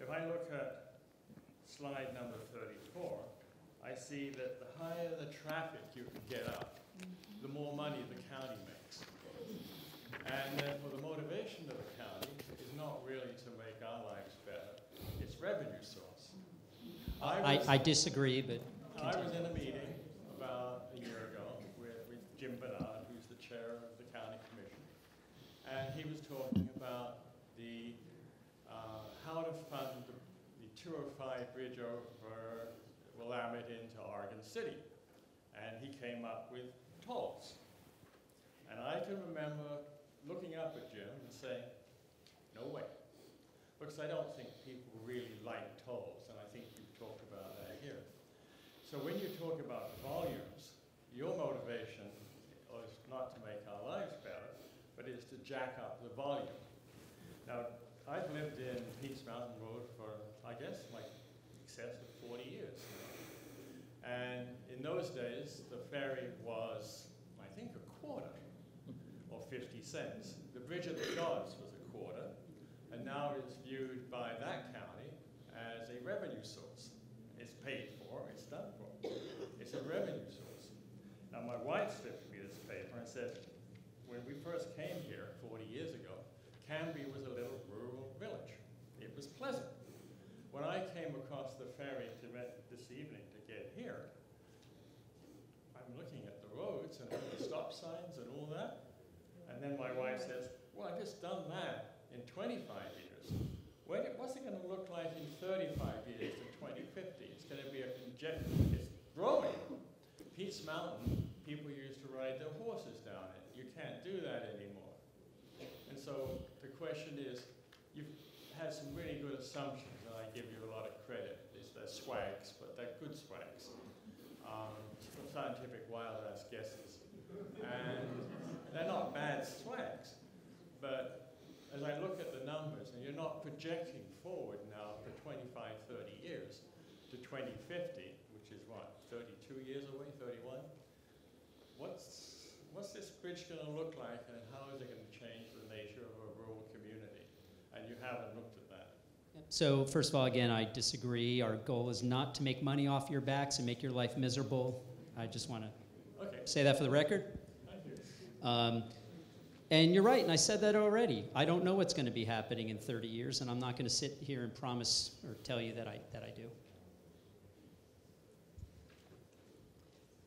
If I look at slide number 34, I see that the higher the traffic you can get up, the more money the county makes. And therefore the motivation of the county is not really to make our lives better, it's revenue source. I disagree, but I was in a meeting about a year ago with Jim Bernard, who's the chair of the county commission, and he was talking about the how to fund the 205 bridge over Willamette into Oregon City, and he came up with tolls. And I can remember looking up at Jim and saying, no way, because I don't think people really like tolls, and I think you've talked about that here. So when you talk about volumes, your motivation is not to make our lives better, but is to jack up the volume. Now, I've lived in Peace Mountain Road for, I guess, like excess of 40 years. And in those days, the ferry was, I think, a quarter, or 50 cents. The Bridge of the Gods was a quarter, and now it's viewed by that county as a revenue source. It's paid for, it's done for. It's a revenue source. Now, my wife slipped me this paper and said, when we first came here 40 years ago, Canby was a little rural village. It was pleasant. When I came across the ferry this evening to get here, I'm looking at the roads and all the stop signs and all that. And then my wife says, well, I've just done that in 25 years. What's it going to look like in 35 years to 2050? It's going to be it's growing. Peace Mountain, people used to ride their horses down it. You can't do that anymore. And so the question is, you've had some really good assumptions, and I give you a lot of credit. They're swags, but they're good swags. Scientific wild ass guesses. And they're not bad swags. But as I look at the numbers, and you're not projecting forward now for 25, 30 years to 2050, which is what, 32 years away, 31? What's this bridge going to look like, and how is it going to change the nature of a rural community? And you haven't looked at that. So first of all, again, I disagree. Our goal is not to make money off your backs and make your life miserable. I just want to say that for the record. Thank you. And you're right, and I said that already. I don't know what's going to be happening in 30 years, and I'm not going to sit here and promise or tell you that I do.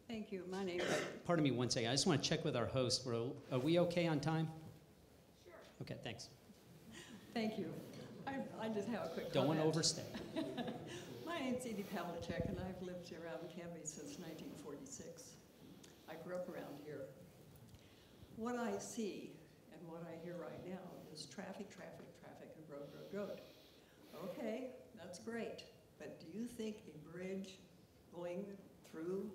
Thank you. My name is... Pardon me one second. I just want to check with our host. Are we okay on time? Sure. Okay, thanks. Thank you. I just have a quick Don't want comment. to overstay. My name's Edie Pavlicek, and I've lived around Canby since 1946. I grew up around here. What I see and what I hear right now is traffic, traffic, traffic, and road, road, road. Okay, that's great, but do you think a bridge going through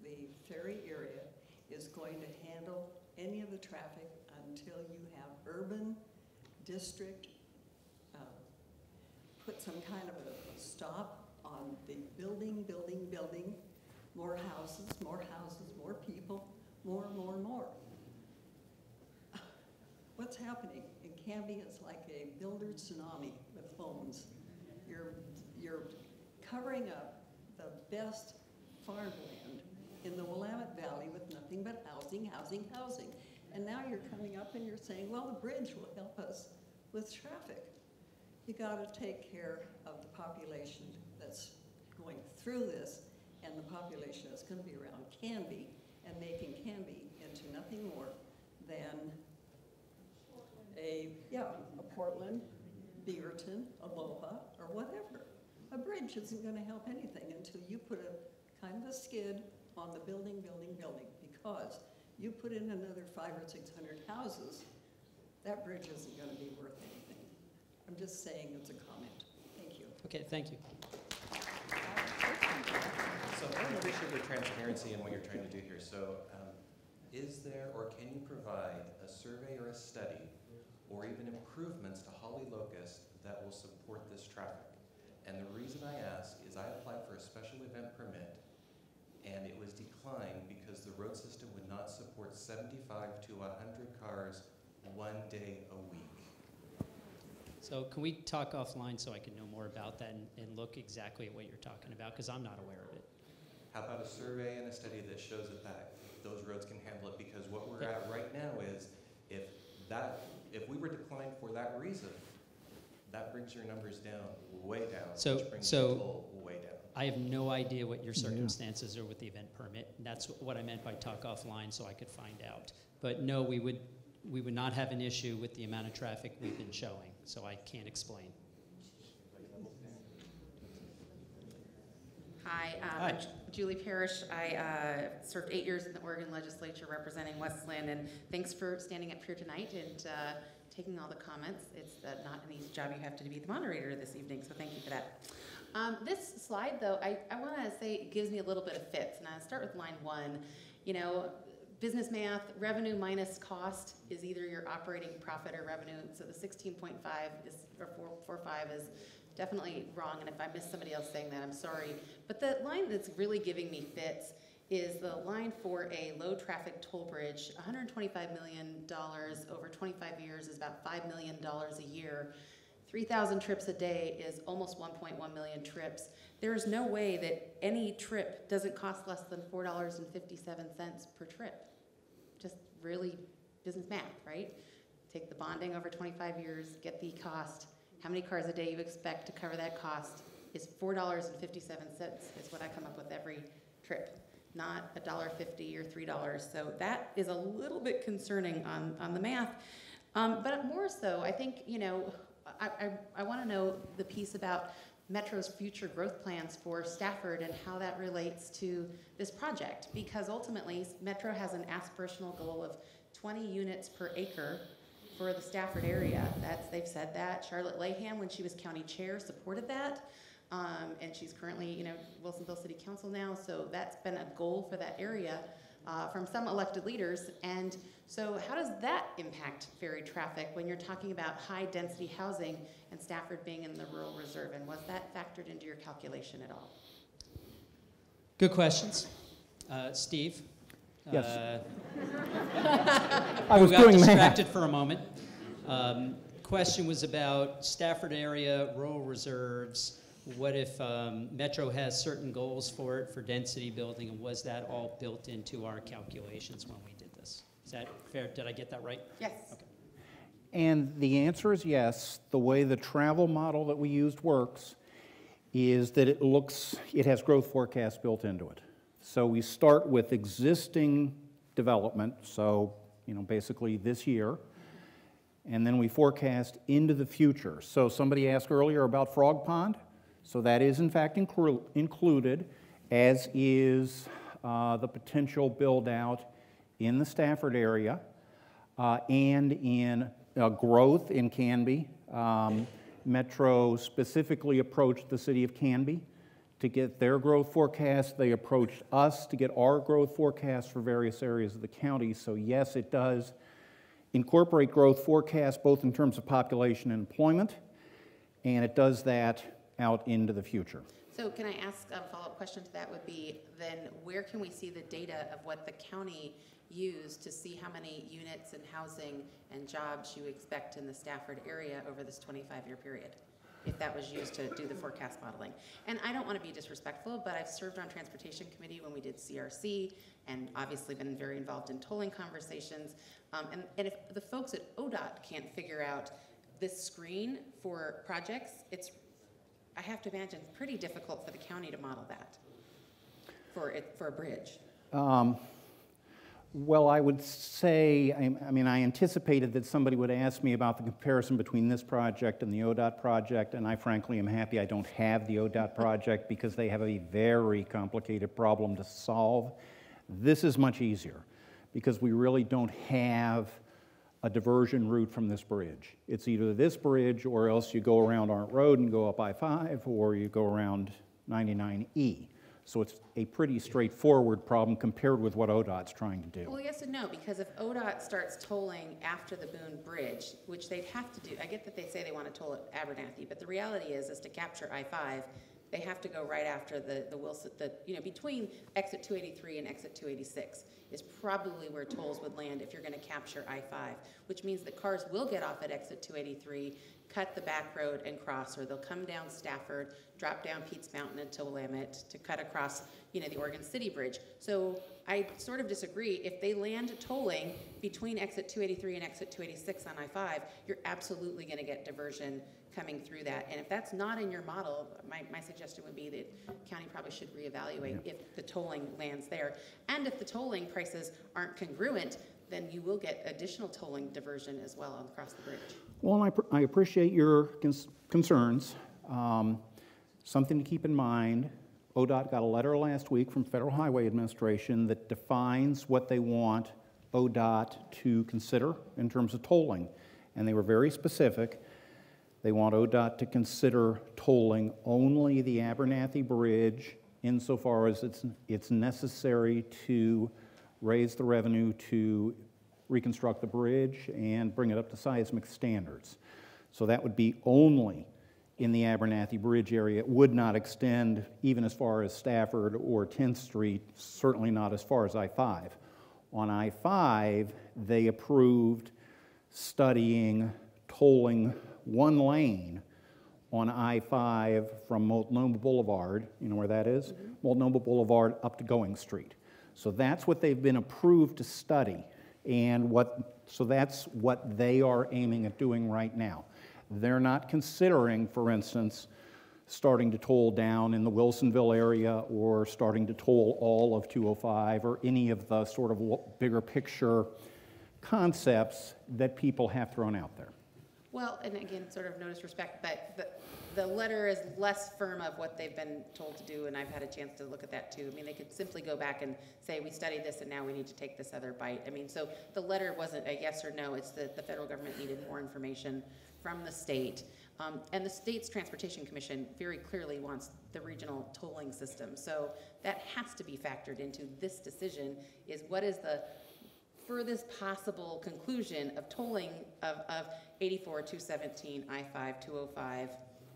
the ferry area is going to handle any of the traffic until you have urban district put some kind of a stop on the building, building, building, more houses, more people, more. What's happening in Canby is like a builder tsunami with phones. You're covering up the best farmland in the Willamette Valley with nothing but housing, housing, housing. And now you're coming up and you're saying, well, the bridge will help us with traffic. You gotta take care of the population that's going through this and the population that's gonna be around Canby and making Canby into nothing more than a Portland, Beaverton, Aloha, or whatever. A bridge isn't gonna help anything until you put a kind of a skid on the building, because you put in another 500 or 600 houses, that bridge isn't gonna be worth anything. I'm just saying it's a comment. Thank you. Okay, thank you. So I appreciate your transparency in what you're trying to do here. So is there, or can you provide a survey or a study or even improvements to Holly Locust that will support this traffic? And the reason I ask is I applied for a special event permit and it was declined because the road system would not support 75 to 100 cars one day a week. So can we talk offline so I can know more about that and look exactly at what you're talking about, because I'm not aware of it. How about a survey and a study that shows that those roads can handle it? Because what we're at right now is if we were declined for that reason, that brings your numbers down, way down, which brings the toll way down. I have no idea what your circumstances are with the event permit. That's what I meant by talk offline so I could find out. But no, we would not have an issue with the amount of traffic we've been showing, so I can't explain. Hi, I'm Julie Parrish. I served 8 years in the Oregon legislature representing Westland, and thanks for standing up here tonight and taking all the comments. It's not an easy job. You have to be the moderator this evening, so thank you for that. This slide, though, I want to say it gives me a little bit of fits, and I'll start with line 1. You know, business math, revenue minus cost is either your operating profit or revenue, so the 16.5 is, or 4.45 is definitely wrong, and if I missed somebody else saying that, I'm sorry. But the line that's really giving me fits is the line for a low traffic toll bridge. $125 million over 25 years is about $5 million a year. 3,000 trips a day is almost 1.1 million trips. There is no way that any trip doesn't cost less than $4.57 per trip. Just really business math, right? Take the bonding over 25 years, get the cost. How many cars a day you expect to cover that cost is $4.57 is what I come up with every trip, not $1.50 or $3. So that is a little bit concerning on the math. But more so, I think, you know, I want to know the piece about Metro's future growth plans for Stafford and how that relates to this project, because ultimately Metro has an aspirational goal of 20 units per acre for the Stafford area. They've said that. Charlotte Laham, when she was county chair, supported that. And she's currently, you know, Wilsonville City Council now, so that's been a goal for that area from some elected leaders. And so how does that impact ferry traffic when you're talking about high density housing and Stafford being in the rural reserve? And was that factored into your calculation at all? Good questions. Steve? Yes. I was doing distracted for a moment. Question was about Stafford area, rural reserves. What if Metro has certain goals for it for density building, and was that all built into our calculations when we did this? Is that fair? Did I get that right? Yes. Okay. And the answer is yes. The way the travel model that we used works is that it has growth forecasts built into it. So we start with existing development, so, you know, basically this year, and then we forecast into the future. So somebody asked earlier about Frog Pond, so that is in fact included, as is the potential build out in the Stafford area and in growth in Canby. Metro specifically approached the city of Canby to get their growth forecast. They approached us to get our growth forecast for various areas of the county. So yes, it does incorporate growth forecasts both in terms of population and employment, and it does that out into the future. So can I ask a follow-up question to that would be, then where can we see the data of what the county used to see how many units and housing and jobs you expect in the Stafford area over this 25-year period, if that was used to do the forecast modeling? And I don't want to be disrespectful, but I've served on transportation committee when we did CRC, and obviously been very involved in tolling conversations. And if the folks at ODOT can't figure out this screen for projects, I have to imagine, pretty difficult for the county to model that for a bridge. Well, I would say, I mean, I anticipated that somebody would ask me about the comparison between this project and the ODOT project, and I frankly am happy I don't have the ODOT project because they have a very complicated problem to solve. This is much easier because we really don't have a diversion route from this bridge. It's either this bridge or else you go around Arndt Road and go up I-5, or you go around 99E. So it's a pretty straightforward problem compared with what ODOT's trying to do. Well, yes and no, because if ODOT starts tolling after the Boone Bridge, which they'd have to do, I get that they say they want to toll at Abernathy, but the reality is to capture I-5, they have to go right after the Wilson, between exit 283 and exit 286 is probably where tolls would land if you're going to capture I-5, which means that cars will get off at exit 283, cut the back road and cross, or they'll come down Stafford, drop down Pete's Mountain into Willamette to cut across, the Oregon City Bridge. So I sort of disagree. If they land tolling between exit 283 and exit 286 on I-5, you're absolutely going to get diversion coming through that. And if that's not in your model, my suggestion would be that county probably should reevaluate if the tolling lands there. And if the tolling prices aren't congruent, then you will get additional tolling diversion as well across the bridge. Well, I appreciate your concerns. Something to keep in mind, ODOT got a letter last week from Federal Highway Administration that defines what they want ODOT to consider in terms of tolling. And they were very specific. They want ODOT to consider tolling only the Abernathy Bridge insofar as it's necessary to raise the revenue to reconstruct the bridge and bring it up to seismic standards. So that would be only in the Abernathy Bridge area. It would not extend even as far as Stafford or 10th Street, certainly not as far as I-5. On I-5, they approved studying tolling one lane on I-5 from Multnomah Boulevard, you know where that is? Multnomah Boulevard up to Going Street. So that's what they've been approved to study, and so that's what they are aiming at doing right now. They're not considering, for instance, starting to toll down in the Wilsonville area or starting to toll all of 205 or any of the sort of bigger picture concepts that people have thrown out there. Well, and again, sort of no disrespect, but the letter is less firm of what they've been told to do, and I've had a chance to look at that too. I mean, they could simply go back and say, we studied this and now we need to take this other bite. I mean, so the letter wasn't a yes or no, it's that the federal government needed more information from the state. And the state's Transportation Commission very clearly wants the regional tolling system. So that has to be factored into this decision, is what is the furthest possible conclusion of tolling of 84, 217, I-5, 205,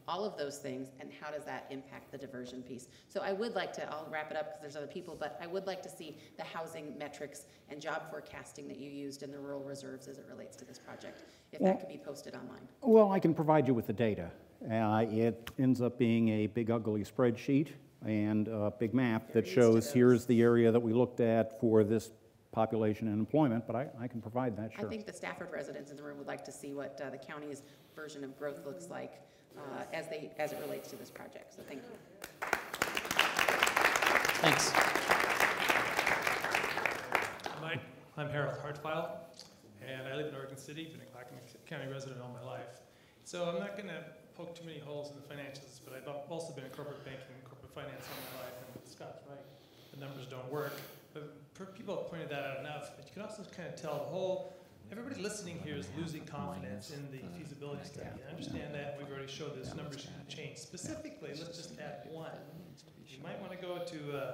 all of those things, and how does that impact the diversion piece? So I would like to, I'll wrap it up because there's other people, but I would like to see the housing metrics and job forecasting that you used in the rural reserves as it relates to this project, if that could be posted online. Well, I can provide you with the data. It ends up being a big ugly spreadsheet and a big map that shows here's the area that we looked at for this population and employment, but I can provide that, sure. I think the Stafford residents in the room would like to see what the county's version of growth looks like as it relates to this project. So thank you. Thanks. Mike, I'm Harold Hartfile, and I live in Oregon City, been a Clackamas County resident all my life. So I'm not going to poke too many holes in the financials, but I've also been in corporate banking and corporate finance all my life, and Scott's right, the numbers don't work. But people have pointed that out enough, but you can also kind of tell everybody listening here is losing confidence in the feasibility study. I understand that, we've already showed this numbers should change. Specifically, let's just add one. You might want to go to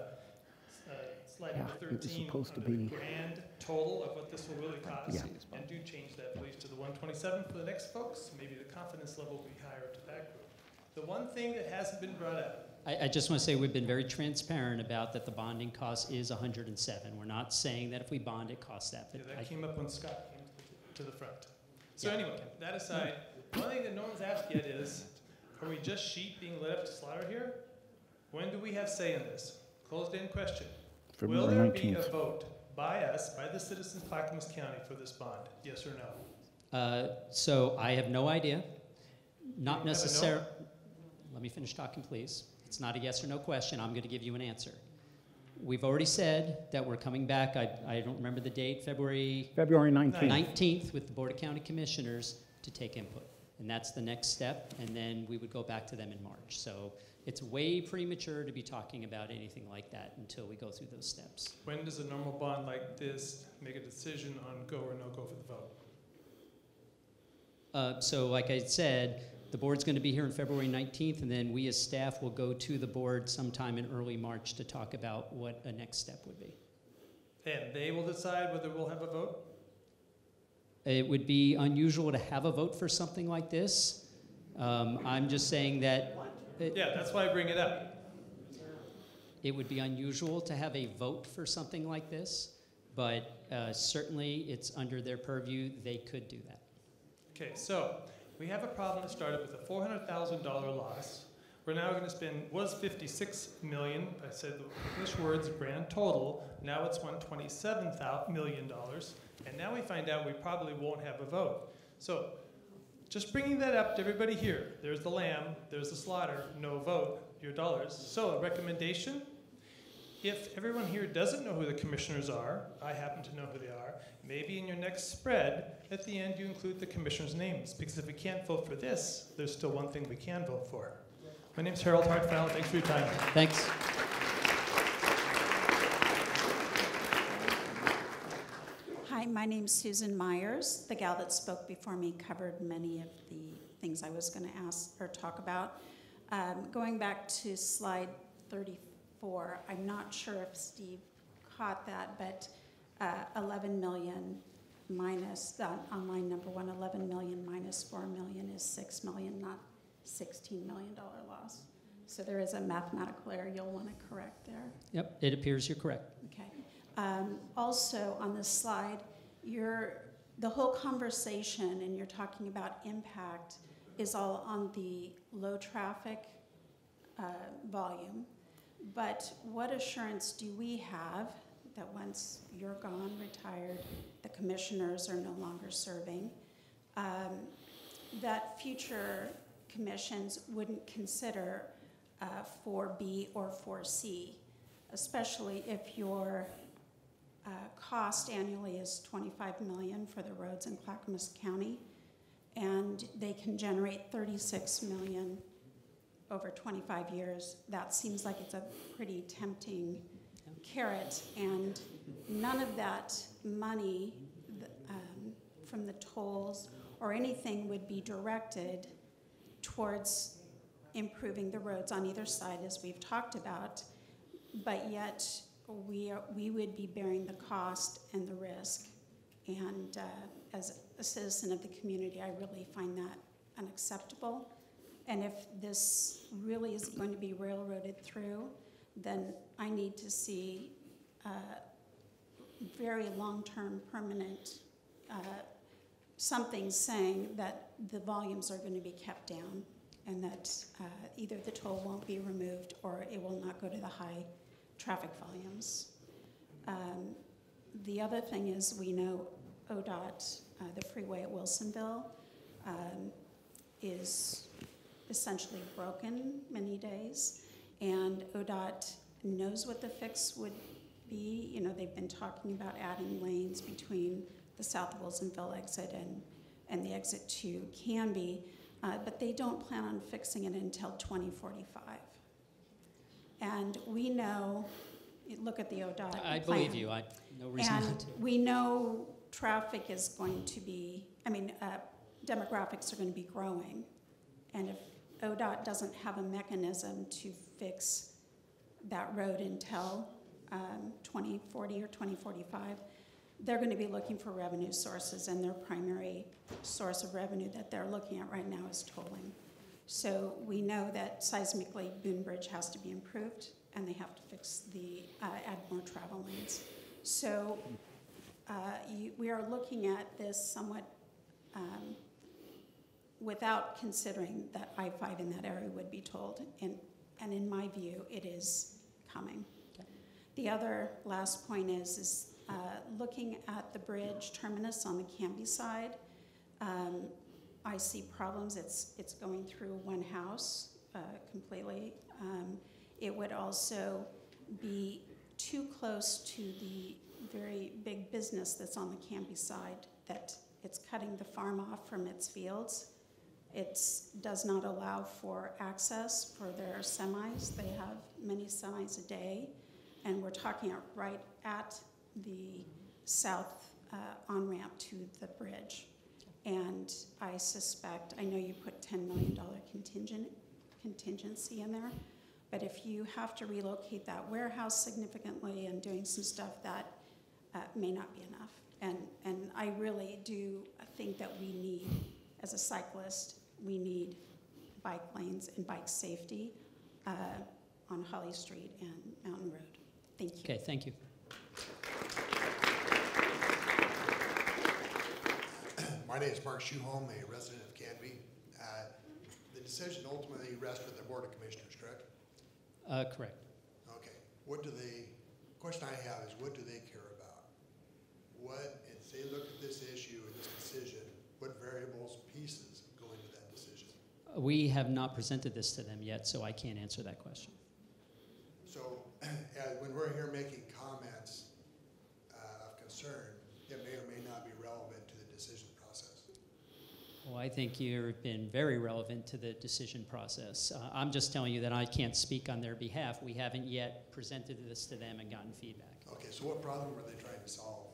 slide number 13, the grand total of what this will really cost, and do change that please to the 127 for the next folks. Maybe the confidence level will be higher to that group. The one thing that hasn't been brought up, I just want to say we've been very transparent about that the bonding cost is 107. We're not saying that if we bond, it costs that. But that came up when Scott came to the front. So anyway, that aside, one thing that no one's asked yet is, are we just sheep being led up to slaughter here? When do we have say in this? Closed-end question. Will there be a vote by us, by the citizens of Clackamas County for this bond? Yes or no? So I have no idea. Not You have a no? necessarily. Let me finish talking, please. It's not a yes or no question. I'm going to give you an answer. We've already said that we're coming back. I don't remember the date, February 19th with the Board of County Commissioners to take input. And that's the next step, and then we would go back to them in March. So it's way premature to be talking about anything like that until we go through those steps. When does a normal bond like this make a decision on go or no go for the vote? So like I said, the board's going to be here on February 19th, and then we as staff will go to the board sometime in early March to talk about what a next step would be. And they will decide whether we'll have a vote? It would be unusual to have a vote for something like this. I'm just saying that... Yeah, that's why I bring it up. It would be unusual to have a vote for something like this, but certainly it's under their purview. They could do that. Okay, so we have a problem that started with a $400,000 loss. We're now going to spend, was $56 million, I said the English words, grand total. Now it's $127 million. And now we find out we probably won't have a vote. So just bringing that up to everybody here. There's the lamb, there's the slaughter, no vote, your dollars. So a recommendation, if everyone here doesn't know who the commissioners are, I happen to know who they are, maybe in your next spread, at the end you include the commissioners' names. Because if we can't vote for this, there's still one thing we can vote for. My name's Harold Hartfeld. Thanks for your time. Thanks. Hi, my name's Susan Myers. The gal that spoke before me covered many of the things I was going to ask or talk about. Going back to slide 34, I'm not sure if Steve caught that, but 11 million minus, on line number one, 11 million minus 4 million is 6 million, not $16 million loss. So there is a mathematical error you'll want to correct there. Yep, it appears you're correct. Okay. Also on this slide, the whole conversation, and you're talking about impact, is all on the low traffic volume. But what assurance do we have that once you're gone, retired, the commissioners are no longer serving, that future commissions wouldn't consider 4B or 4C, especially if your cost annually is $25 million for the roads in Clackamas County, and they can generate $36 million over 25 years. That seems like it's a pretty tempting carrot, and none of that money from the tolls or anything would be directed towards improving the roads on either side, as we've talked about, but yet we would be bearing the cost and the risk. And as a citizen of the community, I really find that unacceptable. And if this really is going to be railroaded through, then I need to see very long-term permanent something saying that the volumes are going to be kept down, and that either the toll won't be removed or it will not go to the high traffic volumes. The other thing is, we know ODOT, the freeway at Wilsonville, is essentially broken many days, and ODOT knows what the fix would be. You know, they've been talking about adding lanes between the South Wilsonville exit and the exit to Canby, but they don't plan on fixing it until 2045. And we know, look at the ODOT plan. I believe you. I no reason and not to. We know traffic is going to be, demographics are going to be growing. And if ODOT doesn't have a mechanism to fix that road until 2040 or 2045, they're going to be looking for revenue sources, and their primary source of revenue that they're looking at right now is tolling. So we know that seismically Boone Bridge has to be improved, and they have to fix add more travel lanes. So we are looking at this somewhat without considering that I-5 in that area would be tolled, and in my view, it is coming. Okay. The other last point is looking at the bridge terminus on the Canby side. I see problems. It's going through one house completely. It would also be too close to the very big business that's on the Canby side, that it's cutting the farm off from its fields. It does not allow for access for their semis. They have many semis a day, and we're talking right at the south on-ramp to the bridge. And I suspect, I know you put $10 million contingency in there, but if you have to relocate that warehouse significantly and doing some stuff, that may not be enough. And I really do think that we need, as a cyclist, we need bike lanes and bike safety on Holly Street and Mountain Road. Thank you. Okay, thank you. My name is Mark Schuholm, a resident of Canby. The decision ultimately rests with the Board of Commissioners, correct? Correct. Okay. What do they, question I have is, what do they care about? What, as they look at this issue and this decision, what variables, pieces go into that decision? We have not presented this to them yet, so I can't answer that question. So when we're here making comments of concern, it may or may not be relevant to the decision process. Well, I think you've been very relevant to the decision process. I'm just telling you that I can't speak on their behalf. We haven't yet presented this to them and gotten feedback. Okay, so what problem were they trying to solve?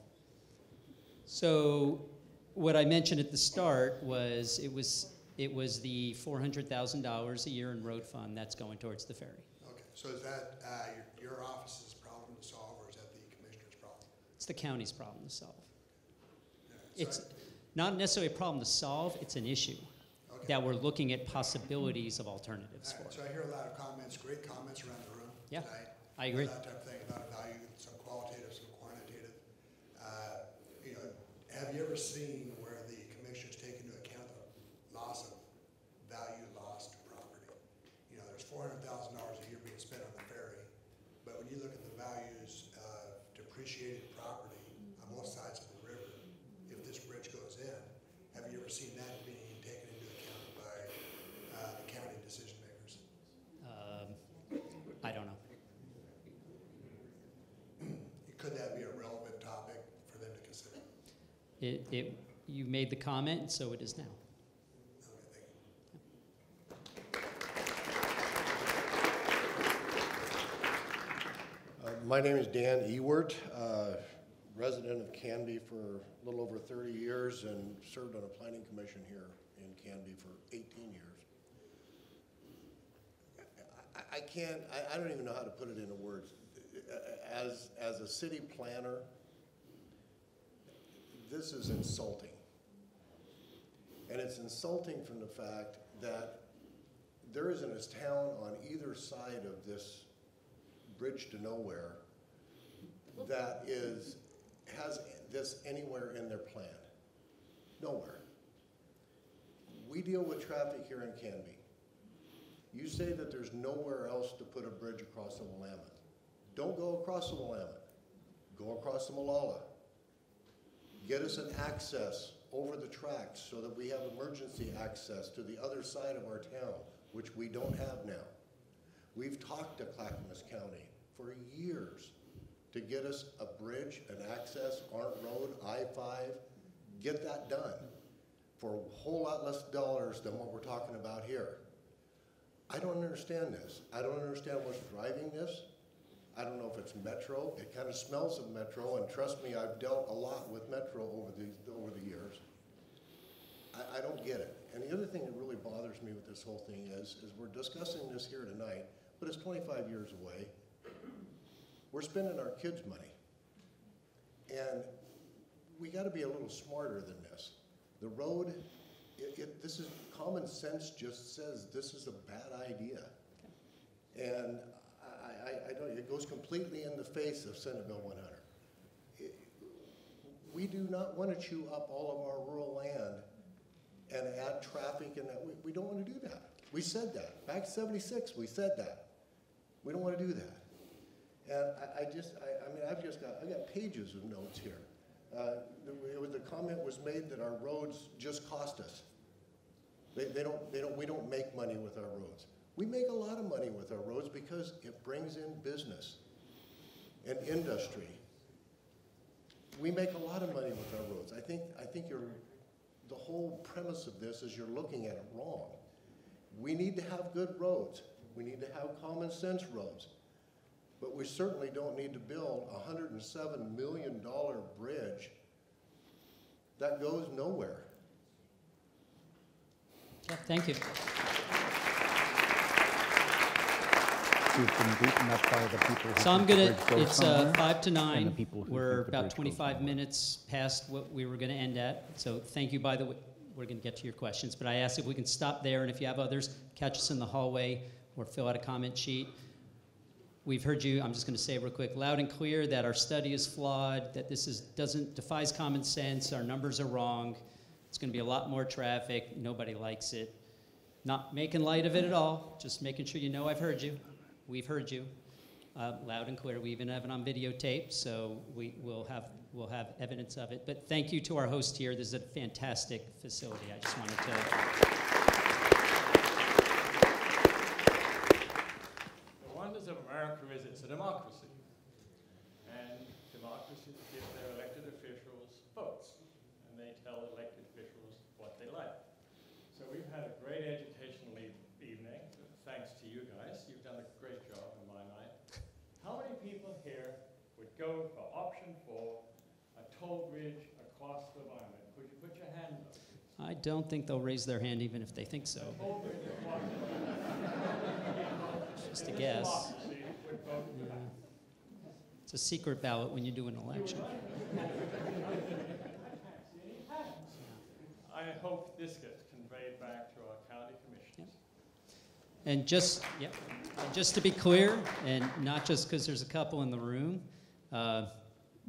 So what I mentioned at the start was it was the $400,000 a year in road fund that's going towards the ferry. Okay, so is that your office's problem to solve, or is that the commissioner's problem? It's the county's problem to solve. Yeah, so it's not necessarily a problem to solve, it's an issue that we're looking at possibilities of alternatives for. So I hear a lot of comments, great comments around the room tonight. I agree. That type of thing about value, some qualitative, some quantitative. Have you ever seen where the commissioners take into account the loss of value lost to property? There's $400,000 a year being spent on the ferry, but when you look at the values of depreciated property on both sides of the river, if this bridge goes in, have you ever seen that being taken into account by the county decision makers? I don't know. Could that be a relevant topic for them to consider? You made the comment, so it is now. My name is Dan Ewert, resident of Canby for a little over 30 years and served on a planning commission here in Canby for 18 years. I don't even know how to put it into words. As a city planner, this is insulting. And it's insulting from the fact that there isn't a town on either side of this bridge to nowhere that has this anywhere in their plan. Nowhere. We deal with traffic here in Canby. You say that there's nowhere else to put a bridge across the Willamette. Don't go across the Willamette. Go across the Molalla. Get us an access over the tracks so that we have emergency access to the other side of our town, which we don't have now. We've talked to Clackamas County for years to get us a bridge, an access, Arndt Road, I-5, get that done for a whole lot less dollars than what we're talking about here. I don't understand this. I don't understand what's driving this. I don't know if it's Metro. It kind of smells of Metro, and trust me, I've dealt a lot with Metro over the years. I don't get it. And the other thing that really bothers me with this whole thing is we're discussing this here tonight, but it's 25 years away. We're spending our kids' money. And we got to be a little smarter than this. The road, this is common sense just says this is a bad idea. And I don't, it goes completely in the face of Senate Bill 100. We do not want to chew up all of our rural land and add traffic, and that. We don't want to do that. We said that. Back in 76, we said that. We don't want to do that. And I got pages of notes here The comment was made that our roads just cost us. We don't make money with our roads. We make a lot of money with our roads because it brings in business and industry. We make a lot of money with our roads. I think the whole premise of this is you're looking at it wrong. We need to have good roads. We need to have common sense roads. But we certainly don't need to build a $107 million bridge that goes nowhere. Yeah, thank you. You've been beaten up by the people who So I'm think the gonna, bridge goes it's somewhere, 5 to and the 9. people who We're think the about bridge goes 25 somewhere. minutes past what we were gonna end at. So thank you, by the way. We're gonna get to your questions, but I asked if we can stop there, and if you have others, catch us in the hallway or fill out a comment sheet. We've heard you, I'm just gonna say real quick, loud and clear that our study is flawed, that this defies common sense, our numbers are wrong. It's gonna be a lot more traffic, nobody likes it. Not making light of it at all, just making sure you know I've heard you. We've heard you, loud and clear. We even have it on videotape, so we'll have evidence of it. But thank you to our host here. This is a fantastic facility. I just wanted to. The wonders of America is it's a democracy. And democracies give their elected officials votes. And they tell elected officials what they like. So we've had a great educational evening, thanks to you guys. You've done a great job in my mind. How many people here would go for option 4, a toll bridge across the island? Could you put your hand up? I don't think they'll raise their hand even if they think so. Toll bridge across the island. Just a guess. It's a secret ballot when you do an election. I hope this gets conveyed back to our county commissioners. And just to be clear, and not just because there's a couple in the room,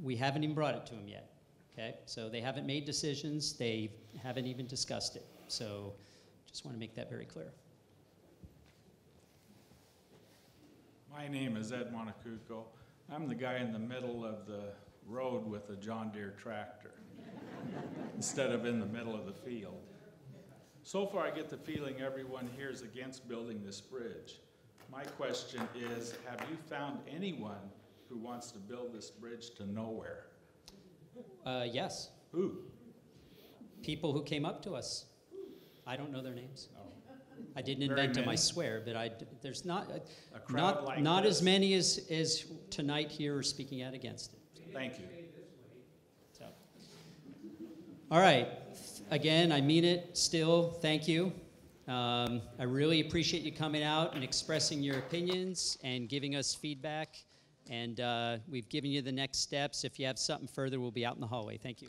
we haven't even brought it to them yet. Okay, so they haven't made decisions. They haven't even discussed it. So just want to make that very clear. My name is Ed Monacuco. I'm the guy in the middle of the road with a John Deere tractor instead of in the middle of the field. So far I get the feeling everyone here is against building this bridge. My question is, have you found anyone who wants to build this bridge to nowhere? Yes. Who? People who came up to us. I don't know their names. Oh. I didn't invent them, I swear, but there's not like as many as tonight here are speaking out against it. Thank you. So. All right. Again, I mean it still. Thank you. I really appreciate you coming out and expressing your opinions and giving us feedback. And we've given you the next steps. If you have something further, we'll be out in the hallway. Thank you.